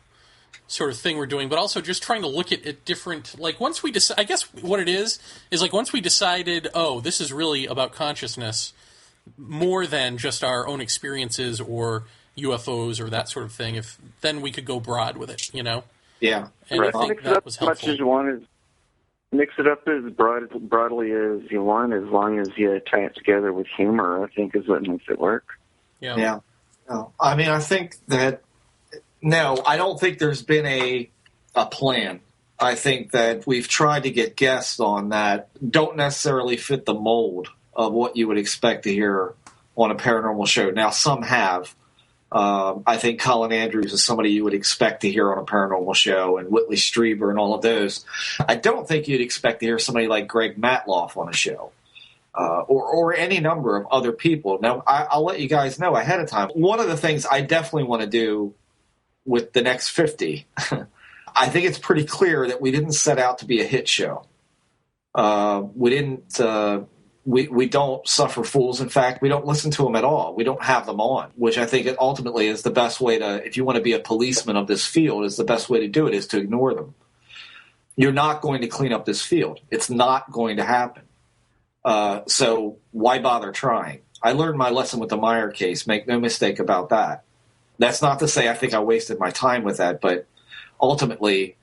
sort of thing we're doing, but also just trying to look at different, once we decide, I guess what it is once we decided, oh, this is really about consciousness more than just our own experiences or UFOs or that sort of thing, then we could go broad with it, Yeah. And right. I think mix that it up was as much helpful. as you want. Mix it up as broadly as you want, as long as you tie it together with humor, I think is what makes it work. Yeah. Oh, I mean, I think that no, I don't think there's been a plan. I think that we've tried to get guests on that don't necessarily fit the mold of what you would expect to hear on a paranormal show. Now, some have. I think Colin Andrews is somebody you would expect to hear on a paranormal show, and Whitley Strieber and all of those. I don't think you'd expect to hear somebody like Greg Matloff on a show, or any number of other people. Now, I'll let you guys know ahead of time. One of the things I definitely want to do with the next 50, I think it's pretty clear that we didn't set out to be a hit show. We didn't. We don't suffer fools. In fact, we don't listen to them at all. We don't have them on, which I think ultimately is the best way to, if you want to be a policeman of this field, is the best way to do it is to ignore them. You're not going to clean up this field. It's not going to happen. So why bother trying? I learned my lesson with the Meyer case. Make no mistake about that. That's not to say I think I wasted my time with that, but ultimately,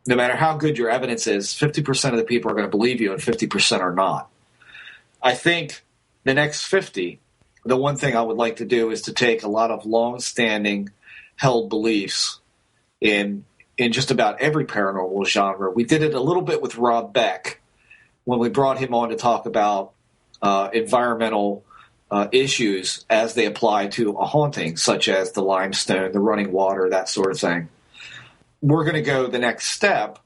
no matter how good your evidence is, 50% of the people are going to believe you and 50% are not. I think the next 50, the one thing I would like to do is to take a lot of long-standing held beliefs in just about every paranormal genre. We did it a little bit with Rob Beck when we brought him on to talk about environmental issues as they apply to a haunting, such as the limestone, the running water, that sort of thing. We're going to go the next step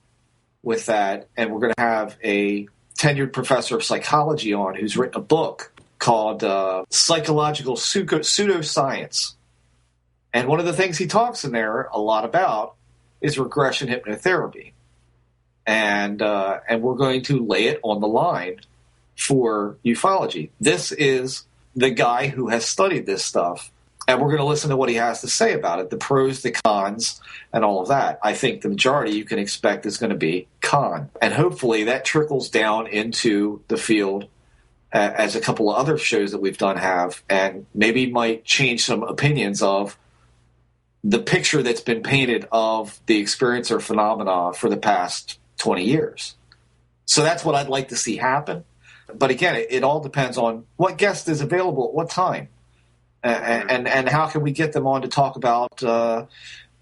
with that, and we're going to have a tenured professor of psychology on who's written a book called Psychological Pseudoscience. And one of the things he talks in there a lot about is regression hypnotherapy. And we're going to lay it on the line for ufology. This is the guy who has studied this stuff, and we're going to listen to what he has to say about it, the pros, the cons, and all of that. I think the majority you can expect is going to be con. And hopefully that trickles down into the field as a couple of other shows that we've done have, and maybe might change some opinions of the picture that's been painted of the experiencer phenomena for the past 20 years. So that's what I'd like to see happen. But again, it all depends on what guest is available at what time. And how can we get them on to talk about the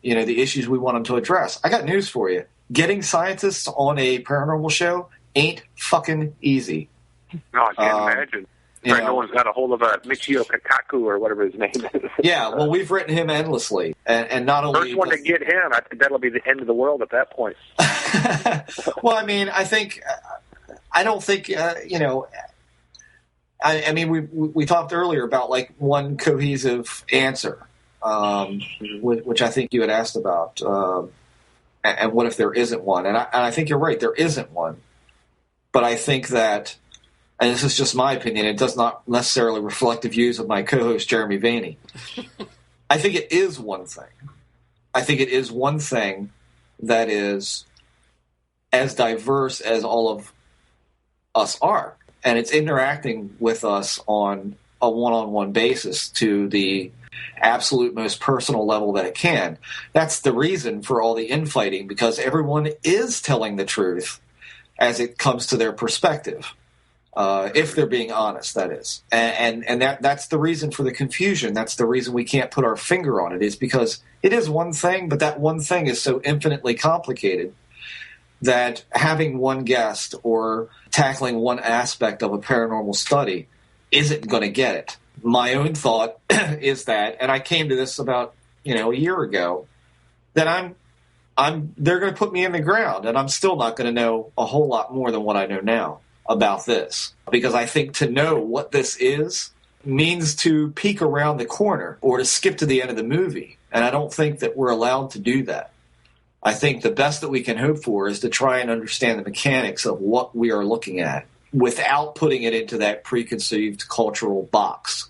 issues we want them to address? I got news for you. Getting scientists on a paranormal show ain't fucking easy. No, I can't imagine. No one's got a hold of Michio Kaku or whatever his name is. Yeah, well, we've written him endlessly, and not only first one to get him, I think that'll be the end of the world at that point. Well, I mean, I don't think I mean, we talked earlier about like one cohesive answer, which I think you had asked about, and what if there isn't one? And I think you're right, there isn't one. But I think that, and this is just my opinion, it does not necessarily reflect the views of my co-host Jeremy Vaeni. I think it is one thing. I think it is one thing that is as diverse as all of us are. And it's interacting with us on a one-on-one basis to the absolute most personal level that it can. That's the reason for all the infighting, because everyone is telling the truth as it comes to their perspective, if they're being honest, that is. And that's the reason for the confusion. That's the reason we can't put our finger on it, is because it is one thing, but that one thing is so infinitely complicated that having one guest or tackling one aspect of a paranormal study isn't going to get it. My own thought is that, and I came to this about a year ago, that they're going to put me in the ground, and I'm still not going to know a whole lot more than what I know now about this, because I think to know what this is means to peek around the corner or to skip to the end of the movie, and I don't think that we're allowed to do that. I think the best that we can hope for is to try and understand the mechanics of what we are looking at without putting it into that preconceived cultural box.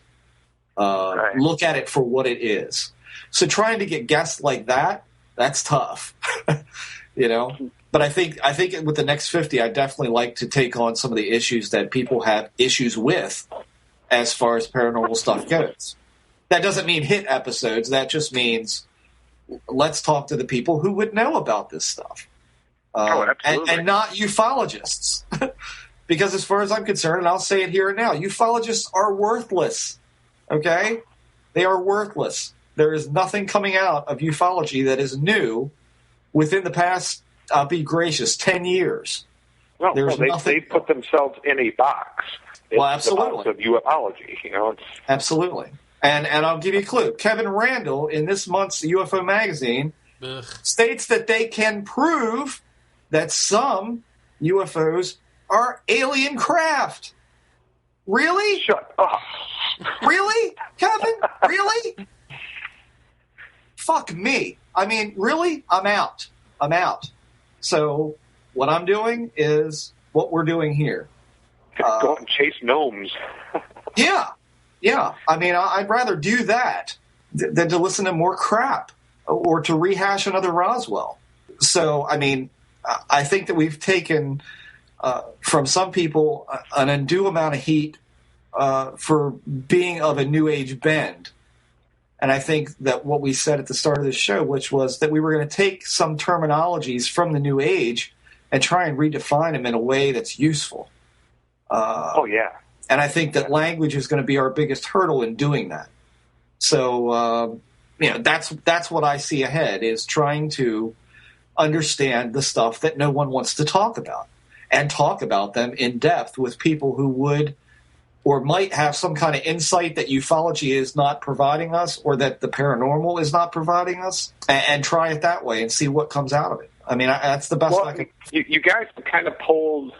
Right. Look at it for what it is. So trying to get guests like that, that's tough. But I think with the next 50, I definitely like to take on some of the issues that people have issues with as far as paranormal stuff goes. That doesn't mean hit episodes. That just means let's talk to the people who would know about this stuff. And not ufologists. Because as far as I'm concerned, and I'll say it here and now, ufologists are worthless. Okay? They are worthless. There is nothing coming out of ufology that is new within the past, I'll be gracious, 10 years. Well, they put themselves in a box. It's absolutely. The box of ufology, you know. Absolutely. And I'll give you a clue. Kevin Randall, in this month's UFO magazine, states that they can prove that some UFOs are alien craft. Really? Shut up. Really, Kevin? Really? Fuck me. I mean, really? I'm out. So what I'm doing is what we're doing here. Go out and chase gnomes. Yeah. I mean, I'd rather do that than to listen to more crap or to rehash another Roswell. So, I mean, I think that we've taken from some people an undue amount of heat for being of a New Age bend. And I think that what we said at the start of the show, which was that we were going to take some terminologies from the New Age and try and redefine them in a way that's useful. And I think that language is going to be our biggest hurdle in doing that. So, that's what I see ahead, is trying to understand the stuff that no one wants to talk about and talk about them in depth with people who would or might have some kind of insight that ufology is not providing us or that the paranormal is not providing us, and try it that way and see what comes out of it. I mean, that's the best I can... You guys kind of pulled...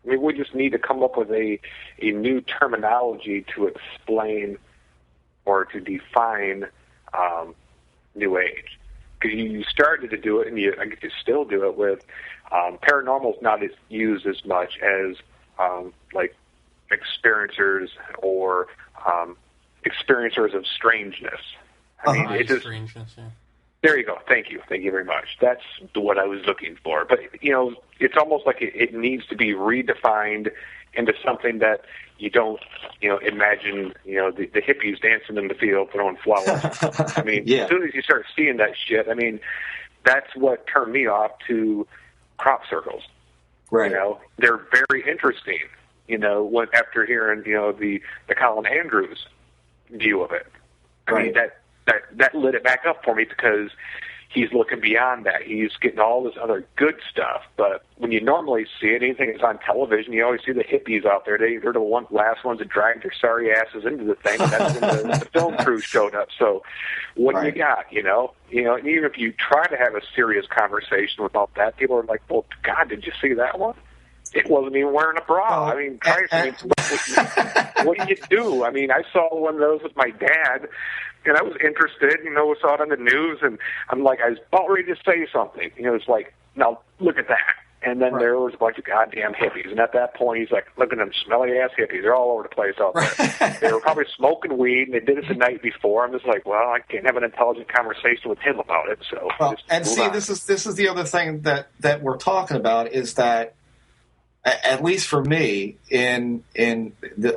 I mean, we just need to come up with a new terminology to explain or to define New Age. Because you started to do it, and I guess you still do it with paranormal is not used as much as like experiencers or experiencers of strangeness. I mean, it just strangeness. Yeah. There you go. Thank you very much. That's what I was looking for. But it's almost like it needs to be redefined into something that you don't, imagine, the hippies dancing in the field throwing flowers. I mean, as soon as you start seeing that shit, I mean, that's what turned me off to crop circles. Right. They're very interesting. After hearing, the Colin Andrews view of it. I mean, that lit it back up for me, because he's looking beyond that. He's getting all this other good stuff. But when you normally see it, anything that's on television, you always see the hippies out there. They're the last ones that dragged their sorry asses into the thing. And that's when the film crew showed up. So what you got, and even if you try to have a serious conversation about that, people are like, well, God, did you see that one? It wasn't even wearing a bra. I mean, Christ, what do you do? I mean, I saw one of those with my dad, and I was interested, saw it on the news, and I'm like, I was about ready to say something. It's like, now, look at that. And then there was a bunch of goddamn hippies. And at that point, he's like, look at them smelly-ass hippies. They're all over the place out there. They were probably smoking weed, and they did it the night before. I'm just like, well, I can't have an intelligent conversation with him about it. So, this is the other thing that we're talking about, is that, at least for me, in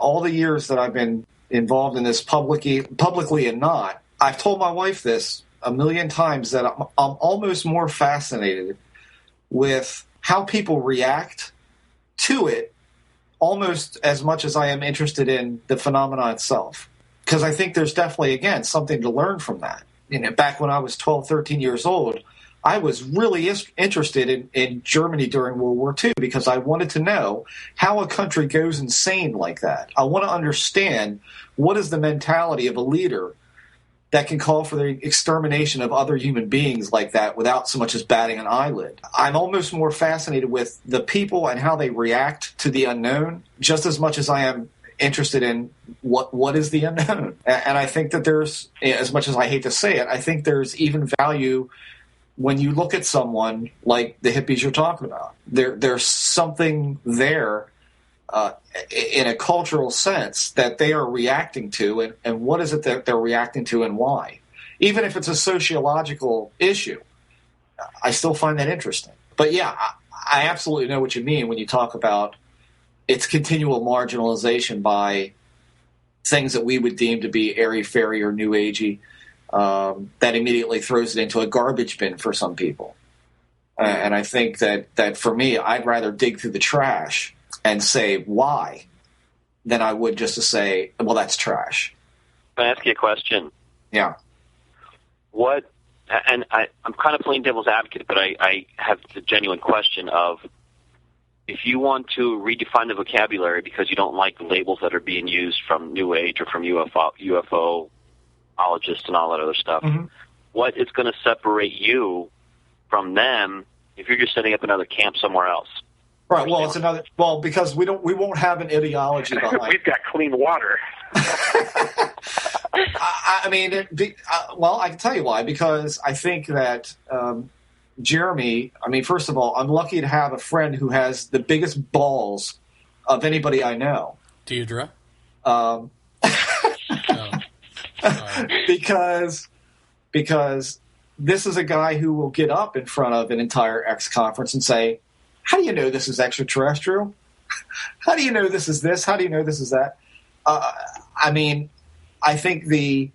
all the years that I've been involved in this publicly and not, I've told my wife this a million times, that I'm almost more fascinated with how people react to it almost as much as I am interested in the phenomenon itself. Because I think there's definitely, again, something to learn from that. Back when I was 12, 13 years old, I was really interested in Germany during World War II, because I wanted to know how a country goes insane like that. I want to understand what is the mentality of a leader that can call for the extermination of other human beings like that without so much as batting an eyelid. I'm almost more fascinated with the people and how they react to the unknown, just as much as I am interested in what is the unknown. And I think that there's, as much as I hate to say it, I think there's even value when you look at someone like the hippies you're talking about. There's something there in a cultural sense that they are reacting to, and what is it that they're reacting to and why. Even if it's a sociological issue, I still find that interesting. But yeah, I absolutely know what you mean when you talk about its continual marginalization by things that we would deem to be airy-fairy or new agey. That immediately throws it into a garbage bin for some people. And I think that for me, I'd rather dig through the trash and say why than I would just to say, well, that's trash. Can I ask you a question? Yeah. What? And I'm kind of playing devil's advocate, but I have the genuine question of, if you want to redefine the vocabulary because you don't like the labels that are being used from New Age or from UFOologists and all that other stuff, what is going to separate you from them if you're just setting up another camp somewhere else? Right. Well, it's another. Well, because we won't have an ideology behind. We've got clean water. I mean, well, I can tell you why. Because I think that Jeremy. I mean, first of all, I'm lucky to have a friend who has the biggest balls of anybody I know. Deirdre. Because this is a guy who will get up in front of an entire X conference and say, how do you know this is extraterrestrial? How do you know this is this? How do you know this is that? I mean, I think the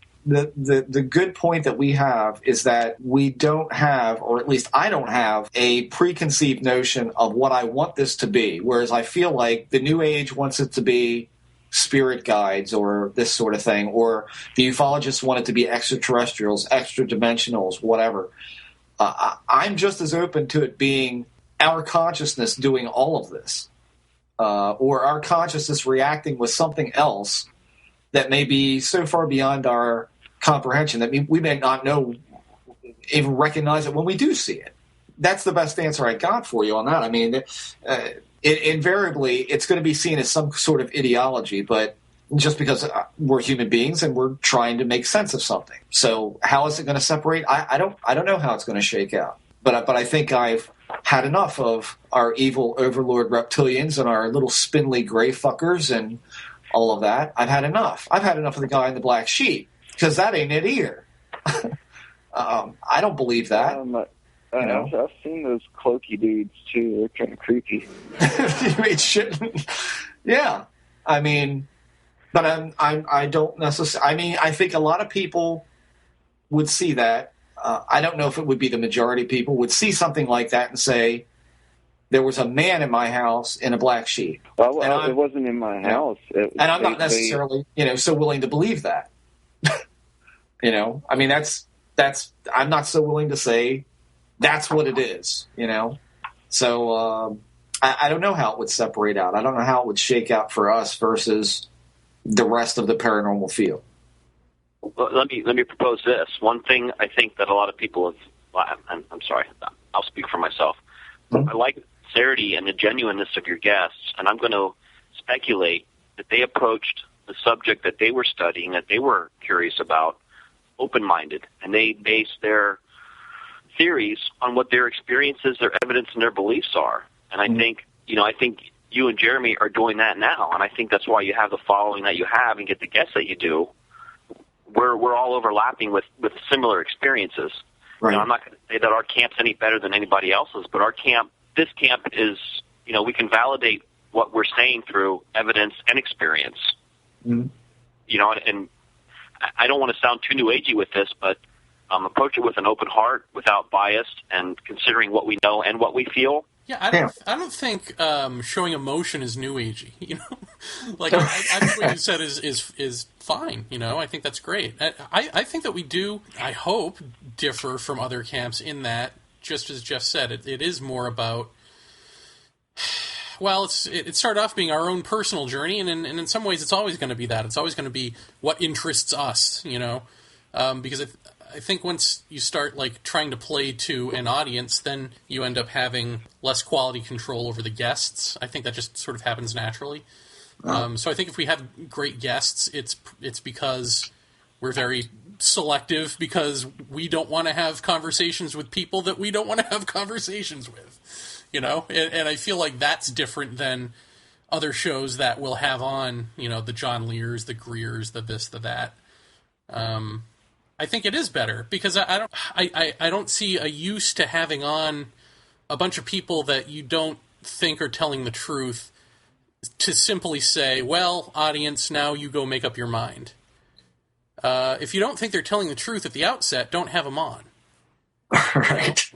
good point that we have is that we don't have, or at least I don't have, a preconceived notion of what I want this to be, whereas I feel like the New Age wants it to be spirit guides or this sort of thing, or the ufologists want it to be extraterrestrials, extra dimensionals, whatever. I'm just as open to it being our consciousness doing all of this, or our consciousness reacting with something else that may be so far beyond our comprehension that we may not know, even recognize it when we do see it. That's the best answer I got for you on that. I mean, invariably, it's going to be seen as some sort of ideology, but just because we're human beings and we're trying to make sense of something. So how is it going to separate? I don't know how it's going to shake out. But I think I've had enough of our evil overlord reptilians and our little spindly gray fuckers and all of that. I've had enough. I've had enough of the guy in the black sheep, because that ain't it either. I don't believe that. I've seen those cloaky dudes too. They're kind of creepy. You mean shit? Yeah. I mean, but I don't necessarily. I mean, I think a lot of people would see that. I don't know if it would be the majority of people would see something like that and say, there was a man in my house in a black sheep. Well, it wasn't in my house. And I'm not necessarily, so willing to believe that. I mean, that's. I'm not so willing to say that's what it is. So I don't know how it would separate out. I don't know how it would shake out for us versus the rest of the paranormal field. Well, let me propose this. One thing I think that a lot of people have. I'm sorry. I'll speak for myself. I like the sincerity and the genuineness of your guests, and I'm going to speculate that they approached the subject that they were studying, that they were curious about, open-minded, and they based their theories on what their experiences, their evidence, and their beliefs are. And I think, I think you and Jeremy are doing that now, and I think that's why you have the following that you have and get the guests that you do. We're all overlapping with similar experiences. Right. I'm not going to say that our camp's any better than anybody else's, but this camp is, we can validate what we're saying through evidence and experience. And I don't want to sound too new agey with this, but approach it with an open heart, without bias, and considering what we know and what we feel. Yeah, I don't think showing emotion is new agey. Like I think what you said is fine. I think that's great. I think that we do. I hope differ from other camps in that, just as Jeff said, it is more about. Well, it started off being our own personal journey, and in some ways, it's always going to be that. It's always going to be what interests us. Because I think once you start trying to play to an audience, then you end up having less quality control over the guests. I think that just sort of happens naturally. So I think if we have great guests, it's because we're very selective, because we don't want to have conversations with people that we don't want to have conversations with. And I feel like that's different than other shows that will have on, the John Lears, the Greers, the this, the that. I think it is better because I don't see a use to having on a bunch of people that you don't think are telling the truth to simply say, well, audience, now you go make up your mind. If you don't think they're telling the truth at the outset, don't have them on. Right.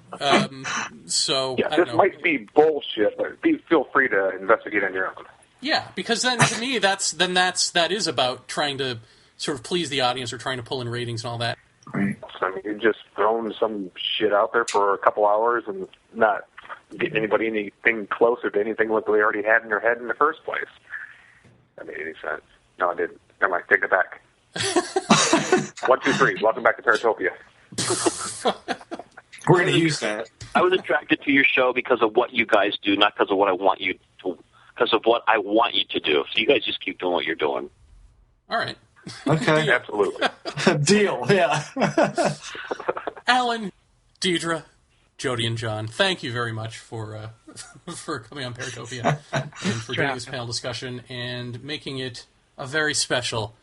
So yeah, I don't this know. might be bullshit, but feel free to investigate on your own. Yeah, because then to me that is about trying to sort of please the audience or trying to pull in ratings and all that. Right. So, I mean, you're just throwing some shit out there for a couple hours and not getting anybody anything closer to anything what they already had in their head in the first place. That made any sense? No, I didn't. Never mind. Take it back. 1, 2, 3. Welcome back to Paratopia. We're going to use that. I was attracted to your show because of what you guys do, not because of what I want you to, because of what I want you to do. So you guys just keep doing what you're doing. All right. Okay. Absolutely. Deal, yeah. Alan, Deirdre, Jody, and John, thank you very much for coming on Paratopia and for doing this panel discussion and making it a very special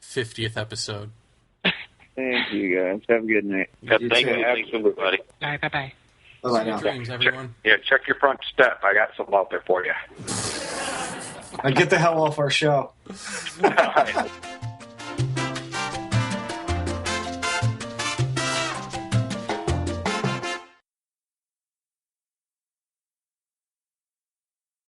50th episode. Thank you, guys. Have a good night. Yeah, thank you, everybody. Bye, bye-bye. Bye-bye now. Dreams, everyone. Check your front step. I got something out there for you. Now get the hell off our show. All right.